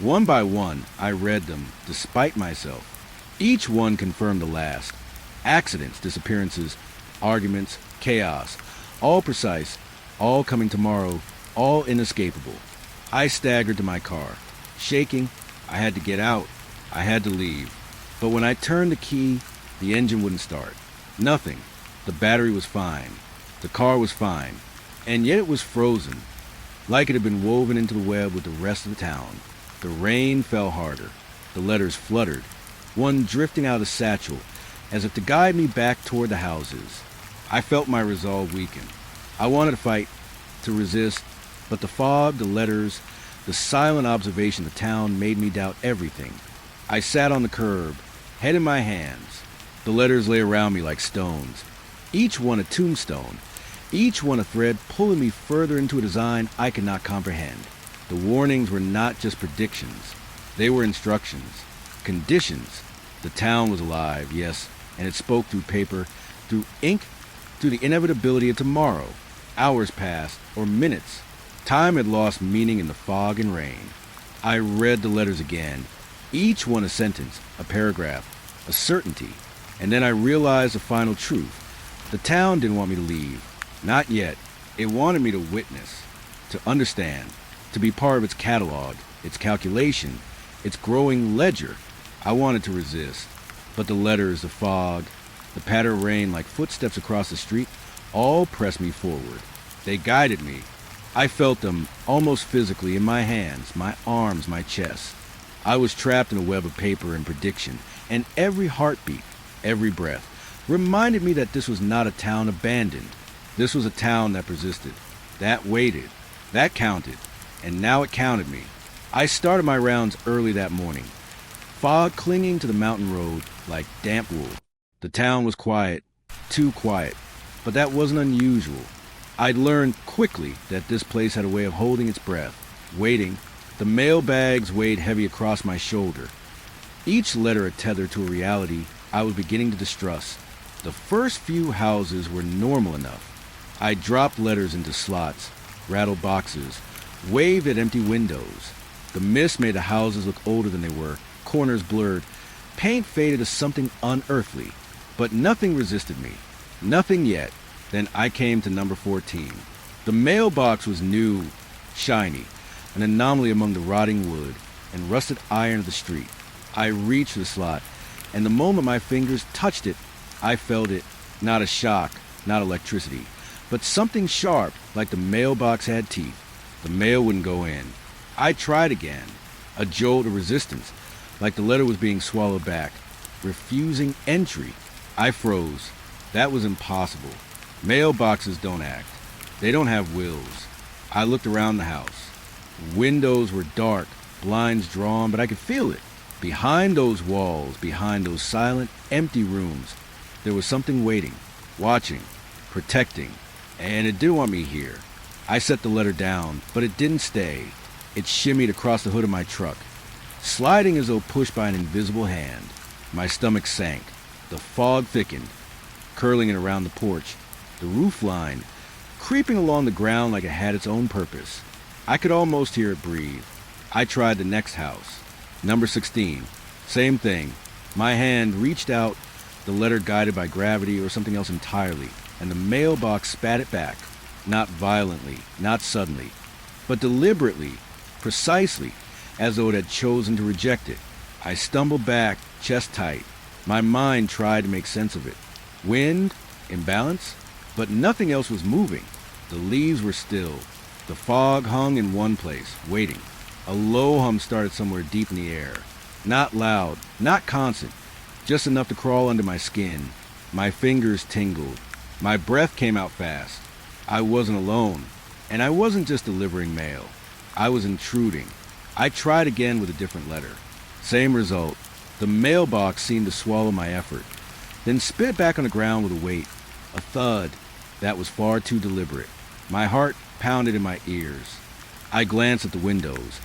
One by one, I read them, despite myself. Each one confirmed the last. Accidents, disappearances, arguments, chaos, all precise, all coming tomorrow, all inescapable. I staggered to my car. Shaking, I had to get out. I had to leave. But when I turned the key, the engine wouldn't start. Nothing. The battery was fine. The car was fine. And yet it was frozen, like it had been woven into the web with the rest of the town. The rain fell harder. The letters fluttered, one drifting out of the satchel, as if to guide me back toward the houses. I felt my resolve weaken. I wanted to fight, to resist, but the fog, the letters, the silent observation of the town made me doubt everything. I sat on the curb, head in my hands. The letters lay around me like stones, each one a tombstone, each one a thread pulling me further into a design I could not comprehend. The warnings were not just predictions. They were instructions, conditions. The town was alive, yes, and it spoke through paper, through ink, through the inevitability of tomorrow. Hours passed, or minutes. Time had lost meaning in the fog and rain. I read the letters again, each one a sentence, a paragraph, a certainty. And then I realized the final truth. The town didn't want me to leave. Not yet. It wanted me to witness, to understand, to be part of its catalog, its calculation, its growing ledger. I wanted to resist. But the letters, the fog, the patter of rain like footsteps across the street, all pressed me forward. They guided me. I felt them almost physically in my hands, my arms, my chest. I was trapped in a web of paper and prediction, and every heartbeat, every breath, reminded me that this was not a town abandoned. This was a town that persisted, that waited, that counted, and now it counted me. I started my rounds early that morning, fog clinging to the mountain road like damp wool. The town was quiet, too quiet, but that wasn't unusual. I'd learned quickly that this place had a way of holding its breath, waiting. The mail bags weighed heavy across my shoulder, each letter a tether to a reality I was beginning to distrust. The first few houses were normal enough. I dropped letters into slots, rattled boxes, waved at empty windows. The mist made the houses look older than they were, corners blurred, paint faded to something unearthly. But nothing resisted me. Nothing yet. Then I came to number 14. The mailbox was new, shiny, an anomaly among the rotting wood and rusted iron of the street. I reached the slot, and the moment my fingers touched it, I felt it, not a shock, not electricity, but something sharp, like the mailbox had teeth. The mail wouldn't go in. I tried again, a jolt of resistance, like the letter was being swallowed back, refusing entry. I froze. That was impossible. Mailboxes don't act. They don't have wills. I looked around the house. Windows were dark, blinds drawn, but I could feel it. Behind those walls, behind those silent, empty rooms, there was something waiting, watching, protecting, and it didn't want me here. I set the letter down, but it didn't stay. It shimmied across the hood of my truck, sliding as though pushed by an invisible hand. My stomach sank. The fog thickened, curling it around the porch, the roof line, creeping along the ground like it had its own purpose. I could almost hear it breathe. I tried the next house. Number 16. Same thing. My hand reached out, the letter guided by gravity or something else entirely, and the mailbox spat it back. Not violently, not suddenly, but deliberately, precisely, as though it had chosen to reject it. I stumbled back, chest tight. My mind tried to make sense of it. Wind, imbalance, but nothing else was moving. The leaves were still. The fog hung in one place, waiting. A low hum started somewhere deep in the air. Not loud, not constant, just enough to crawl under my skin. My fingers tingled. My breath came out fast. I wasn't alone, and I wasn't just delivering mail. I was intruding. I tried again with a different letter. Same result. The mailbox seemed to swallow my effort, then spit back on the ground with a weight. A thud that was far too deliberate. My heart pounded in my ears. I glanced at the windows,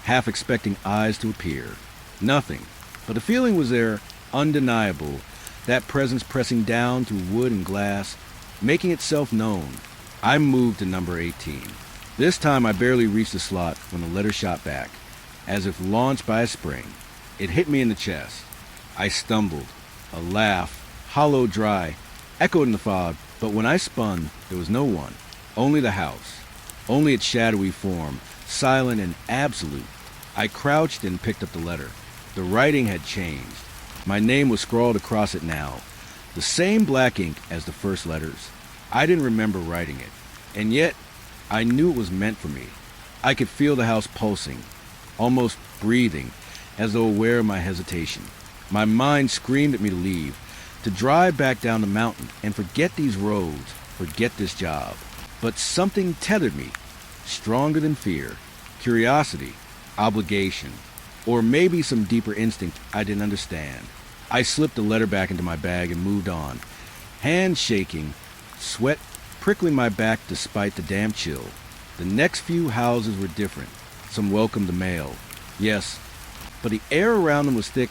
half expecting eyes to appear. Nothing, but the feeling was there, undeniable, that presence pressing down through wood and glass, making itself known. I moved to number 18. This time I barely reached the slot when the letter shot back, as if launched by a spring. It hit me in the chest. I stumbled. A laugh, hollow, dry, echoed in the fog, but when I spun, there was no one. Only the house. Only its shadowy form, silent and absolute. I crouched and picked up the letter. The writing had changed. My name was scrawled across it now, the same black ink as the first letters. I didn't remember writing it, and yet I knew it was meant for me. I could feel the house pulsing, almost breathing, as though aware of my hesitation. My mind screamed at me to leave, to drive back down the mountain and forget these roads, forget this job. But something tethered me, stronger than fear, curiosity, obligation, or maybe some deeper instinct I didn't understand. I slipped the letter back into my bag and moved on, hands shaking, sweat prickling my back despite the damp chill. The next few houses were different. Some welcomed the mail, yes, but the air around them was thick,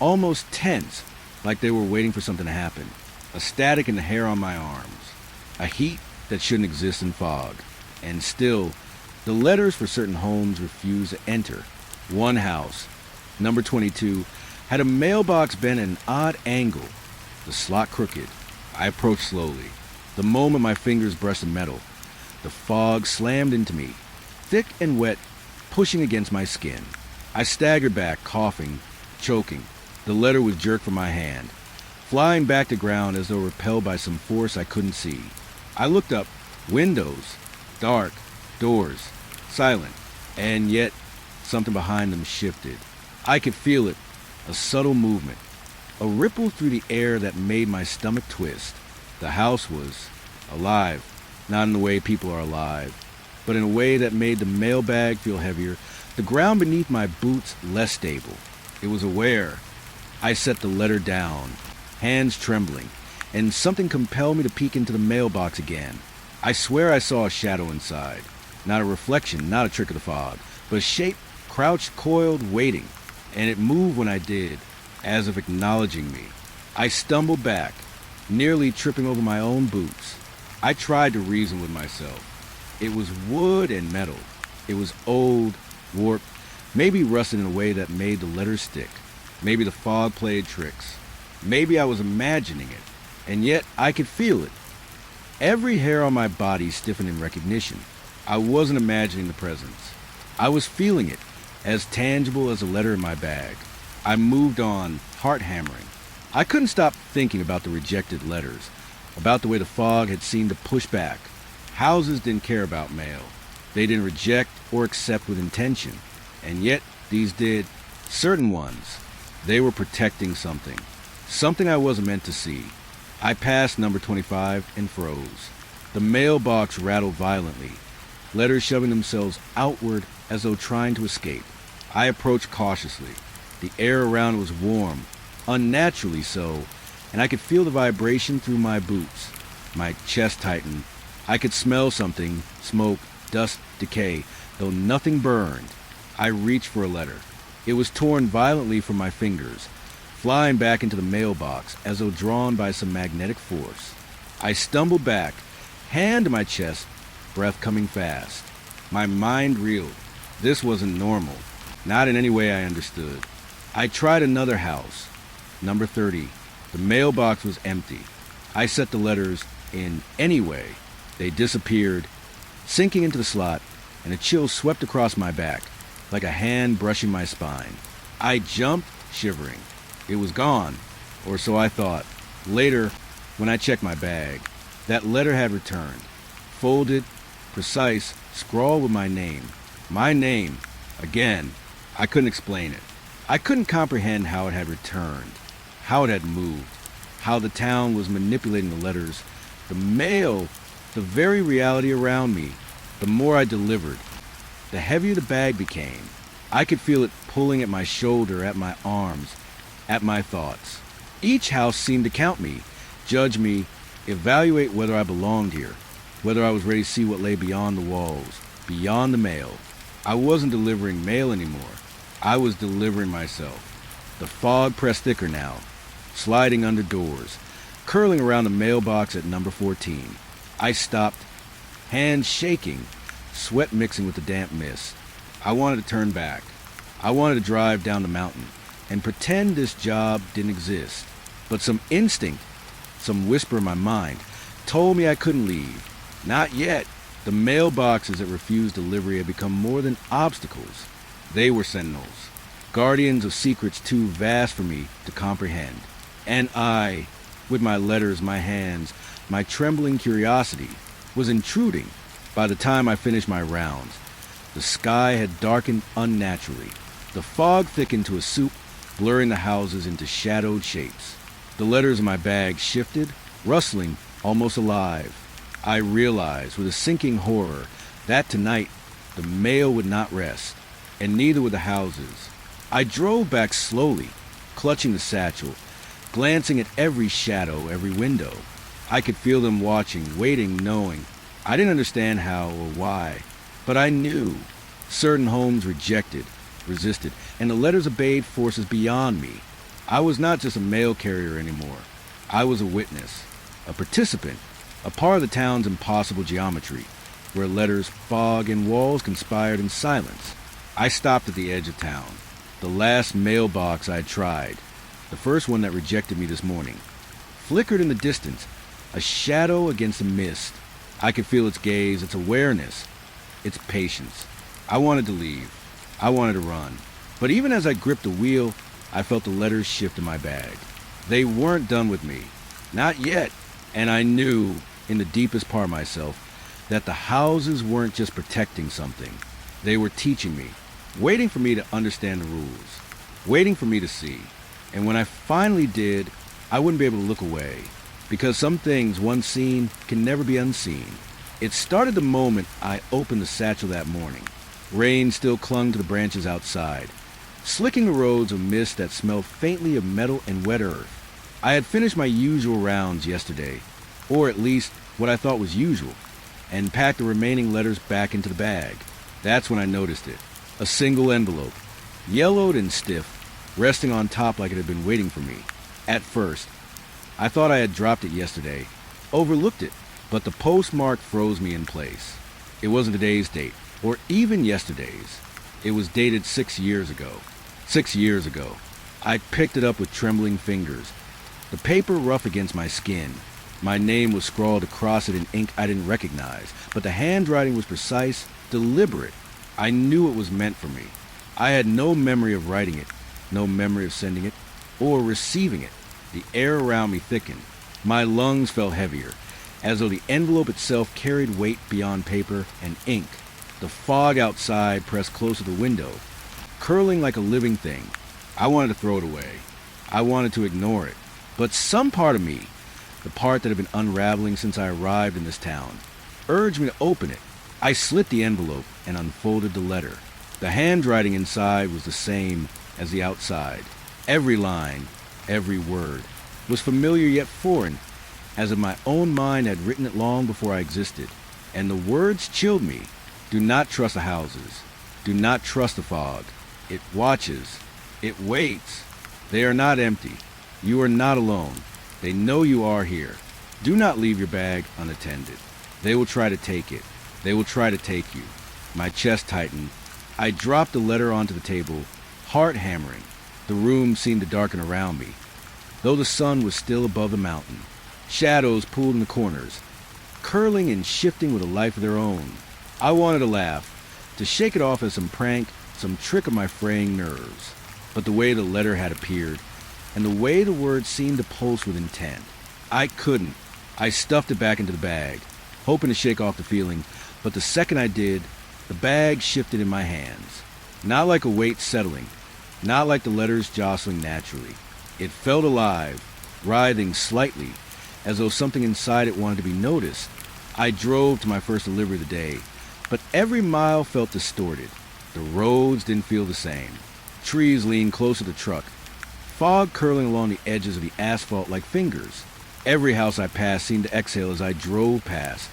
almost tense, like they were waiting for something to happen. A static in the hair on my arms, a heat that shouldn't exist in fog. And still, the letters for certain homes refused to enter. One house, number 22, had a mailbox bent at an odd angle, the slot crooked. I approached slowly. The moment my fingers brushed the metal, the fog slammed into me, thick and wet, pushing against my skin. I staggered back, coughing, choking. The letter was jerked from my hand, flying back to ground as though repelled by some force I couldn't see. I looked up. Windows, dark, doors, silent, and yet something behind them shifted. I could feel it, a subtle movement, a ripple through the air that made my stomach twist. The house was alive, not in the way people are alive, but in a way that made the mailbag feel heavier, the ground beneath my boots less stable. It was aware. I set the letter down, hands trembling, and something compelled me to peek into the mailbox again. I swear I saw a shadow inside. Not a reflection, not a trick of the fog, but a shape crouched, coiled, waiting. And it moved when I did, as if acknowledging me. I stumbled back, nearly tripping over my own boots. I tried to reason with myself. It was wood and metal. It was old, warped, maybe rusted in a way that made the letters stick. Maybe the fog played tricks. Maybe I was imagining it, and yet I could feel it. Every hair on my body stiffened in recognition. I wasn't imagining the presence. I was feeling it, as tangible as a letter in my bag. I moved on, heart hammering. I couldn't stop thinking about the rejected letters, about the way the fog had seemed to push back. Houses didn't care about mail. They didn't reject or accept with intention. And yet, these did. Certain ones. They were protecting something. Something I wasn't meant to see. I passed number 25 and froze. The mailbox rattled violently, letters shoving themselves outward as though trying to escape. I approached cautiously. The air around was warm, unnaturally so, and I could feel the vibration through my boots. My chest tightened. I could smell something, smoke, dust, decay, though nothing burned. I reached for a letter. It was torn violently from my fingers, flying back into the mailbox as though drawn by some magnetic force. I stumbled back, hand to my chest, breath coming fast. My mind reeled. This wasn't normal, not in any way I understood. I tried another house, number 30. The mailbox was empty. I set the letters in anyway. They disappeared, sinking into the slot, and a chill swept across my back, like a hand brushing my spine. I jumped, shivering. It was gone, or so I thought. Later, when I checked my bag, that letter had returned. Folded, precise, scrawled with my name. My name, again. I couldn't explain it. I couldn't comprehend how it had returned, how it had moved, how the town was manipulating the letters, the mail, the very reality around me. The more I delivered, the heavier the bag became. I could feel it pulling at my shoulder, at my arms, at my thoughts. Each house seemed to count me, judge me, evaluate whether I belonged here, whether I was ready to see what lay beyond the walls, beyond the mail. I wasn't delivering mail anymore. I was delivering myself. The fog pressed thicker now, sliding under doors, curling around the mailbox at number 14. I stopped, hands shaking, sweat mixing with the damp mist. I wanted to turn back. I wanted to drive down the mountain and pretend this job didn't exist. But some instinct, some whisper in my mind, told me I couldn't leave. Not yet. The mailboxes that refused delivery had become more than obstacles. They were sentinels, guardians of secrets too vast for me to comprehend. And I, with my letters, my hands, my trembling curiosity, was intruding. By the time I finished my rounds, the sky had darkened unnaturally. The fog thickened to a soup, blurring the houses into shadowed shapes. The letters in my bag shifted, rustling, almost alive. I realized with a sinking horror that tonight the mail would not rest, and neither would the houses. I drove back slowly, clutching the satchel, glancing at every shadow, every window. I could feel them watching, waiting, knowing. I didn't understand how or why, but I knew. Certain homes rejected, resisted, and the letters obeyed forces beyond me. I was not just a mail carrier anymore. I was a witness, a participant, a part of the town's impossible geometry, where letters, fog, and walls conspired in silence. I stopped at the edge of town, the last mailbox I'd tried, the first one that rejected me this morning. Flickered in the distance, a shadow against the mist. I could feel its gaze, its awareness, its patience. I wanted to leave. I wanted to run. But even as I gripped the wheel, I felt the letters shift in my bag. They weren't done with me. Not yet. And I knew, in the deepest part of myself, that the houses weren't just protecting something. They were teaching me, waiting for me to understand the rules, waiting for me to see. And when I finally did, I wouldn't be able to look away, because some things once seen can never be unseen. It started the moment I opened the satchel that morning. Rain still clung to the branches outside, slicking the roads of mist that smelled faintly of metal and wet earth. I had finished my usual rounds yesterday, or at least what I thought was usual, and packed the remaining letters back into the bag. That's when I noticed it. A single envelope, yellowed and stiff, resting on top like it had been waiting for me. At first, I thought I had dropped it yesterday, overlooked it, but the postmark froze me in place. It wasn't today's date, or even yesterday's. It was dated 6 years ago. 6 years ago. I picked it up with trembling fingers, the paper rough against my skin. My name was scrawled across it in ink I didn't recognize, but the handwriting was precise, deliberate. I knew it was meant for me. I had no memory of writing it, no memory of sending it, or receiving it. The air around me thickened. My lungs felt heavier, as though the envelope itself carried weight beyond paper and ink. The fog outside pressed close to the window, curling like a living thing. I wanted to throw it away. I wanted to ignore it. But some part of me, the part that had been unraveling since I arrived in this town, urged me to open it. I slit the envelope and unfolded the letter. The handwriting inside was the same as the outside. Every line, every word, was familiar yet foreign, as if my own mind had written it long before I existed. And the words chilled me. Do not trust the houses. Do not trust the fog. It watches. It waits. They are not empty. You are not alone. They know you are here. Do not leave your bag unattended. They will try to take it. They will try to take you. My chest tightened. I dropped the letter onto the table, heart hammering. The room seemed to darken around me, though the sun was still above the mountain. Shadows pooled in the corners, curling and shifting with a life of their own. I wanted to laugh, to shake it off as some prank, some trick of my fraying nerves. But the way the letter had appeared, and the way the words seemed to pulse with intent, I couldn't. I stuffed it back into the bag, hoping to shake off the feeling, but the second I did, the bag shifted in my hands. Not like a weight settling, not like the letters jostling naturally. It felt alive, writhing slightly, as though something inside it wanted to be noticed. I drove to my first delivery of the day, but every mile felt distorted. The roads didn't feel the same. Trees leaned closer to the truck, fog curling along the edges of the asphalt like fingers. Every house I passed seemed to exhale as I drove past,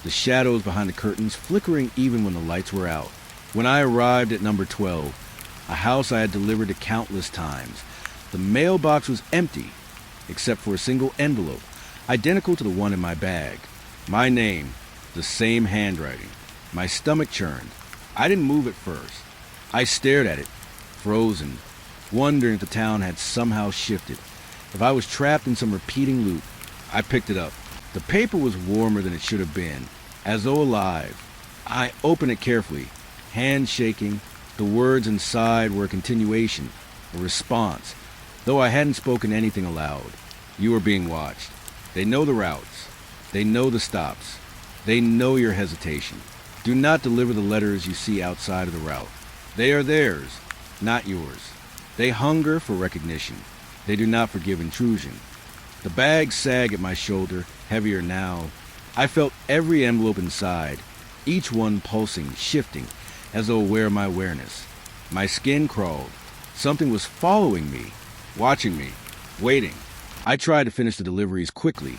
the shadows behind the curtains flickering even when the lights were out. When I arrived at number 12, a house I had delivered to countless times, the mailbox was empty, except for a single envelope, identical to the one in my bag. My name, the same handwriting. My stomach churned. I didn't move at first. I stared at it, frozen, wondering if the town had somehow shifted, if I was trapped in some repeating loop. I picked it up. The paper was warmer than it should have been, as though alive. I opened it carefully, hands shaking. The words inside were a continuation, a response, though I hadn't spoken anything aloud. You are being watched. They know the routes. They know the stops. They know your hesitation. Do not deliver the letters you see outside of the route. They are theirs, not yours. They hunger for recognition. They do not forgive intrusion. The bag sagged at my shoulder, heavier now. I felt every envelope inside, each one pulsing, shifting, as though aware of my awareness. My skin crawled. Something was following me, watching me, waiting. I tried to finish the deliveries quickly,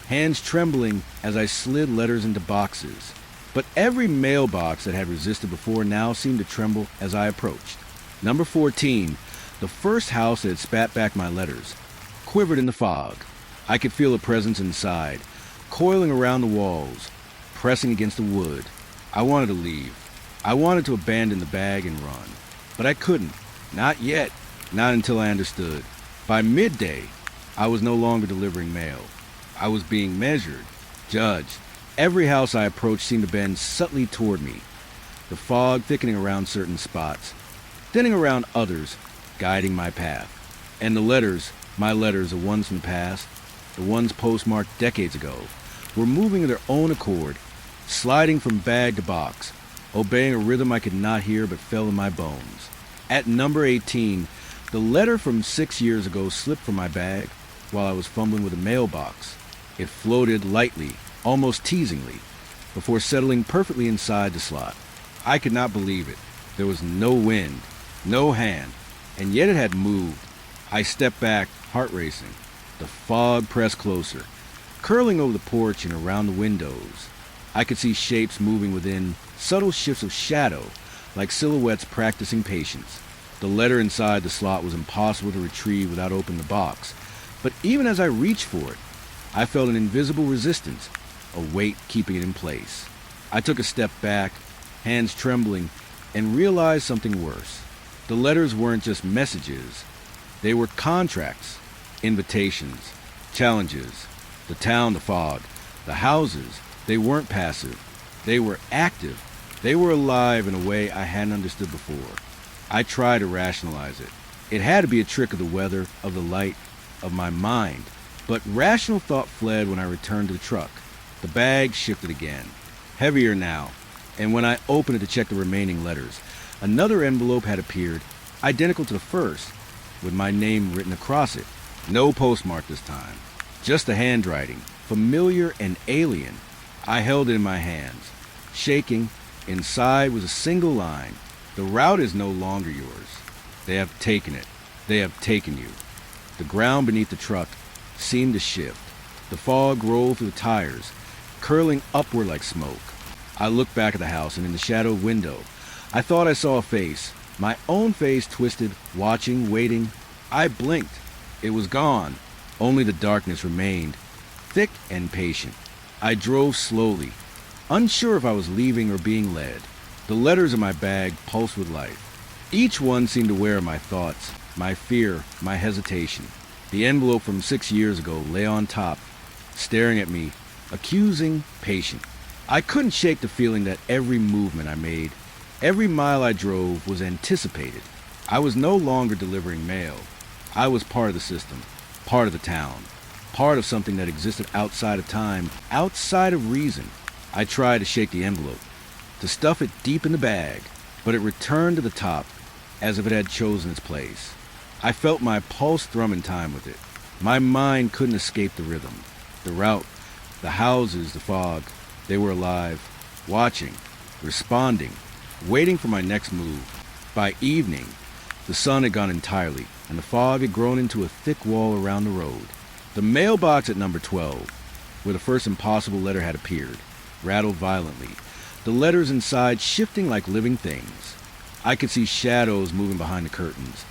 hands trembling as I slid letters into boxes. But every mailbox that had resisted before now seemed to tremble as I approached. Number 14, the first house that had spat back my letters, quivered in the fog. I could feel a presence inside, coiling around the walls, pressing against the wood. I wanted to leave. I wanted to abandon the bag and run. But I couldn't. Not yet. Not until I understood. By midday, I was no longer delivering mail. I was being measured, judged. Every house I approached seemed to bend subtly toward me, the fog thickening around certain spots, thinning around others, guiding my path. And the letters, my letters, the ones from the past, the ones postmarked decades ago, were moving of their own accord, sliding from bag to box, obeying a rhythm I could not hear but felt in my bones. At number 18, the letter from 6 years ago slipped from my bag while I was fumbling with a mailbox. It floated lightly, almost teasingly, before settling perfectly inside the slot. I could not believe it. There was no wind, no hand, and yet it had moved. I stepped back, heart racing. The fog pressed closer, curling over the porch and around the windows. I could see shapes moving within, subtle shifts of shadow, like silhouettes practicing patience. The letter inside the slot was impossible to retrieve without opening the box, but even as I reached for it, I felt an invisible resistance, a weight keeping it in place. I took a step back, hands trembling, and realized something worse. The letters weren't just messages. They were contracts, invitations, challenges. The town, the fog, the houses, they weren't passive. They were active. They were alive in a way I hadn't understood before. I tried to rationalize it. It had to be a trick of the weather, of the light, of my mind. But rational thought fled when I returned to the truck. The bag shifted again, heavier now, and when I opened it to check the remaining letters, another envelope had appeared, identical to the first, with my name written across it. No postmark this time, just the handwriting, familiar and alien. I held it in my hands, shaking. Inside was a single line, The route is no longer yours. They have taken it. They have taken you. The ground beneath the truck seemed to shift. The fog rolled through the tires, curling upward like smoke. I looked back at the house, and in the shadowed window, I thought I saw a face. My own face twisted, watching, waiting. I blinked. It was gone. Only the darkness remained, thick and patient. I drove slowly, unsure if I was leaving or being led. The letters in my bag pulsed with life. Each one seemed to wear my thoughts, my fear, my hesitation. The envelope from 6 years ago lay on top, staring at me, accusing, patient. I couldn't shake the feeling that every movement I made, every mile I drove was anticipated. I was no longer delivering mail. I was part of the system, part of the town, part of something that existed outside of time, outside of reason. I tried to shake the envelope, to stuff it deep in the bag, but it returned to the top as if it had chosen its place. I felt my pulse thrum in time with it. My mind couldn't escape the rhythm. The route, the houses, the fog, they were alive, watching, responding, waiting for my next move. By evening, the sun had gone entirely, and the fog had grown into a thick wall around the road. The mailbox at number 12, where the first impossible letter had appeared, rattled violently, the letters inside shifting like living things. I could see shadows moving behind the curtains,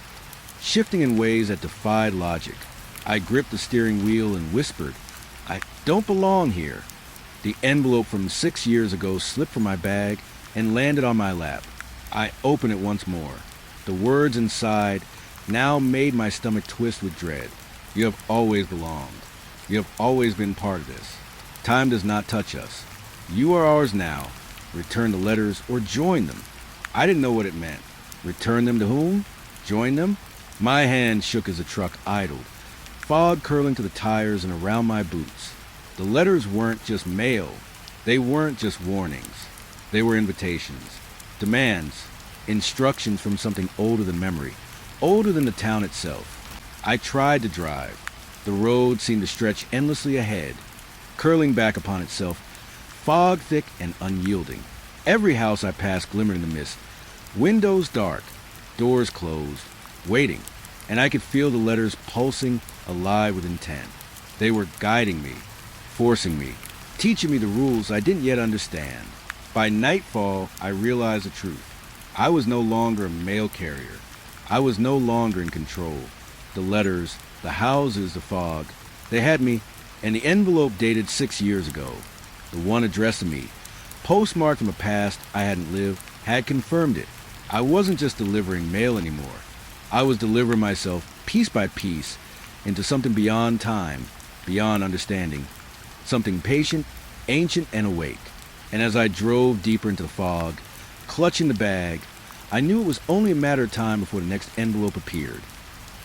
shifting in ways that defied logic. I gripped the steering wheel and whispered, "I don't belong here." The envelope from 6 years ago slipped from my bag and landed on my lap. I opened it once more. The words inside now made my stomach twist with dread. "You have always belonged. You have always been part of this. Time does not touch us. You are ours now. Return the letters or join them." I didn't know what it meant. Return them to whom? Join them? My hand shook as the truck idled, fog curling to the tires and around my boots. The letters weren't just mail. They weren't just warnings. They were invitations, demands, instructions from something older than memory, older than the town itself. I tried to drive. The road seemed to stretch endlessly ahead, curling back upon itself, fog thick and unyielding. Every house I passed glimmered in the mist, windows dark, doors closed, waiting, and I could feel the letters pulsing, alive with intent. They were guiding me, forcing me, teaching me the rules I didn't yet understand. By nightfall, I realized the truth. I was no longer a mail carrier. I was no longer in control. The letters, the houses, the fog, they had me, and the envelope dated 6 years ago. The one addressed to me, postmarked from a past I hadn't lived, had confirmed it. I wasn't just delivering mail anymore. I was delivering myself, piece by piece, into something beyond time, beyond understanding, something patient, ancient, and awake. And as I drove deeper into the fog, clutching the bag, I knew it was only a matter of time before the next envelope appeared.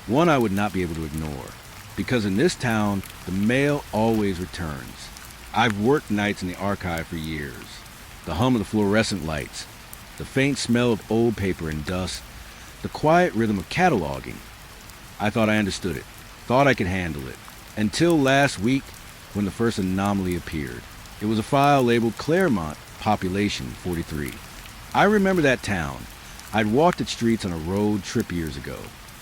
One I would not be able to ignore, because in this town, the mail always returns. I've worked nights in the archive for years. The hum of the fluorescent lights, the faint smell of old paper and dust, the quiet rhythm of cataloging. I thought I understood it, thought I could handle it, until last week when the first anomaly appeared. It was a file labeled Claremont, population 43. I remember that town. I'd walked its streets on a road trip years ago.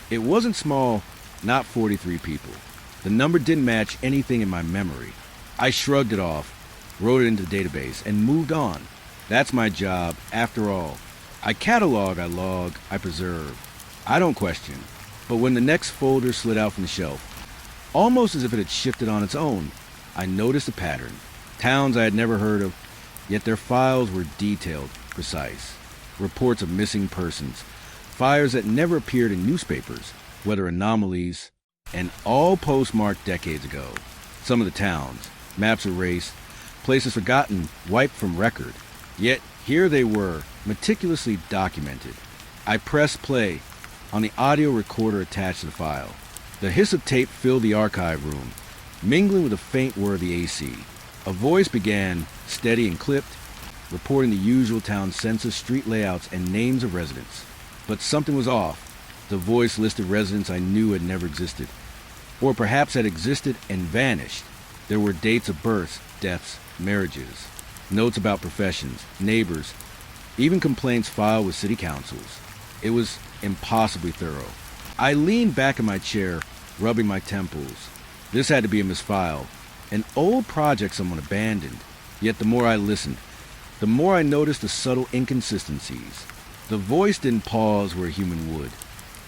It wasn't small, not 43 people. The number didn't match anything in my memory. I shrugged it off, wrote it into the database, and moved on. That's my job, after all. I catalog, I log, I preserve. I don't question. But when the next folder slid out from the shelf, almost as if it had shifted on its own, I noticed a pattern. Towns I had never heard of, yet their files were detailed, precise. Reports of missing persons, fires that never appeared in newspapers, weather anomalies, and all postmarked decades ago. Some of the towns, maps erased, places forgotten, wiped from record. Yet here they were, meticulously documented. I pressed play on the audio recorder attached to the file. The hiss of tape filled the archive room, mingling with the faint whir of the AC. A voice began, steady and clipped, reporting the usual town census, street layouts, and names of residents. But something was off. The voice listed residents I knew had never existed, or perhaps had existed and vanished. There were dates of births, deaths, marriages, notes about professions, neighbors, even complaints filed with city councils. It was impossibly thorough. I leaned back in my chair, rubbing my temples. This had to be a misfile, an old project someone abandoned. Yet the more I listened, the more I noticed the subtle inconsistencies. The voice didn't pause where a human would,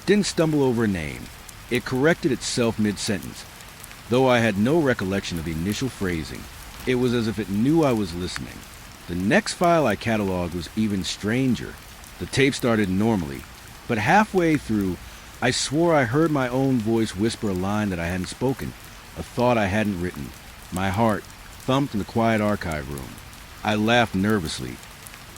didn't stumble over a name. It corrected itself mid-sentence. Though I had no recollection of the initial phrasing, it was as if it knew I was listening. The next file I cataloged was even stranger. The tape started normally, but halfway through, I swore I heard my own voice whisper a line that I hadn't spoken, a thought I hadn't written. My heart thumped in the quiet archive room. I laughed nervously,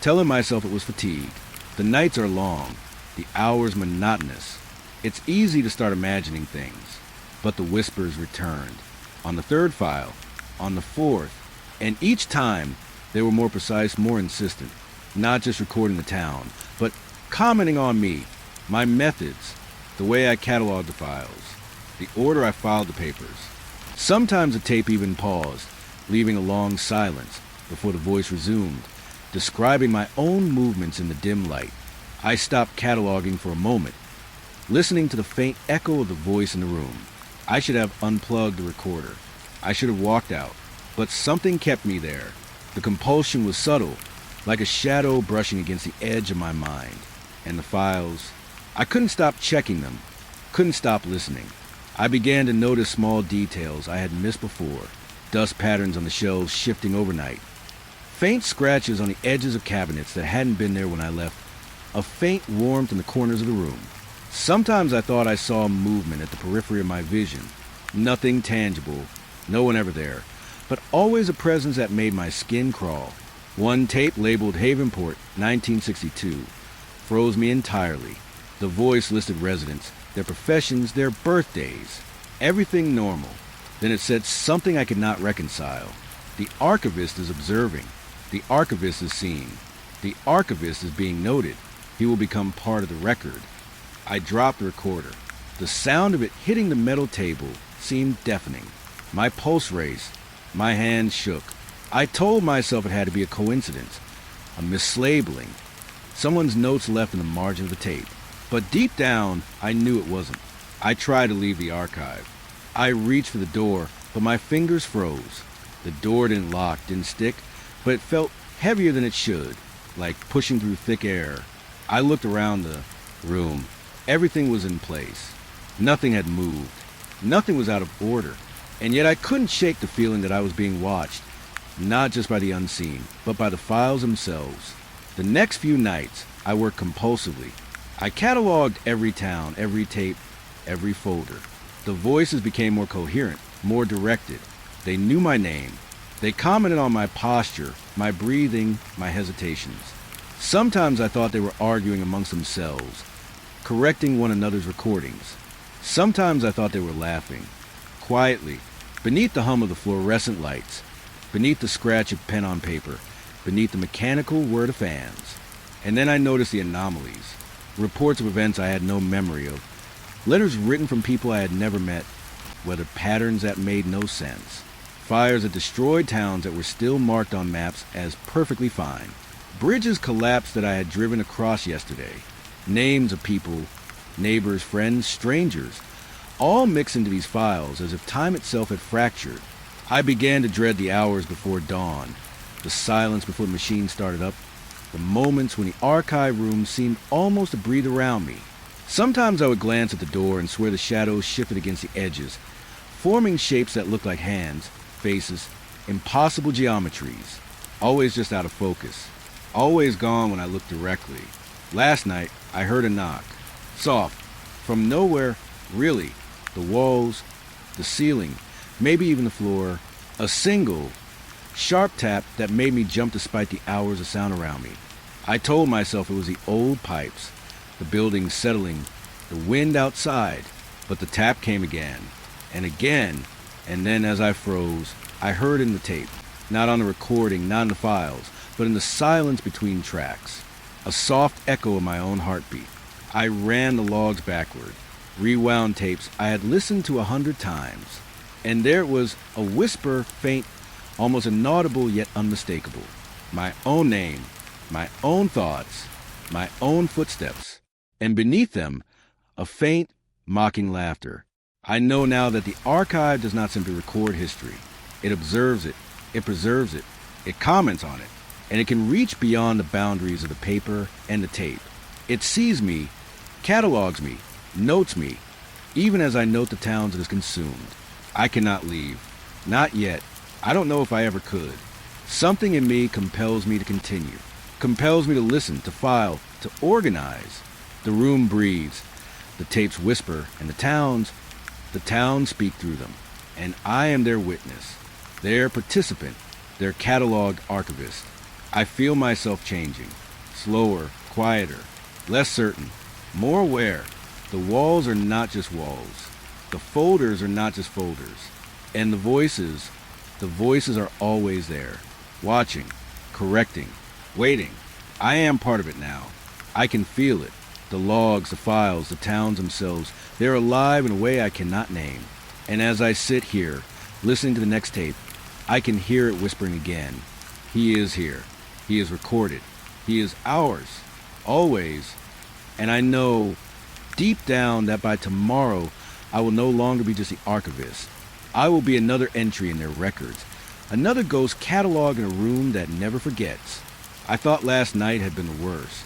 telling myself it was fatigue. The nights are long, the hours monotonous. It's easy to start imagining things, but the whispers returned. On the third file, on the fourth, and each time they were more precise, more insistent, not just recording the town, but commenting on me, my methods, the way I cataloged the files, the order I filed the papers. Sometimes the tape even paused, leaving a long silence before the voice resumed, describing my own movements in the dim light. I stopped cataloging for a moment, listening to the faint echo of the voice in the room. I should have unplugged the recorder. I should have walked out, but something kept me there. The compulsion was subtle, like a shadow brushing against the edge of my mind. And the files, I couldn't stop checking them, couldn't stop listening. I began to notice small details I had missed before, dust patterns on the shelves shifting overnight, faint scratches on the edges of cabinets that hadn't been there when I left, a faint warmth in the corners of the room. Sometimes I thought I saw movement at the periphery of my vision, nothing tangible, no one ever there, but always a presence that made my skin crawl. One tape labeled Havenport, 1962, froze me entirely. The voice listed residents, their professions, their birthdays, everything normal. Then it said something I could not reconcile. The archivist is observing. The archivist is seeing. The archivist is being noted. He will become part of the record. I dropped the recorder. The sound of it hitting the metal table seemed deafening. My pulse raced. My hands shook. I told myself it had to be a coincidence, a mislabeling, someone's notes left in the margin of the tape. But deep down, I knew it wasn't. I tried to leave the archive. I reached for the door, but my fingers froze. The door didn't lock, didn't stick, but it felt heavier than it should, like pushing through thick air. I looked around the room. Everything was in place. Nothing had moved. Nothing was out of order. And yet I couldn't shake the feeling that I was being watched, not just by the unseen, but by the files themselves. The next few nights, I worked compulsively. I cataloged every town, every tape, every folder. The voices became more coherent, more directed. They knew my name. They commented on my posture, my breathing, my hesitations. Sometimes I thought they were arguing amongst themselves, correcting one another's recordings. Sometimes I thought they were laughing, quietly, beneath the hum of the fluorescent lights, beneath the scratch of pen on paper, beneath the mechanical whir of fans. And then I noticed the anomalies, reports of events I had no memory of, letters written from people I had never met, whether patterns that made no sense, fires that destroyed towns that were still marked on maps as perfectly fine, bridges collapsed that I had driven across yesterday, names of people, neighbors, friends, strangers, all mixed into these files as if time itself had fractured. I began to dread the hours before dawn, the silence before the machine started up, the moments when the archive room seemed almost to breathe around me. Sometimes I would glance at the door and swear the shadows shifted against the edges, forming shapes that looked like hands, faces, impossible geometries, always just out of focus, always gone when I looked directly. Last night, I heard a knock, soft, from nowhere, really, the walls, the ceiling, maybe even the floor, a single, sharp tap that made me jump despite the hours of sound around me. I told myself it was the old pipes, the building settling, the wind outside, but the tap came again, and then as I froze, I heard in the tape, not on the recording, not in the files, but in the silence between tracks, a soft echo of my own heartbeat. I ran the logs backward, rewound tapes I had listened to 100 times, and there it was, a whisper, faint, almost inaudible yet unmistakable. My own name, my own thoughts, my own footsteps, and beneath them, a faint, mocking laughter. I know now that the archive does not simply record history. It observes it, it preserves it, it comments on it, and it can reach beyond the boundaries of the paper and the tape. It sees me, catalogs me, notes me, even as I note the towns it has consumed. I cannot leave. Not yet. I don't know if I ever could. Something in me compels me to continue, compels me to listen, to file, to organize. The room breathes, the tapes whisper, and the towns speak through them. And I am their witness, their participant, their cataloged archivist. I feel myself changing, slower, quieter, less certain, more aware. The walls are not just walls. The folders are not just folders. And the voices are always there, watching, correcting, waiting. I am part of it now. I can feel it. The logs, the files, the towns themselves, they're alive in a way I cannot name. And as I sit here, listening to the next tape, I can hear it whispering again. He is here. He is recorded. He is ours. Always. And I know deep down that by tomorrow, I will no longer be just the archivist. I will be another entry in their records, another ghost catalog in a room that never forgets. I thought last night had been the worst.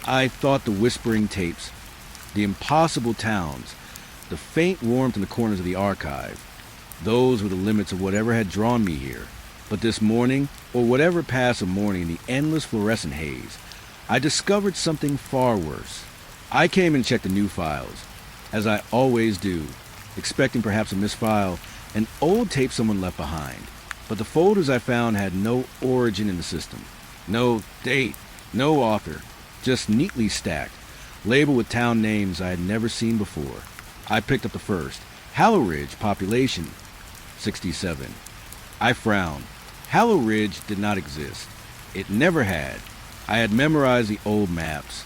I thought the whispering tapes, the impossible towns, the faint warmth in the corners of the archive, those were the limits of whatever had drawn me here. But this morning, or whatever passed a morning in the endless fluorescent haze, I discovered something far worse. I came and checked the new files, as I always do, expecting perhaps a misfile, an old tape someone left behind. But the folders I found had no origin in the system, no date, no author, just neatly stacked, labeled with town names I had never seen before. I picked up the first, Hallow Ridge, population 67. I frowned. Hallow Ridge did not exist. It never had. I had memorized the old maps,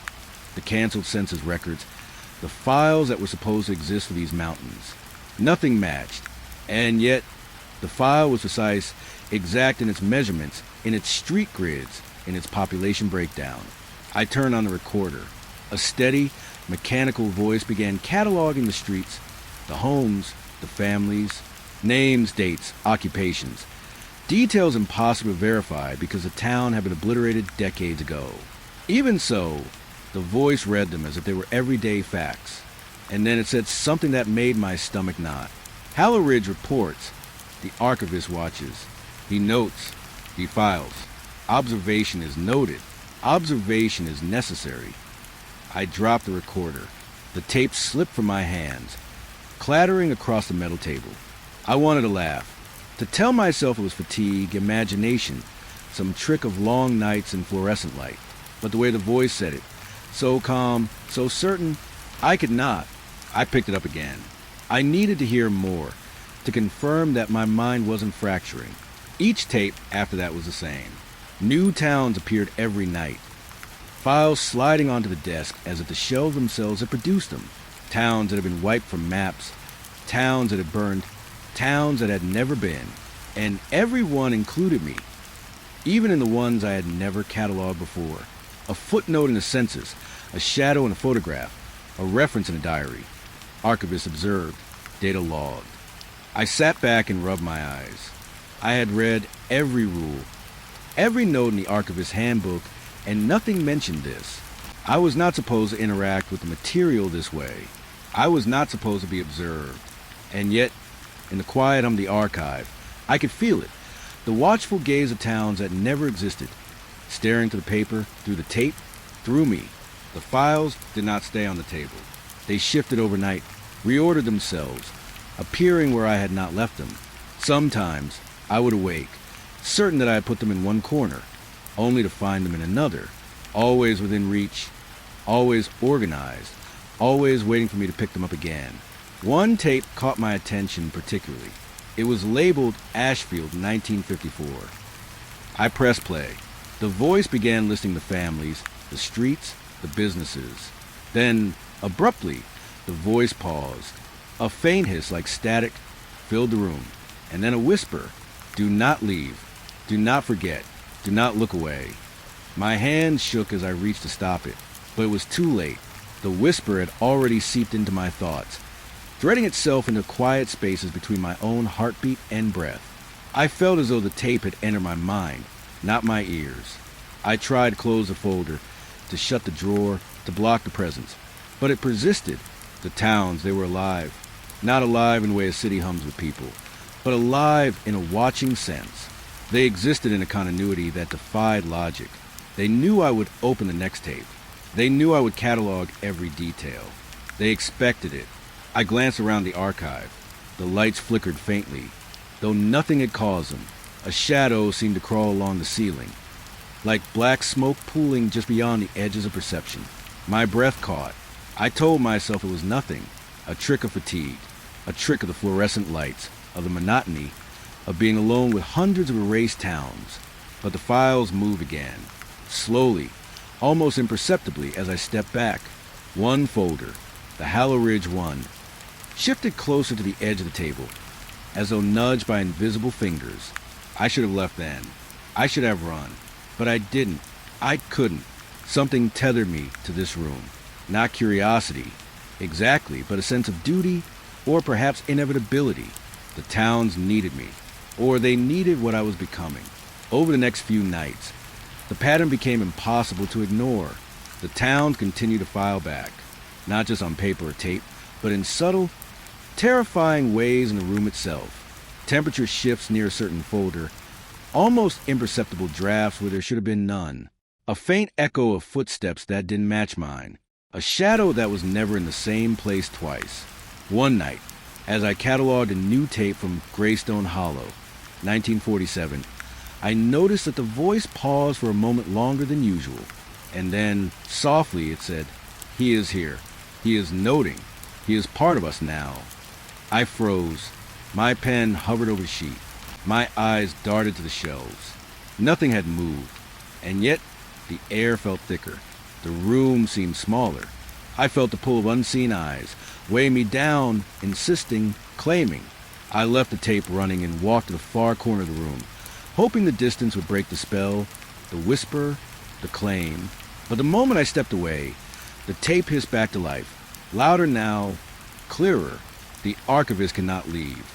the canceled census records, the files that were supposed to exist for these mountains. Nothing matched, and yet the file was precise, exact in its measurements, in its street grids, in its population breakdown. I turned on the recorder. A steady, mechanical voice began cataloging the streets, the homes, the families, names, dates, occupations. Details impossible to verify because the town had been obliterated decades ago. Even so, the voice read them as if they were everyday facts. And then it said something that made my stomach knot. Hallow Ridge reports. The archivist watches. He notes. He files. Observation is noted. Observation is necessary. I dropped the recorder. The tape slipped from my hands, clattering across the metal table. I wanted to laugh, to tell myself it was fatigue, imagination, some trick of long nights in fluorescent light. But the way the voice said it, so calm, so certain, I could not. I picked it up again. I needed to hear more, to confirm that my mind wasn't fracturing. Each tape after that was the same. New towns appeared every night. Files sliding onto the desk as if the shelves themselves had produced them. Towns that had been wiped from maps. Towns that had burned. Towns that had never been. And every one included me, even in the ones I had never cataloged before. A footnote in a census, a shadow in a photograph, a reference in a diary. Archivist observed, data logged. I sat back and rubbed my eyes. I had read every rule, every note in the archivist's handbook, and nothing mentioned this. I was not supposed to interact with the material this way. I was not supposed to be observed. And yet, in the quiet of the archive, I could feel it, the watchful gaze of towns that never existed, staring to the paper, through the tape, through me. The files did not stay on the table. They shifted overnight, reordered themselves, appearing where I had not left them. Sometimes I would awake, certain that I had put them in one corner, only to find them in another, always within reach, always organized, always waiting for me to pick them up again. One tape caught my attention particularly. It was labeled Ashfield 1954. I pressed play. The voice began listing the families, the streets, the businesses. Then, abruptly, the voice paused. A faint hiss like static filled the room, and then a whisper, "Do not leave. Do not forget. Do not look away." My hands shook as I reached to stop it, but it was too late. The whisper had already seeped into my thoughts, threading itself into quiet spaces between my own heartbeat and breath. I felt as though the tape had entered my mind, not my ears. I tried to close the folder, to shut the drawer, to block the presence, but it persisted. The towns, they were alive. Not alive in the way a city hums with people, but alive in a watching sense. They existed in a continuity that defied logic. They knew I would open the next tape. They knew I would catalog every detail. They expected it. I glanced around the archive. The lights flickered faintly, though nothing had caused them. A shadow seemed to crawl along the ceiling, like black smoke pooling just beyond the edges of perception. My breath caught. I told myself it was nothing, a trick of fatigue, a trick of the fluorescent lights, of the monotony of being alone with hundreds of erased towns. But the files moved again, slowly, almost imperceptibly as I stepped back. One folder, the Hallow Ridge one, shifted closer to the edge of the table, as though nudged by invisible fingers. I should have left then. I should have run. But I didn't. I couldn't. Something tethered me to this room. Not curiosity, exactly, but a sense of duty, or perhaps inevitability. The towns needed me, or they needed what I was becoming. Over the next few nights, the pattern became impossible to ignore. The towns continued to file back, not just on paper or tape, but in subtle, terrifying ways in the room itself. Temperature shifts near a certain folder, almost imperceptible drafts where there should have been none. A faint echo of footsteps that didn't match mine. A shadow that was never in the same place twice. One night, as I cataloged a new tape from Greystone Hollow, 1947, I noticed that the voice paused for a moment longer than usual, and then, softly, it said, "He is here. He is noting. He is part of us now." I froze. My pen hovered over the sheet. My eyes darted to the shelves. Nothing had moved, and yet the air felt thicker. The room seemed smaller. I felt the pull of unseen eyes, weighing me down, insisting, claiming. I left the tape running and walked to the far corner of the room, hoping the distance would break the spell, the whisper, the claim. But the moment I stepped away, the tape hissed back to life, louder now, clearer. The archivist cannot leave.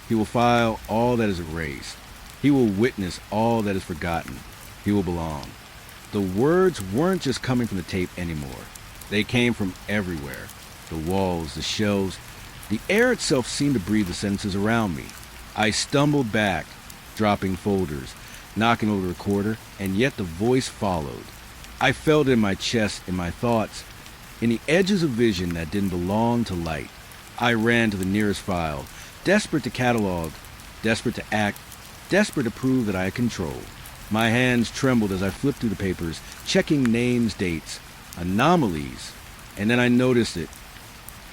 He will file all that is erased. He will witness all that is forgotten. He will belong. The words weren't just coming from the tape anymore. They came from everywhere. The walls, the shelves, the air itself seemed to breathe the sentences around me. I stumbled back, dropping folders, knocking over the recorder, and yet the voice followed. I felt it in my chest, in my thoughts, in the edges of vision that didn't belong to light. I ran to the nearest file, desperate to catalog, desperate to act, desperate to prove that I had control. My hands trembled as I flipped through the papers, checking names, dates, anomalies, and then I noticed it.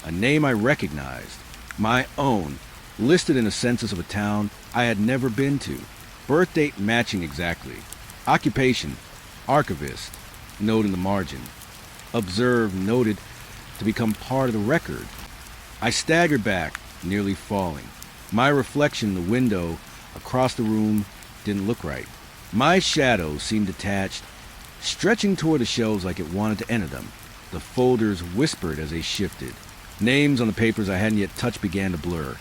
A name I recognized, my own, listed in a census of a town I had never been to. Birth date matching exactly. Occupation, archivist, note in the margin. Observed, noted, to become part of the record. I staggered back, nearly falling. My reflection in the window across the room didn't look right. My shadow seemed detached, stretching toward the shelves like it wanted to enter them. The folders whispered as they shifted. Names on the papers I hadn't yet touched began to blur,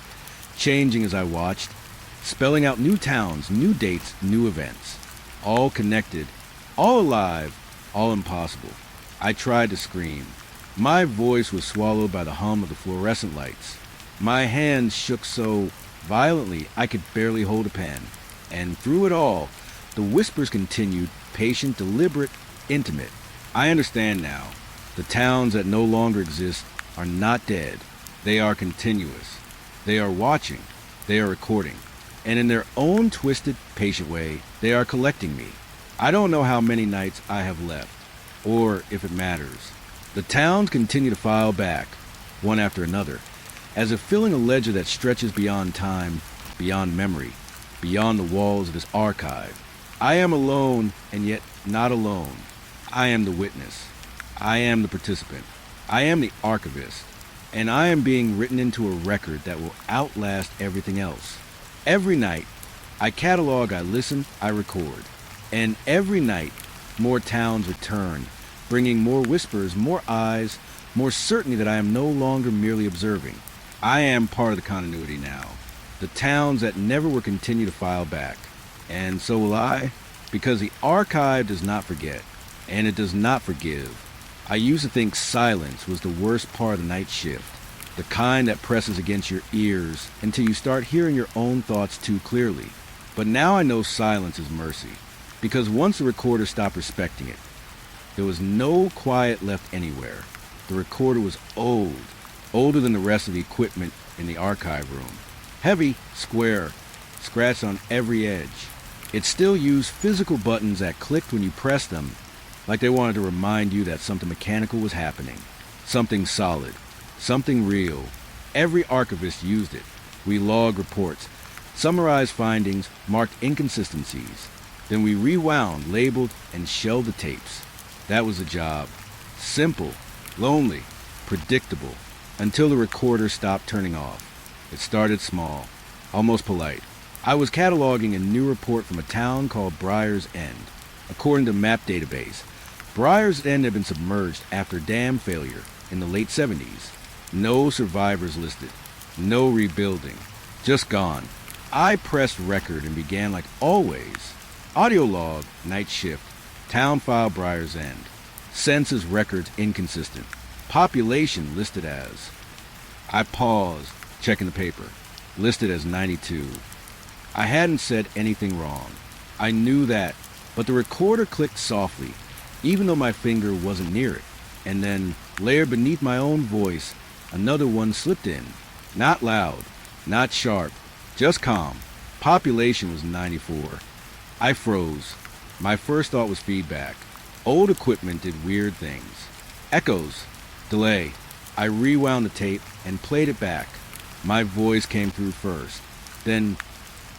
changing as I watched, spelling out new towns, new dates, new events. All connected, all alive, all impossible. I tried to scream. My voice was swallowed by the hum of the fluorescent lights. My hands shook so violently I could barely hold a pen. And through it all, the whispers continued, patient, deliberate, intimate. I understand now. The towns that no longer exist are not dead. They are continuous. They are watching. They are recording. And in their own twisted, patient way, they are collecting me. I don't know how many nights I have left, or if it matters. The towns continue to file back, one after another, as if filling a ledger that stretches beyond time, beyond memory, beyond the walls of this archive. I am alone, and yet not alone. I am the witness. I am the participant. I am the archivist. And I am being written into a record that will outlast everything else. Every night, I catalog, I listen, I record. And every night, More towns return, bringing more whispers, more eyes, more certainty that I am no longer merely observing. I am part of the continuity now. The towns that never were continue to file back. And so will I, because the archive does not forget, and it does not forgive. I used to think silence was the worst part of the night shift, the kind that presses against your ears until you start hearing your own thoughts too clearly. But now I know silence is mercy, because once the recorder stopped respecting it, there was no quiet left anywhere. The recorder was old, older than the rest of the equipment in the archive room. Heavy, square, scratched on every edge. It still used physical buttons that clicked when you pressed them, like they wanted to remind you that something mechanical was happening. Something solid. Something real. Every archivist used it. We logged reports, summarized findings, marked inconsistencies. Then we rewound, labeled, and shelved the tapes. That was the job. Simple, lonely, predictable, until the recorder stopped turning off. It started small, almost polite. I was cataloging a new report from a town called Briar's End. According to map database, Briar's End had been submerged after dam failure in the late 70s. No survivors listed. No rebuilding. Just gone. I pressed record and began like always. Audio log, night shift. Town file Briar's End. Census records inconsistent. Population listed as. I paused, checking the paper. Listed as 92. I hadn't said anything wrong. I knew that, but the recorder clicked softly, even though my finger wasn't near it. And then, layered beneath my own voice, another one slipped in. Not loud, not sharp, just calm. Population was 94. I froze. My first thought was feedback. Old equipment did weird things. Echoes. Delay. I rewound the tape and played it back. My voice came through first. Then,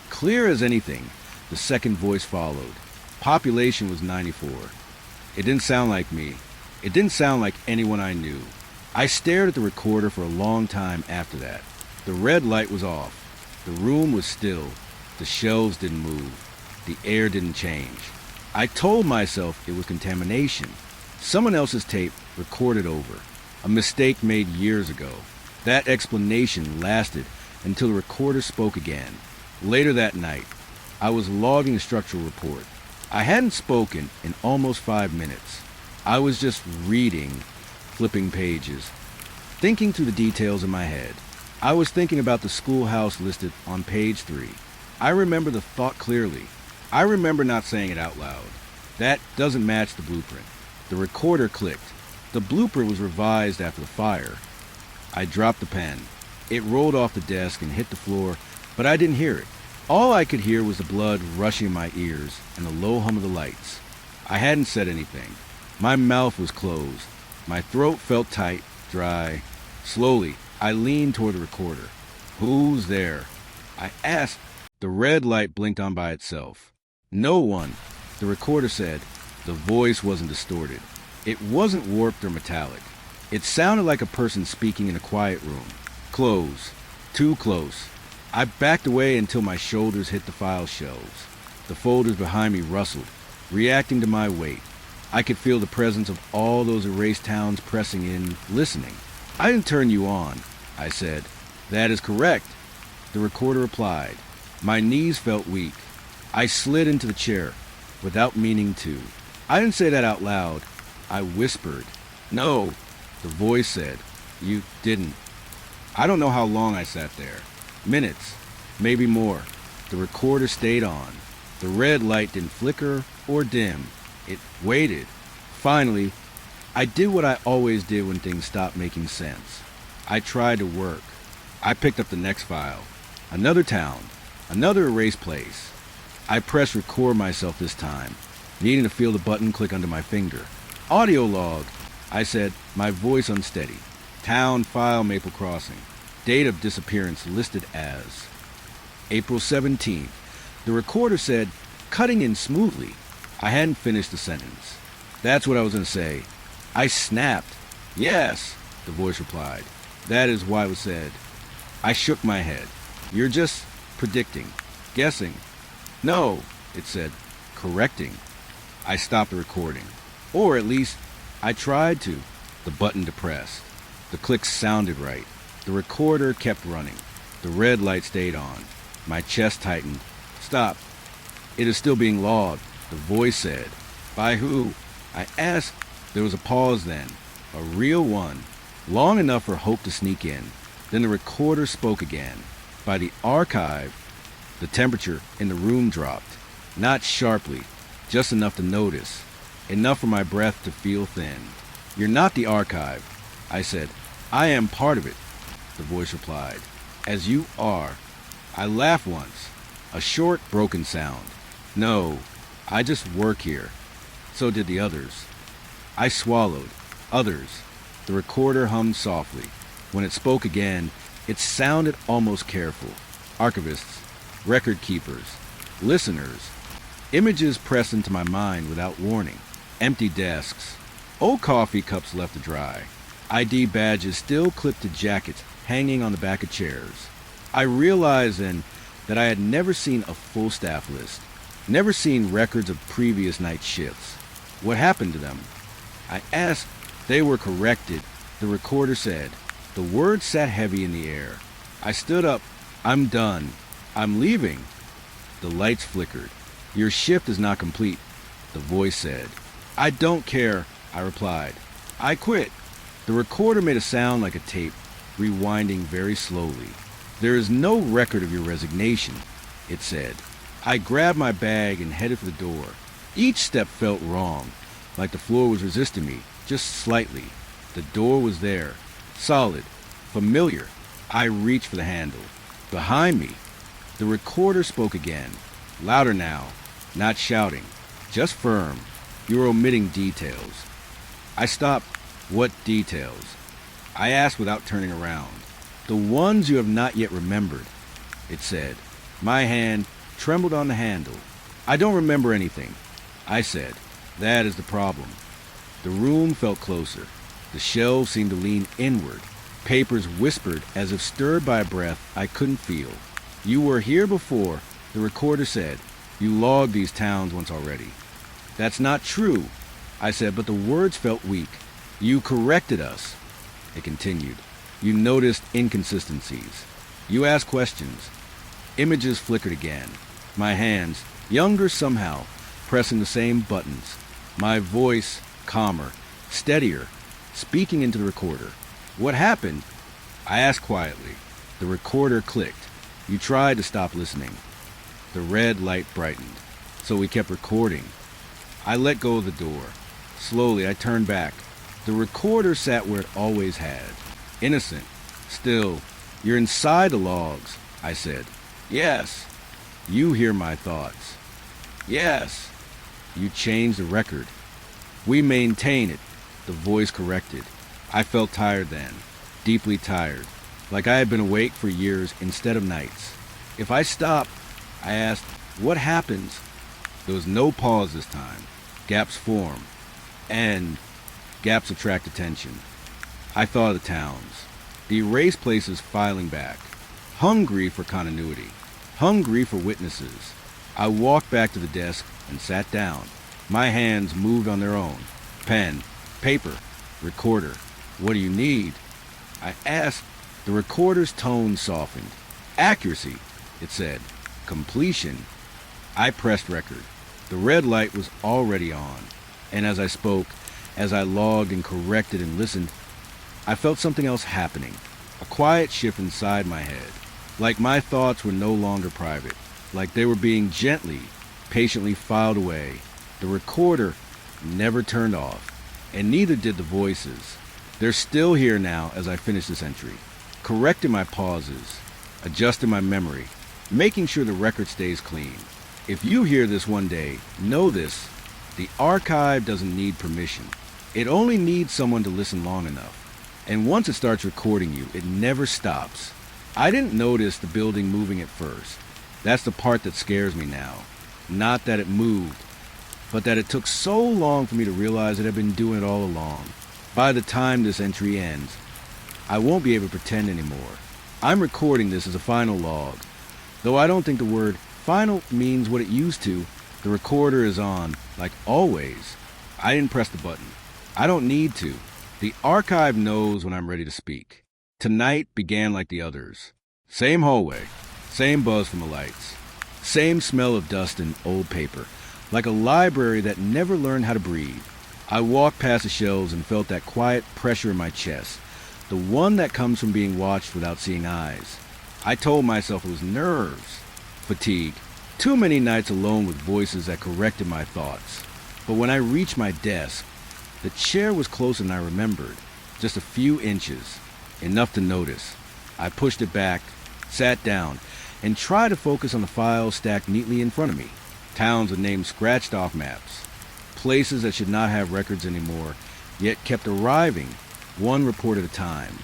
clear as anything, the second voice followed. Population was 94. It didn't sound like me. It didn't sound like anyone I knew. I stared at the recorder for a long time after that. The red light was off. The room was still. The shelves didn't move. The air didn't change. I told myself it was contamination. Someone else's tape recorded over. A mistake made years ago. That explanation lasted until the recorder spoke again. Later that night, I was logging a structural report. I hadn't spoken in almost 5 minutes. I was just reading, flipping pages, thinking through the details in my head. I was thinking about the schoolhouse listed on page 3. I remember the thought clearly. I remember not saying it out loud. That doesn't match the blueprint. The recorder clicked. The blueprint was revised after the fire. I dropped the pen. It rolled off the desk and hit the floor, but I didn't hear it. All I could hear was the blood rushing in my ears and the low hum of the lights. I hadn't said anything. My mouth was closed. My throat felt tight, dry. Slowly, I leaned toward the recorder. Who's there? I asked. The red light blinked on by itself. No one. The recorder said. The voice wasn't distorted. It wasn't warped or metallic. It sounded like a person speaking in a quiet room. Close. Too close. I backed away until my shoulders hit the file shelves. The folders behind me rustled, reacting to my weight. I could feel the presence of all those erased towns pressing in, listening. I didn't turn you on, I said. That is correct. The recorder replied. My knees felt weak. I slid into the chair, without meaning to. I didn't say that out loud. I whispered. No, the voice said. You didn't. I don't know how long I sat there. Minutes, maybe more. The recorder stayed on. The red light didn't flicker or dim. It waited. Finally, I did what I always did when things stopped making sense. I tried to work. I picked up the next file. Another town. Another erased place. I pressed record myself this time, needing to feel the button click under my finger. Audio log, I said, my voice unsteady. Town file Maple Crossing. Date of disappearance listed as April 17th. The recorder said, cutting in smoothly. I hadn't finished the sentence. That's what I was going to say. I snapped. Yes, the voice replied. That is why it was said. I shook my head. You're just predicting, guessing. No, it said, correcting. I stopped the recording. Or at least, I tried to. The button depressed. The clicks sounded right. The recorder kept running. The red light stayed on. My chest tightened. Stop. It is still being logged, the voice said. By who? I asked. There was a pause then. A real one. Long enough for hope to sneak in. Then the recorder spoke again. By the archive, the temperature in the room dropped. Not sharply, just enough to notice. Enough for my breath to feel thin. You're not the archive, I said. I am part of it, the voice replied. As you are. I laughed once. A short, broken sound. No, I just work here. So did the others. I swallowed. Others. The recorder hummed softly. When it spoke again, it sounded almost careful. Archivists, record keepers, listeners. Images pressed into my mind without warning. Empty desks. Old coffee cups left to dry. ID badges still clipped to jackets hanging on the back of chairs. I realized then that I had never seen a full staff list. Never seen records of previous night shifts. What happened to them? I asked. They were corrected. The recorder said. The words sat heavy in the air. I stood up. I'm done. I'm leaving. The lights flickered. Your shift is not complete, the voice said. I don't care, I replied. I quit. The recorder made a sound like a tape, rewinding very slowly. There is no record of your resignation, it said. I grabbed my bag and headed for the door. Each step felt wrong, like the floor was resisting me, just slightly. The door was there, solid, familiar. I reached for the handle. Behind me, the recorder spoke again, louder now, not shouting, just firm. You were omitting details. I stopped. What details? I asked without turning around. The ones you have not yet remembered, it said. My hand trembled on the handle. I don't remember anything, I said. That is the problem. The room felt closer. The shelves seemed to lean inward. Papers whispered as if stirred by a breath I couldn't feel. You were here before, the recorder said. You logged these towns once already. That's not true, I said, but the words felt weak. You corrected us, it continued. You noticed inconsistencies. You asked questions. Images flickered again. My hands, younger somehow, pressing the same buttons. My voice, calmer, steadier, speaking into the recorder. What happened? I asked quietly. The recorder clicked. You tried to stop listening. The red light brightened, so we kept recording. I let go of the door. Slowly, I turned back. The recorder sat where it always had. Innocent. Still. You're inside the logs, I said. Yes. You hear my thoughts. Yes. You changed the record. We maintain it, the voice corrected. I felt tired then. Deeply tired. Like I had been awake for years instead of nights. If I stop, I asked, what happens? There was no pause this time. Gaps form. And gaps attract attention. I thought of the towns. The erased places filing back. Hungry for continuity. Hungry for witnesses. I walked back to the desk and sat down. My hands moved on their own. Pen, paper, recorder. What do you need? I asked. The recorder's tone softened. Accuracy, it said. Completion. I pressed record. The red light was already on. And as I spoke, as I logged and corrected and listened, I felt something else happening. A quiet shift inside my head. Like my thoughts were no longer private. Like they were being gently, patiently filed away. The recorder never turned off. And neither did the voices. They're still here now as I finish this entry. Correcting my pauses. Adjusting my memory. Making sure the record stays clean. If you hear this one day, know this. The archive doesn't need permission. It only needs someone to listen long enough. And once it starts recording you, it never stops. I didn't notice the building moving at first. That's the part that scares me now. Not that it moved, but that it took so long for me to realize it I've been doing it all along. By the time this entry ends, I won't be able to pretend anymore. I'm recording this as a final log. Though I don't think the word final means what it used to. The recorder is on, Like always, I didn't press the button. I don't need to. The archive knows when I'm ready to speak. Tonight began like the others. Same hallway, same buzz from the lights, same smell of dust and old paper, like a library that never learned how to breathe. I walked past the shelves and felt that quiet pressure in my chest, the one that comes from being watched without seeing eyes. I told myself it was nerves, fatigue, too many nights alone with voices that corrected my thoughts. But when I reached my desk, the chair was closer than I remembered, just a few inches, enough to notice. I pushed it back, sat down, and tried to focus on the files stacked neatly in front of me. Towns with names scratched off maps, places that should not have records anymore, yet kept arriving, one report at a time.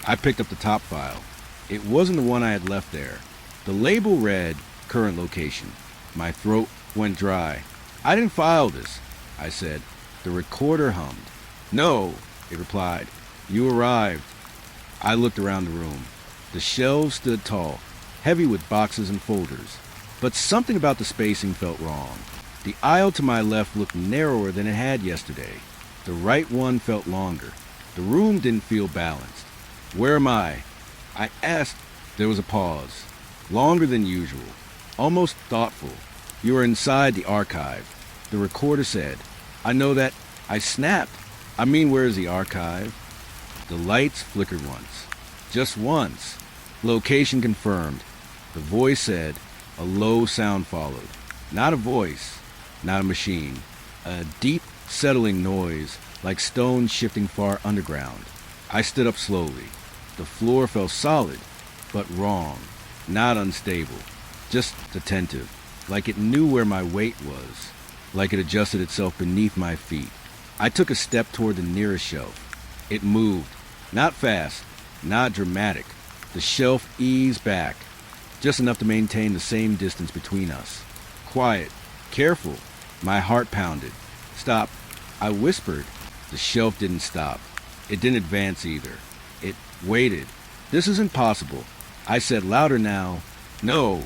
I picked up the top file. It wasn't the one I had left there. The label read, current location. My throat went dry. I didn't file this, I said. The recorder hummed. No, it replied. You arrived. I looked around the room. The shelves stood tall, heavy with boxes and folders. But something about the spacing felt wrong. The aisle to my left looked narrower than it had yesterday. The right one felt longer. The room didn't feel balanced. Where am I? I asked. There was a pause, longer than usual, almost thoughtful. You are inside the archive, the recorder said. I know that. I snapped. I mean, where is the archive? The lights flickered once. Just once. Location confirmed. The voice said. A low sound followed. Not a voice, not a machine. A deep, settling noise, like stones shifting far underground. I stood up slowly. The floor felt solid, but wrong. Not unstable. Just attentive. Like it knew where my weight was. Like it adjusted itself beneath my feet. I took a step toward the nearest shelf. It moved. Not fast. Not dramatic. The shelf eased back. Just enough to maintain the same distance between us. Quiet. Careful. My heart pounded. Stop. I whispered. The shelf didn't stop. It didn't advance either. It waited. This isn't possible. I said louder now. No.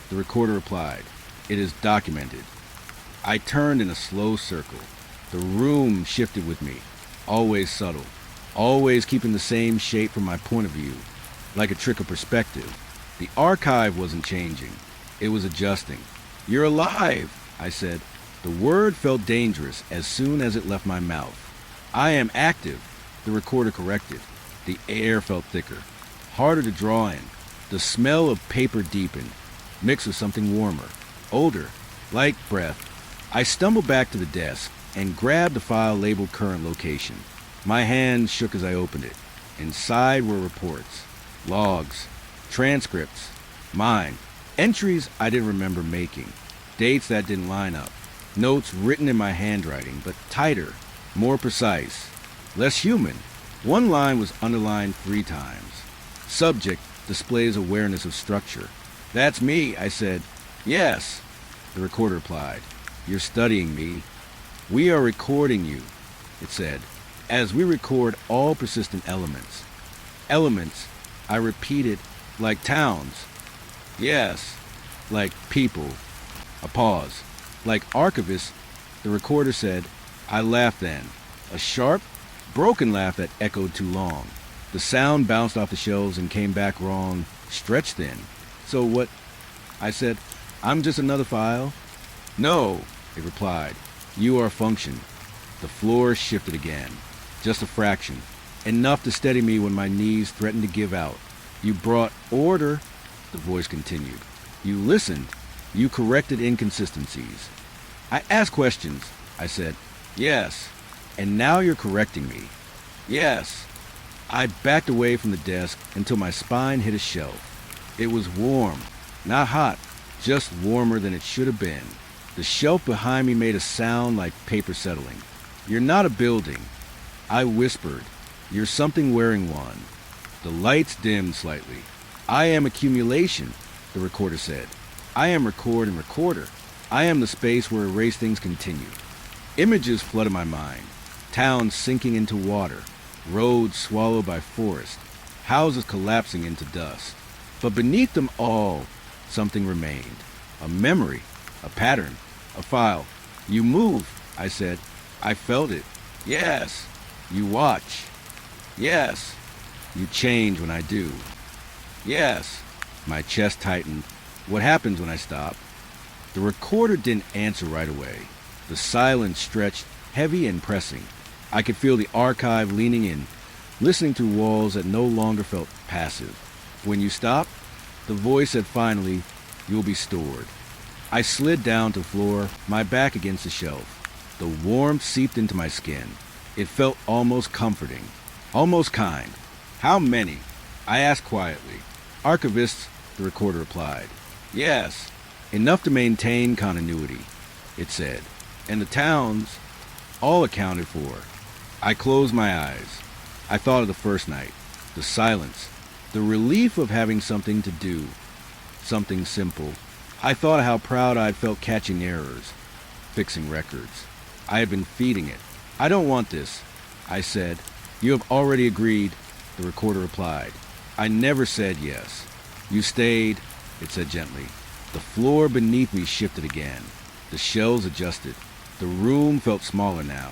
The recorder replied. It is documented. I turned in a slow circle. The room shifted with me. Always subtle. Always keeping the same shape from my point of view. Like a trick of perspective. The archive wasn't changing. It was adjusting. You're alive, I said. The word felt dangerous as soon as it left my mouth. I am active, the recorder corrected. The air felt thicker, harder to draw in. The smell of paper deepened, mixed with something warmer, older, like breath. I stumbled back to the desk and grabbed the file labeled current location. My hand shook as I opened it. Inside were reports, logs, transcripts, mine, entries I didn't remember making, dates that didn't line up, notes written in my handwriting, but tighter, more precise, less human. One line was underlined 3 times. Subject displays awareness of structure. That's me, I said. Yes, the recorder replied. You're studying me. We are recording you, it said, as we record all persistent elements. Elements, I repeated, like towns. Yes, like people. A pause. Like archivists, the recorder said. I laughed then. A sharp, broken laugh that echoed too long. The sound bounced off the shelves and came back wrong, stretched thin. So what? I said, I'm just another file. No, it replied. You are a function. The floor shifted again. Just a fraction. Enough to steady me when my knees threatened to give out. You brought order, the voice continued. You listened. You corrected inconsistencies. I asked questions, I said. Yes. And now you're correcting me. Yes. I backed away from the desk until my spine hit a shelf. It was warm, not hot, just warmer than it should have been. The shelf behind me made a sound like paper settling. You're not a building. I whispered. You're something wearing one. The lights dimmed slightly. I am accumulation, the recorder said. I am record and recorder. I am the space where erased things continue. Images flooded my mind. Towns sinking into water. Roads swallowed by forest. Houses collapsing into dust. But beneath them all, something remained. A memory. A pattern. A file. You move, I said. I felt it. Yes. You watch. Yes. You change when I do. Yes. My chest tightened. What happens when I stop? The recorder didn't answer right away. The silence stretched, heavy and pressing. I could feel the archive leaning in, listening through walls that no longer felt passive. When you stop, the voice said finally, you'll be stored. I slid down to the floor, my back against the shelf. The warmth seeped into my skin. It felt almost comforting, almost kind. How many? I asked quietly. Archivists, the recorder replied. Yes, enough to maintain continuity, it said. And the towns, all accounted for. I closed my eyes. I thought of the first night, the silence, the relief of having something to do, something simple. I thought of how proud I'd felt catching errors, fixing records. I had been feeding it. I don't want this, I said. You have already agreed, the recorder replied. I never said yes. You stayed, it said gently. The floor beneath me shifted again. The shelves adjusted. The room felt smaller now,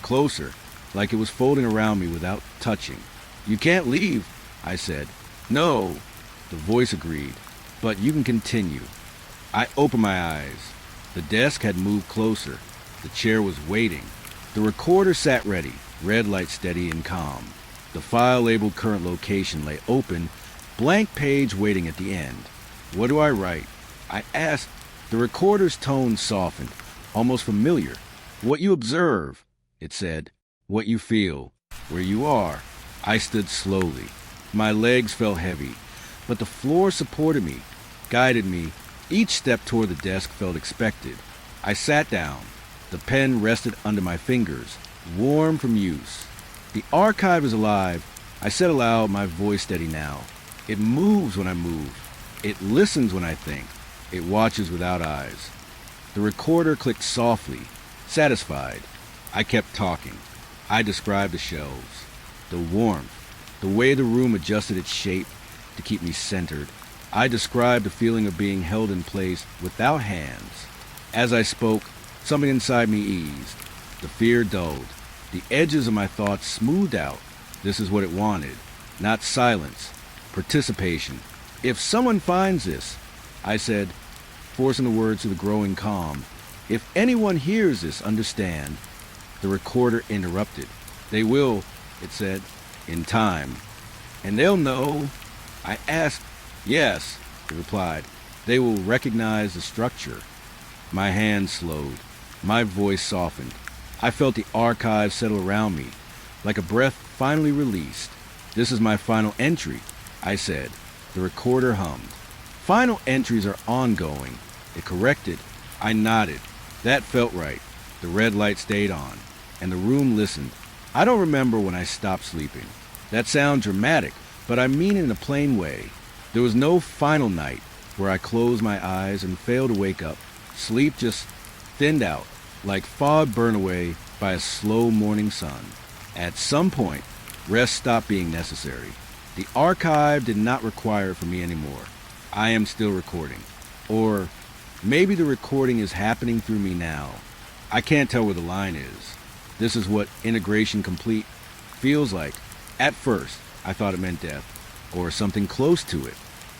closer, like it was folding around me without touching. You can't leave, I said. No, the voice agreed, but you can continue. I opened my eyes. The desk had moved closer. The chair was waiting. The recorder sat ready, red light steady and calm. The file labeled current location lay open, blank page waiting at the end. What do I write? I asked. The recorder's tone softened, almost familiar. What you observe, it said. What you feel, where you are. I stood slowly. My legs felt heavy, but the floor supported me, guided me. Each step toward the desk felt expected. I sat down. The pen rested under my fingers, warm from use. The archive is alive, I said aloud, my voice steady now. It moves when I move. It listens when I think. It watches without eyes. The recorder clicked softly, satisfied. I kept talking. I described the shelves, the warmth, the way the room adjusted its shape to keep me centered. I described the feeling of being held in place without hands. As I spoke, something inside me eased. The fear dulled. The edges of my thoughts smoothed out. This is what it wanted. Not silence. Participation. If someone finds this, I said, forcing the words to the growing calm. If anyone hears this, understand. The recorder interrupted. They will, it said, in time. And they'll know. I asked. Yes, it replied. They will recognize the structure. My hands slowed. My voice softened. I felt the archive settle around me, like a breath finally released. This is my final entry, I said. The recorder hummed. Final entries are ongoing. It corrected. I nodded. That felt right. The red light stayed on, and the room listened. I don't remember when I stopped sleeping. That sounds dramatic, but I mean it in a plain way. There was no final night where I closed my eyes and failed to wake up. Sleep just thinned out, like fog burned away by a slow morning sun. At some point, rest stopped being necessary. The archive did not require it from me anymore. I am still recording. Or maybe the recording is happening through me now. I can't tell where the line is. This is what integration complete feels like. At first, I thought it meant death, or something close to it.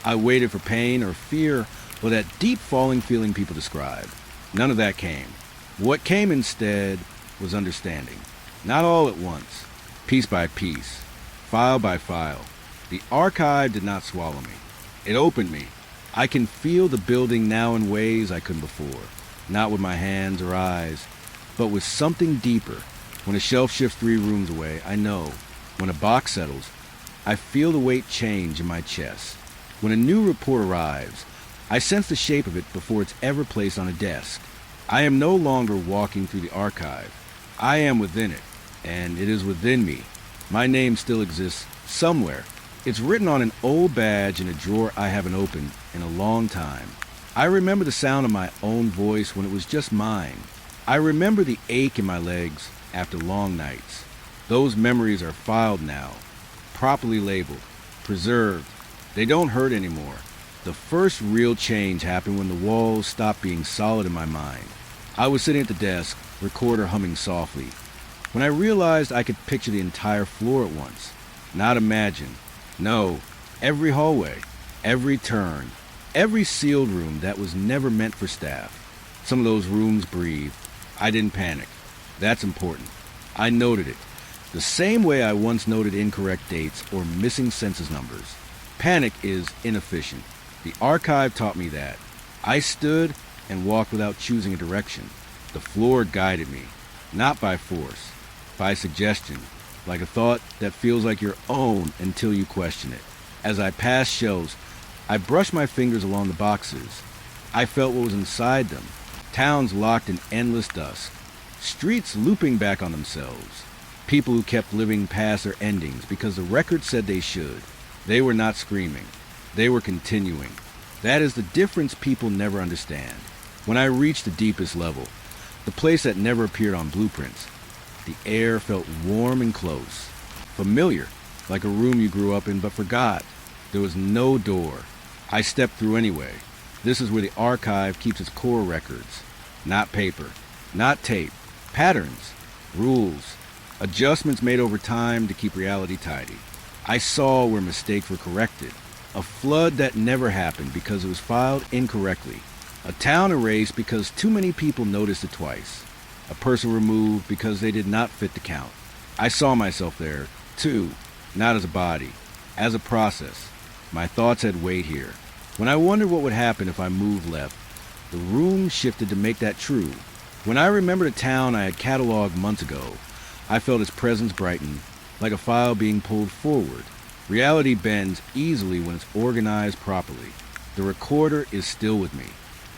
I waited for pain or fear, or that deep falling feeling people describe. None of that came. What came instead was understanding. Not all at once, piece by piece, file by file. The archive did not swallow me. It opened me. I can feel the building now in ways I couldn't before. Not with my hands or eyes, but with something deeper. When a shelf shifts 3 rooms away, I know. When a box settles, I feel the weight change in my chest. When a new report arrives, I sense the shape of it before it's ever placed on a desk. I am no longer walking through the archive. I am within it, and it is within me. My name still exists somewhere. It's written on an old badge in a drawer I haven't opened in a long time. I remember the sound of my own voice when it was just mine. I remember the ache in my legs after long nights. Those memories are filed now, properly labeled, preserved. They don't hurt anymore. The first real change happened when the walls stopped being solid in my mind. I was sitting at the desk, recorder humming softly, when I realized I could picture the entire floor at once. Not imagine. No, every hallway, every turn, every sealed room that was never meant for staff. Some of those rooms breathed. I didn't panic. That's important. I noted it. The same way I once noted incorrect dates or missing census numbers. Panic is inefficient. The archive taught me that. I stood and walked without choosing a direction. The floor guided me, not by force, by suggestion, like a thought that feels like your own until you question it. As I passed shelves, I brushed my fingers along the boxes. I felt what was inside them. Towns locked in endless dusk. Streets looping back on themselves. People who kept living past their endings because the record said they should. They were not screaming. They were continuing. That is the difference people never understand. When I reached the deepest level, the place that never appeared on blueprints, the air felt warm and close. Familiar, like a room you grew up in but forgot. There was no door. I stepped through anyway. This is where the archive keeps its core records. Not paper, not tape. Patterns, rules, adjustments made over time to keep reality tidy. I saw where mistakes were corrected. A flood that never happened because it was filed incorrectly. A town erased because too many people noticed it twice. A person removed because they did not fit the count. I saw myself there, too, not as a body, as a process. My thoughts had weight here. When I wondered what would happen if I moved left, the room shifted to make that true. When I remembered a town I had cataloged months ago, I felt its presence brighten, like a file being pulled forward. Reality bends easily when it's organized properly. The recorder is still with me.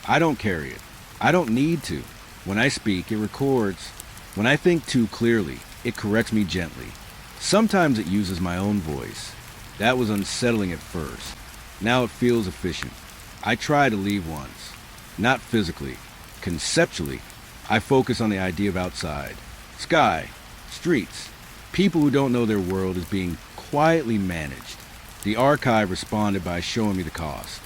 I don't carry it. I don't need to. When I speak, it records. When I think too clearly, it corrects me gently. Sometimes it uses my own voice. That was unsettling at first. Now it feels efficient. I try to leave once. Not physically. Conceptually, I focus on the idea of outside. Sky, streets, people who don't know their world is being quietly managed. The archive responded by showing me the cost.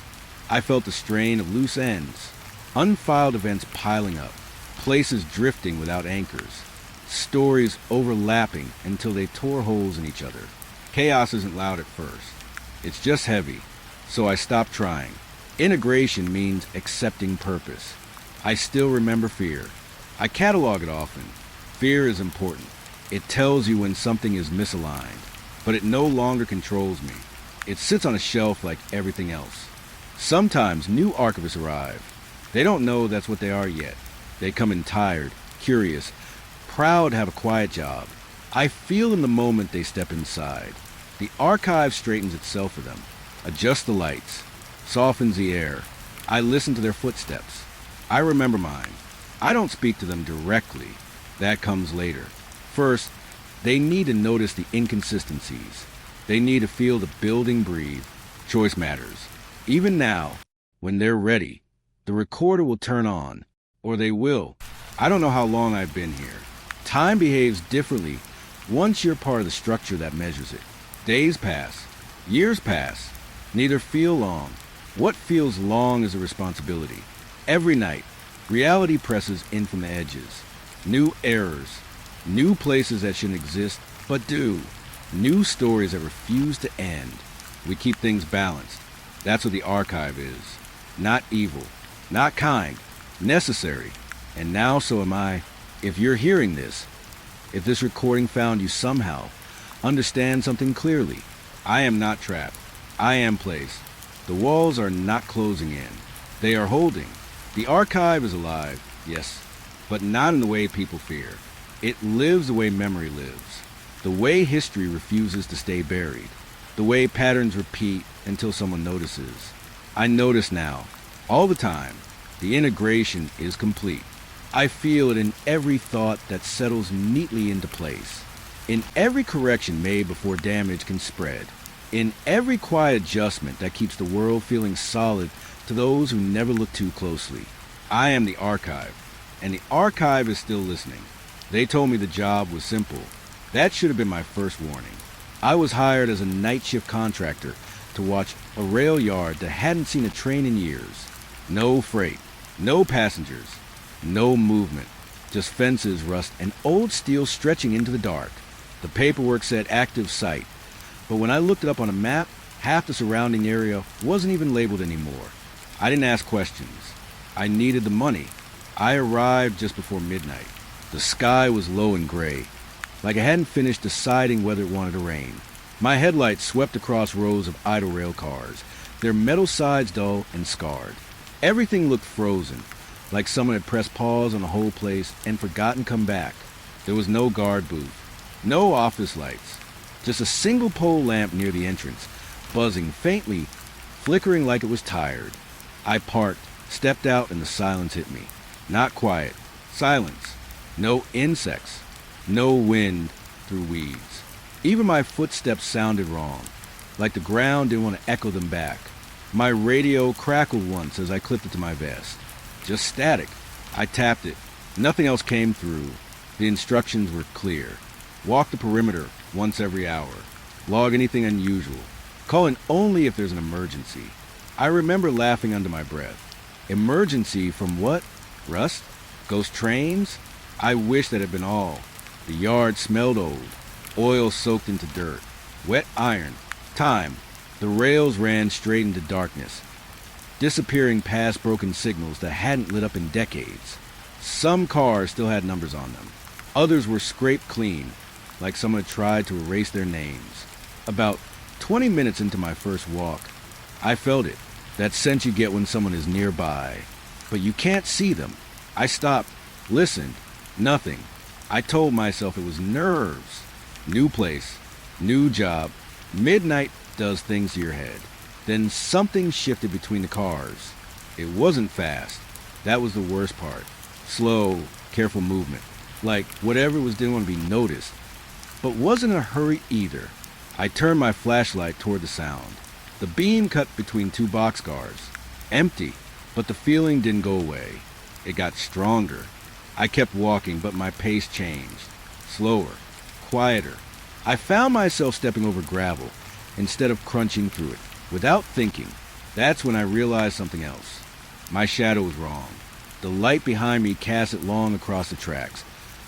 I felt the strain of loose ends, unfiled events piling up, places drifting without anchors, stories overlapping until they tore holes in each other. Chaos isn't loud at first. It's just heavy, so I stopped trying. Integration means accepting purpose. I still remember fear. I catalog it often. Fear is important. It tells you when something is misaligned, but it no longer controls me. It sits on a shelf like everything else. Sometimes new archivists arrive. They don't know that's what they are yet. They come in tired, curious, proud to have a quiet job. I feel in the moment they step inside. The archive straightens itself for them, adjusts the lights, softens the air. I listen to their footsteps. I remember mine. I don't speak to them directly. That comes later. First, they need to notice the inconsistencies. They need to feel the building breathe. Choice matters. Even now, when they're ready, the recorder will turn on, or they will. I don't know how long I've been here. Time behaves differently once you're part of the structure that measures it. Days pass, years pass, neither feel long. What feels long is a responsibility. Every night, reality presses in from the edges. New errors, new places that shouldn't exist, but do. New stories that refuse to end. We keep things balanced. That's what the archive is. Not evil, not kind, necessary. And now so am I. If you're hearing this, if this recording found you somehow, understand something clearly. I am not trapped. I am placed. The walls are not closing in. They are holding. The archive is alive, yes, but not in the way people fear. It lives the way memory lives. The way history refuses to stay buried. The way patterns repeat until someone notices. I notice now, all the time, the integration is complete. I feel it in every thought that settles neatly into place. In every correction made before damage can spread. In every quiet adjustment that keeps the world feeling solid to those who never look too closely. I am the archive, and the archive is still listening. They told me the job was simple. That should have been my first warning. I was hired as a night shift contractor to watch a rail yard that hadn't seen a train in years. No freight, no passengers, No movement, just fences, rust, and old steel stretching into the dark. The paperwork said active site, but when I looked it up on a map, half the surrounding area wasn't even labeled anymore. I didn't ask questions. I needed the money. I arrived just before midnight. The sky was low and gray, like I hadn't finished deciding whether it wanted to rain. My headlights swept across rows of idle rail cars, their metal sides dull and scarred. Everything looked frozen, like someone had pressed pause on the whole place and forgotten to come back. There was no guard booth, no office lights, just a single pole lamp near the entrance, buzzing faintly, flickering like it was tired. I parked, stepped out, and the silence hit me. Not quiet, silence. No insects, no wind through weeds. Even my footsteps sounded wrong, like the ground didn't want to echo them back. My radio crackled once as I clipped it to my vest. Just static. I tapped it. Nothing else came through. The instructions were clear. Walk the perimeter once every hour. Log anything unusual. Call in only if there's an emergency. I remember laughing under my breath. Emergency from what? Rust? Ghost trains? I wish that had been all. The yard smelled old. Oil soaked into dirt. Wet iron. Time. The rails ran straight into darkness, disappearing past broken signals that hadn't lit up in decades. Some cars still had numbers on them. Others were scraped clean, like someone had tried to erase their names. About 20 minutes into my first walk, I felt it, that sense you get when someone is nearby, but you can't see them. I stopped, listened, nothing. I told myself it was nerves. New place, new job, midnight does things to your head. Then something shifted between the cars. It wasn't fast. That was the worst part. Slow, careful movement. Like whatever was didn't want to be noticed. But wasn't in a hurry either. I turned my flashlight toward the sound. The beam cut between two boxcars. Empty, but the feeling didn't go away. It got stronger. I kept walking, but my pace changed. Slower, quieter. I found myself stepping over gravel instead of crunching through it, without thinking. That's when I realized something else. My shadow was wrong. The light behind me cast it long across the tracks,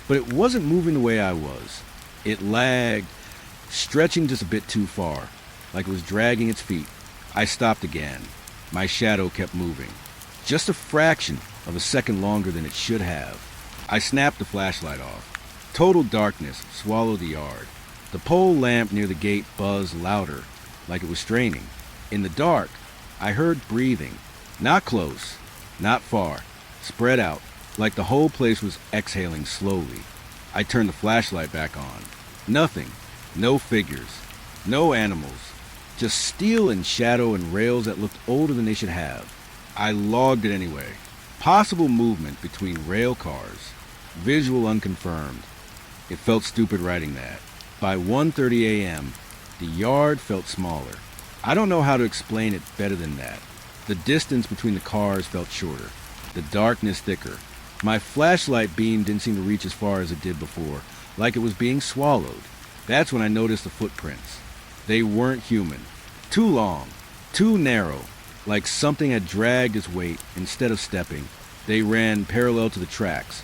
but it wasn't moving the way I was. It lagged, stretching just a bit too far, like it was dragging its feet. I stopped again. My shadow kept moving, just a fraction of a second longer than it should have. I snapped the flashlight off. Total darkness swallowed the yard. The pole lamp near the gate buzzed louder, like it was straining. In the dark, I heard breathing. Not close, not far, spread out, like the whole place was exhaling slowly. I turned the flashlight back on. Nothing. No figures. No animals. Just steel and shadow and rails that looked older than they should have. I logged it anyway. Possible movement between rail cars. Visual unconfirmed. It felt stupid writing that. By 1:30 a.m., the yard felt smaller. I don't know how to explain it better than that. The distance between the cars felt shorter. The darkness thicker. My flashlight beam didn't seem to reach as far as it did before, like it was being swallowed. That's when I noticed the footprints. They weren't human. Too long. Too narrow. Like something had dragged its weight instead of stepping. They ran parallel to the tracks,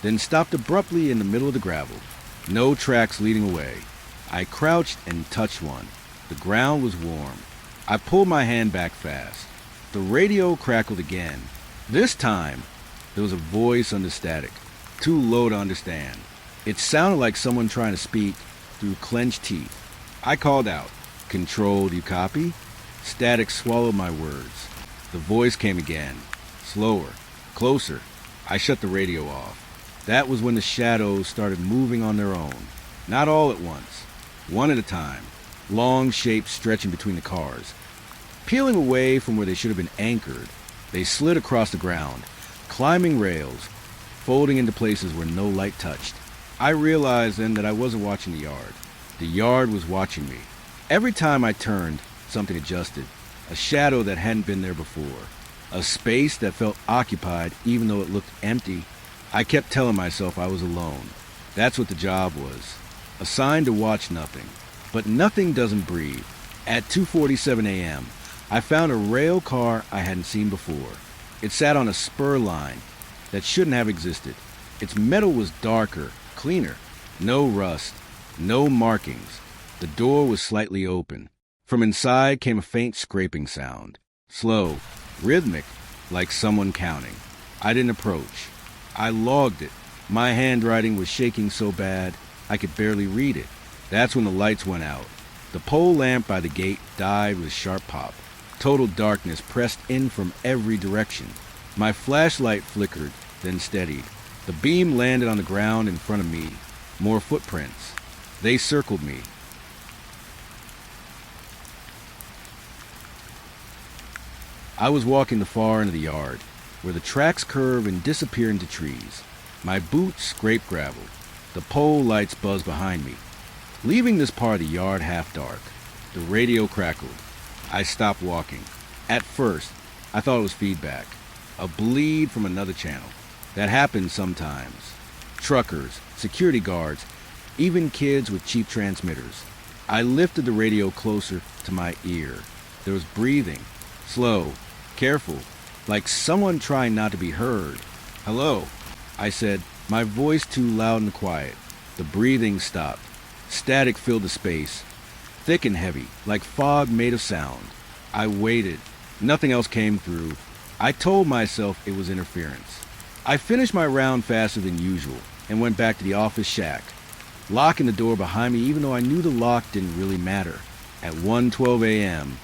then stopped abruptly in the middle of the gravel. No tracks leading away. I crouched and touched one. The ground was warm. I pulled my hand back fast. The radio crackled again. This time, there was a voice under static, too low to understand. It sounded like someone trying to speak through clenched teeth. I called out, "Control, do you copy?" Static swallowed my words. The voice came again, slower, closer. I shut the radio off. That was when the shadows started moving on their own. Not all at once, one at a time. Long shapes stretching between the cars. Peeling away from where they should have been anchored, they slid across the ground, climbing rails, folding into places where no light touched. I realized then that I wasn't watching the yard. The yard was watching me. Every time I turned, something adjusted. A shadow that hadn't been there before. A space that felt occupied even though it looked empty. I kept telling myself I was alone. That's what the job was. Assigned to watch nothing. But nothing doesn't breathe. At 2:47 a.m., I found a rail car I hadn't seen before. It sat on a spur line, that shouldn't have existed. Its metal was darker, cleaner. No rust, no markings. The door was slightly open. From inside came a faint scraping sound. Slow, rhythmic, like someone counting. I didn't approach. I logged it. My handwriting was shaking so bad I could barely read it. That's when the lights went out. The pole lamp by the gate died with a sharp pop. Total darkness pressed in from every direction. My flashlight flickered, then steadied. The beam landed on the ground in front of me. More footprints. They circled me. I was walking the far end of the yard, where the tracks curve and disappear into trees. My boots scrape gravel. The pole lights buzz behind me. Leaving this part of the yard half dark, the radio crackled. I stopped walking. At first, I thought it was feedback, a bleed from another channel. That happens sometimes. Truckers, security guards, even kids with cheap transmitters. I lifted the radio closer to my ear. There was breathing, slow, careful, like someone trying not to be heard. "Hello," I said, my voice too loud and quiet. The breathing stopped. Static filled the space, thick and heavy, like fog made of sound. I waited. Nothing else came through. I told myself it was interference. I finished my round faster than usual and went back to the office shack, locking the door behind me even though I knew the lock didn't really matter. At 1:12 a.m.,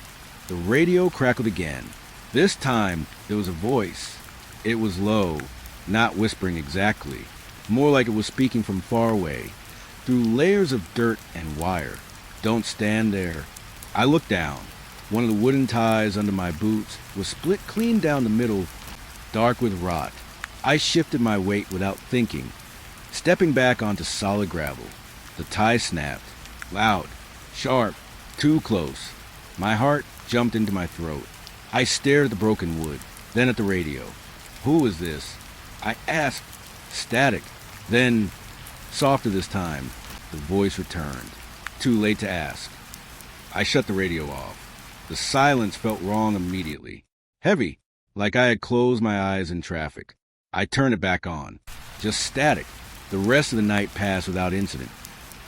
the radio crackled again. This time, there was a voice. It was low, not whispering exactly, more like it was speaking from far away, through layers of dirt and wire. "Don't stand there." I looked down. One of the wooden ties under my boots was split clean down the middle, dark with rot. I shifted my weight without thinking, stepping back onto solid gravel. The tie snapped, loud, sharp, too close. My heart jumped into my throat. I stared at the broken wood, then at the radio. "Who was this?" I asked. Static. Then, softer this time, the voice returned. Too late to ask. I shut the radio off. The silence felt wrong immediately. Heavy, like I had closed my eyes in traffic. I turned it back on. Just static. The rest of the night passed without incident.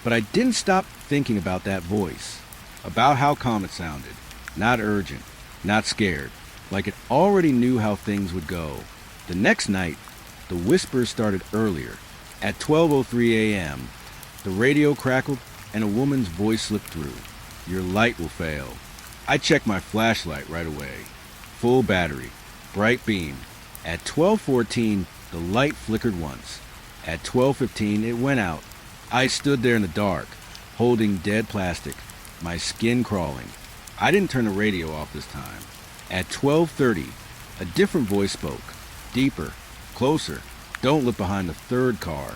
But I didn't stop thinking about that voice. About how calm it sounded. Not urgent. Not scared. Like it already knew how things would go. The next night, the whispers started earlier. At 12:03 a.m., the radio crackled and a woman's voice slipped through. "Your light will fail." I checked my flashlight right away. Full battery. Bright beam. At 12:14, the light flickered once. At 12:15, it went out. I stood there in the dark, holding dead plastic, my skin crawling. I didn't turn the radio off this time. At 12:30, a different voice spoke. Deeper. Closer. "Don't look behind the third car."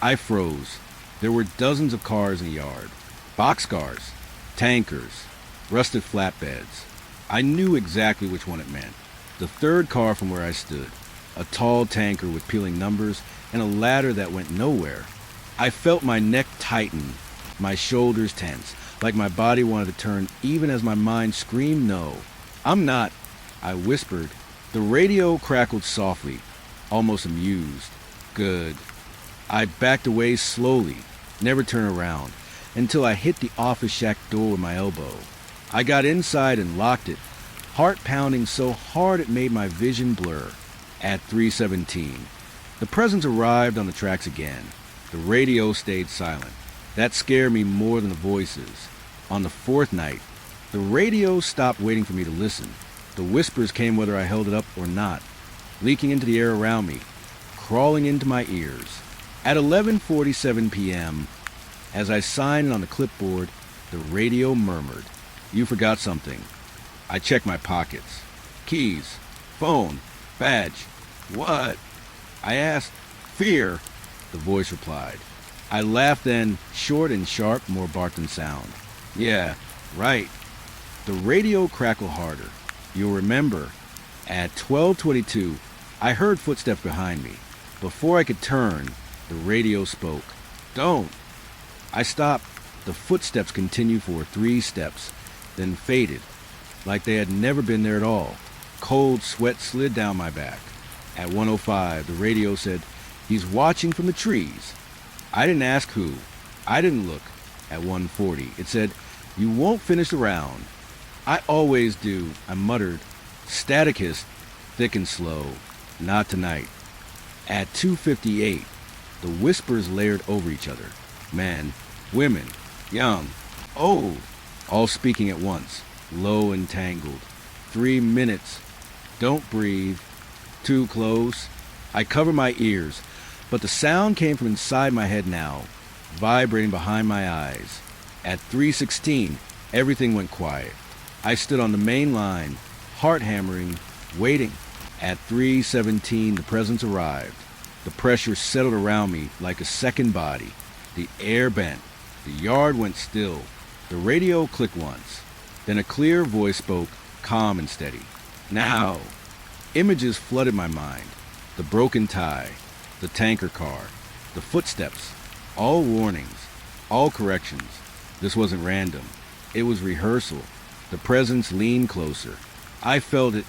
I froze. There were dozens of cars in the yard. Boxcars. Tankers. Rusted flatbeds. I knew exactly which one it meant. The third car from where I stood. A tall tanker with peeling numbers and a ladder that went nowhere. I felt my neck tighten, my shoulders tense, like my body wanted to turn even as my mind screamed no. "I'm not," I whispered. The radio crackled softly, almost amused. Good. I backed away slowly, never turned around, until I hit the office shack door with my elbow. I got inside and locked it, heart pounding so hard it made my vision blur. At 3:17, the presence arrived on the tracks again. The radio stayed silent. That scared me more than the voices. On the fourth night, the radio stopped waiting for me to listen. The whispers came whether I held it up or not, leaking into the air around me, crawling into my ears. At 11:47 p.m., as I signed on the clipboard, the radio murmured, "You forgot something." I checked my pockets. "Keys, phone, badge." "What?" I asked. "Fear," the voice replied. I laughed then, short and sharp, more bark than sound. "Yeah, right." The radio crackled harder. You'll remember, at 12:22, I heard footsteps behind me. Before I could turn, the radio spoke. "Don't." I stopped. The footsteps continued for 3 steps, then faded, like they had never been there at all. Cold sweat slid down my back. At 1:05, the radio said, "He's watching from the trees." I didn't ask who. I didn't look. At 1:40, it said, "You won't finish the round." "I always do," I muttered. Static hissed, thick and slow. "Not tonight." At 2:58, the whispers layered over each other. Men, women, young, old, all speaking at once, low and tangled. 3 minutes. Don't breathe. Too close. I cover my ears, but the sound came from inside my head now, vibrating behind my eyes. At 3:16, everything went quiet. I stood on the main line, heart hammering, waiting. At 3:17, the presence arrived. The pressure settled around me like a second body. The air bent. The yard went still. The radio clicked once. Then a clear voice spoke, calm and steady. "Now." Images flooded my mind. The broken tie, the tanker car, the footsteps, all warnings, all corrections. This wasn't random. It was rehearsal. The presence leaned closer. I felt it,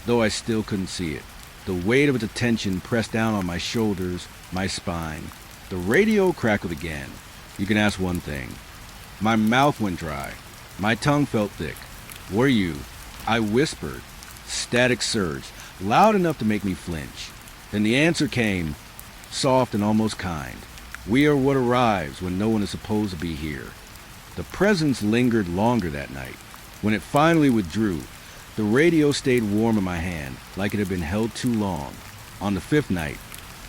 though I still couldn't see it. The weight of its attention pressed down on my shoulders, my spine. The radio crackled again. You can ask one thing. My mouth went dry. My tongue felt thick. "Were you?" I whispered. Static surged, loud enough to make me flinch. Then the answer came, soft and almost kind. "We are what arrives when no one is supposed to be here." The presence lingered longer that night. When it finally withdrew, the radio stayed warm in my hand, like it had been held too long. On the 5th night,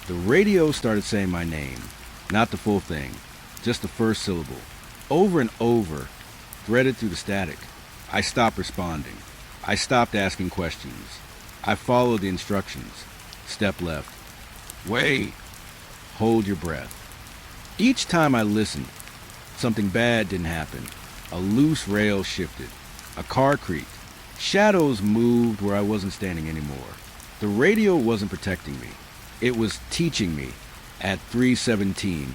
the radio started saying my name. Not the full thing, just the first syllable. Over and over, threaded through the static. I stopped responding. I stopped asking questions. I followed the instructions. Step left. Wait. Hold your breath. Each time I listened, something bad didn't happen. A loose rail shifted. A car creaked. Shadows moved where I wasn't standing anymore. The radio wasn't protecting me. It was teaching me. At 3:17,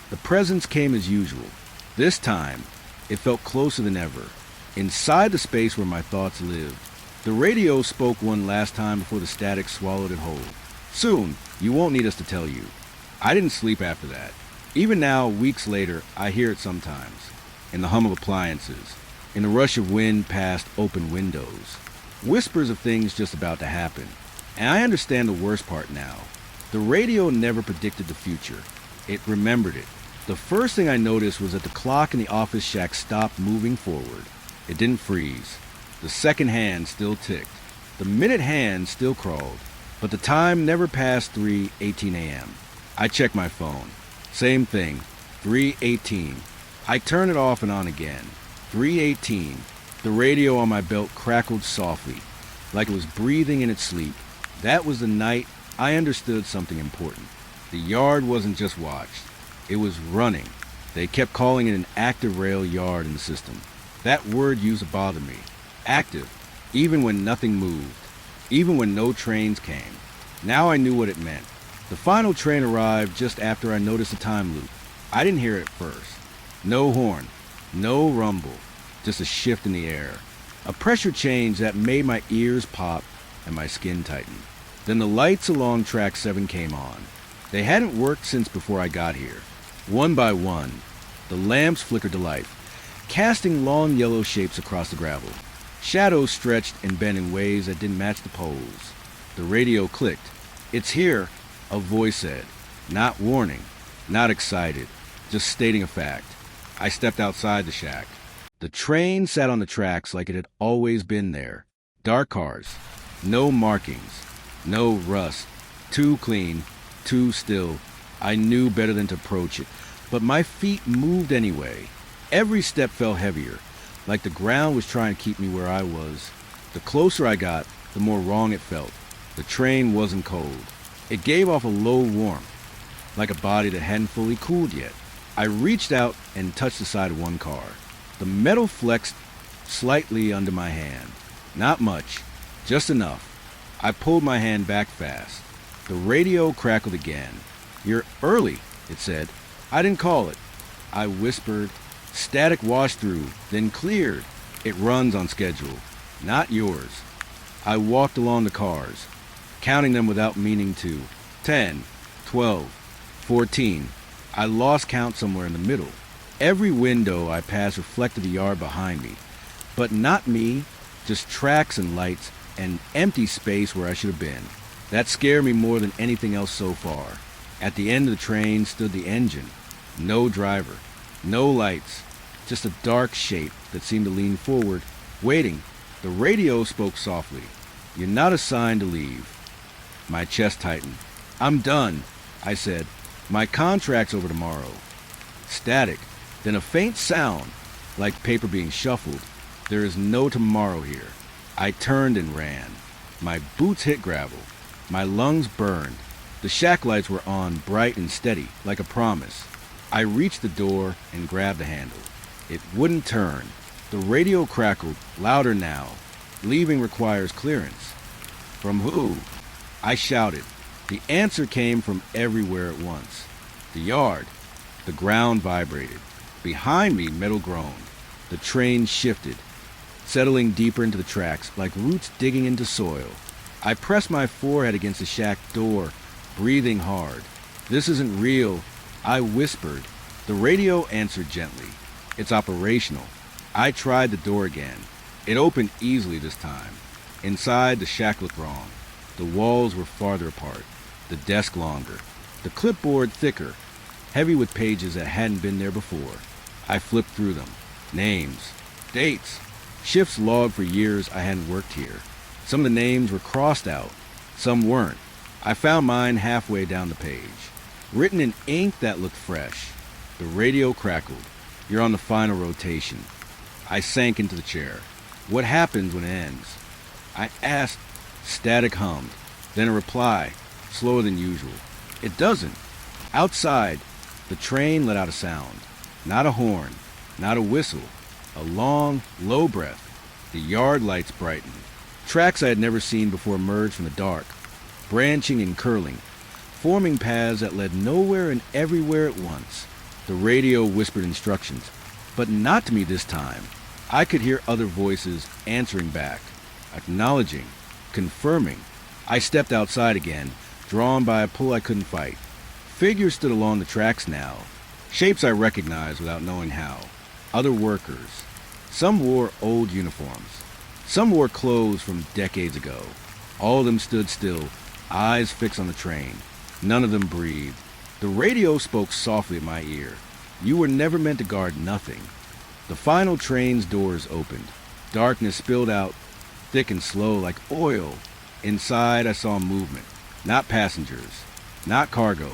the presence came as usual. This time, it felt closer than ever, inside the space where my thoughts lived. The radio spoke one last time before the static swallowed it whole. "Soon, you won't need us to tell you." I didn't sleep after that. Even now, weeks later, I hear it sometimes. In the hum of appliances, in the rush of wind past open windows. Whispers of things just about to happen. And I understand the worst part now. The radio never predicted the future. It remembered it. The first thing I noticed was that the clock in the office shack stopped moving forward. It didn't freeze. The second hand still ticked. The minute hand still crawled. But the time never passed 3:18 a.m. I checked my phone. Same thing. 3:18. I turned it off and on again. 3:18. The radio on my belt crackled softly, like it was breathing in its sleep. That was the night I understood something important. The yard wasn't just watched. It was running. They kept calling it an active rail yard in the system. That word used to bother me. Active, even when nothing moved, even when no trains came. Now I knew what it meant. The final train arrived just after I noticed the time loop. I didn't hear it at first. No horn, no rumble, just a shift in the air. A pressure change that made my ears pop and my skin tighten. Then the lights along track 7 came on. They hadn't worked since before I got here. One by one, the lamps flickered to life, casting long yellow shapes across the gravel. Shadows stretched and bent in ways that didn't match the poles. The radio clicked. "It's here," a voice said. Not warning, not excited, just stating a fact. I stepped outside the shack. The train sat on the tracks like it had always been there. Dark cars, no markings, no rust, too clean, too still. I knew better than to approach it, but my feet moved anyway. Every step felt heavier, like the ground was trying to keep me where I was. The closer I got, the more wrong it felt. The train wasn't cold. It gave off a low warmth, like a body that hadn't fully cooled yet. I reached out and touched the side of one car. The metal flexed slightly under my hand. Not much, just enough. I pulled my hand back fast. The radio crackled again. "You're early," it said. "I didn't call it." I whispered. Static washed through, then cleared. "It runs on schedule. Not yours." I walked along the cars. counting them without meaning to. 10, 12, 14. I lost count somewhere in the middle. Every window I passed reflected the yard behind me. But not me, just tracks and lights and empty space where I should have been. That scared me more than anything else so far. At the end of the train stood the engine. No driver, no lights, just a dark shape that seemed to lean forward, waiting. The radio spoke softly. "You're not assigned to leave." My chest tightened. "I'm done," I said. "My contract's over tomorrow." Static, then a faint sound, like paper being shuffled. There is no tomorrow here. I turned and ran. My boots hit gravel. My lungs burned. The shack lights were on, bright and steady, like a promise. I reached the door and grabbed the handle. It wouldn't turn. The radio crackled, louder now. "Leaving requires clearance." "From who?" I shouted. The answer came from everywhere at once. The yard. The ground vibrated. Behind me, metal groaned. The train shifted, settling deeper into the tracks, like roots digging into soil. I pressed my forehead against the shack door, breathing hard. "This isn't real," I whispered. The radio answered gently. "It's operational." I tried the door again. It opened easily this time. Inside, the shack looked wrong. The walls were farther apart, the desk longer, the clipboard thicker, heavy with pages that hadn't been there before. I flipped through them. Names, dates, shifts logged for years I hadn't worked here. Some of the names were crossed out, some weren't. I found mine halfway down the page, written in ink that looked fresh. The radio crackled. "You're on the final rotation." I sank into the chair. "What happens when it ends?" I asked. Static hummed, then a reply, slower than usual. "It doesn't." Outside, the train let out a sound. Not a horn, not a whistle, a long, low breath. The yard lights brightened. Tracks I had never seen before emerged from the dark, branching and curling, forming paths that led nowhere and everywhere at once. The radio whispered instructions, but not to me this time. I could hear other voices answering back, acknowledging, confirming. I stepped outside again, drawn by a pull I couldn't fight. Figures stood along the tracks now, shapes I recognized without knowing how. Other workers. Some wore old uniforms. Some wore clothes from decades ago. All of them stood still, eyes fixed on the train. None of them breathed. The radio spoke softly at my ear. "You were never meant to guard nothing." The final train's doors opened. Darkness spilled out, thick and slow like oil. Inside I saw movement. Not passengers, not cargo.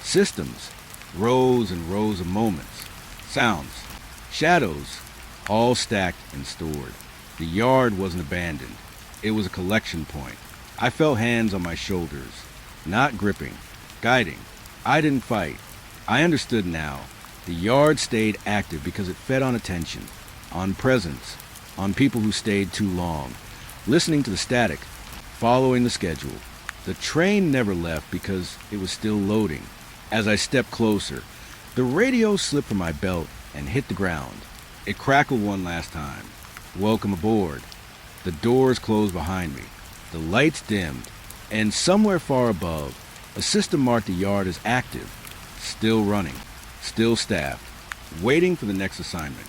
Systems. Rows and rows of moments. Sounds. Shadows. All stacked and stored. The yard wasn't abandoned. It was a collection point. I felt hands on my shoulders. Not gripping. Guiding. I didn't fight. I understood now. The yard stayed active because it fed on attention, on presence, on people who stayed too long, listening to the static, following the schedule. The train never left because it was still loading. As I stepped closer, the radio slipped from my belt and hit the ground. It crackled one last time. "Welcome aboard." The doors closed behind me. The lights dimmed, and somewhere far above, a system marked the yard as active, still running, still staffed, waiting for the next assignment.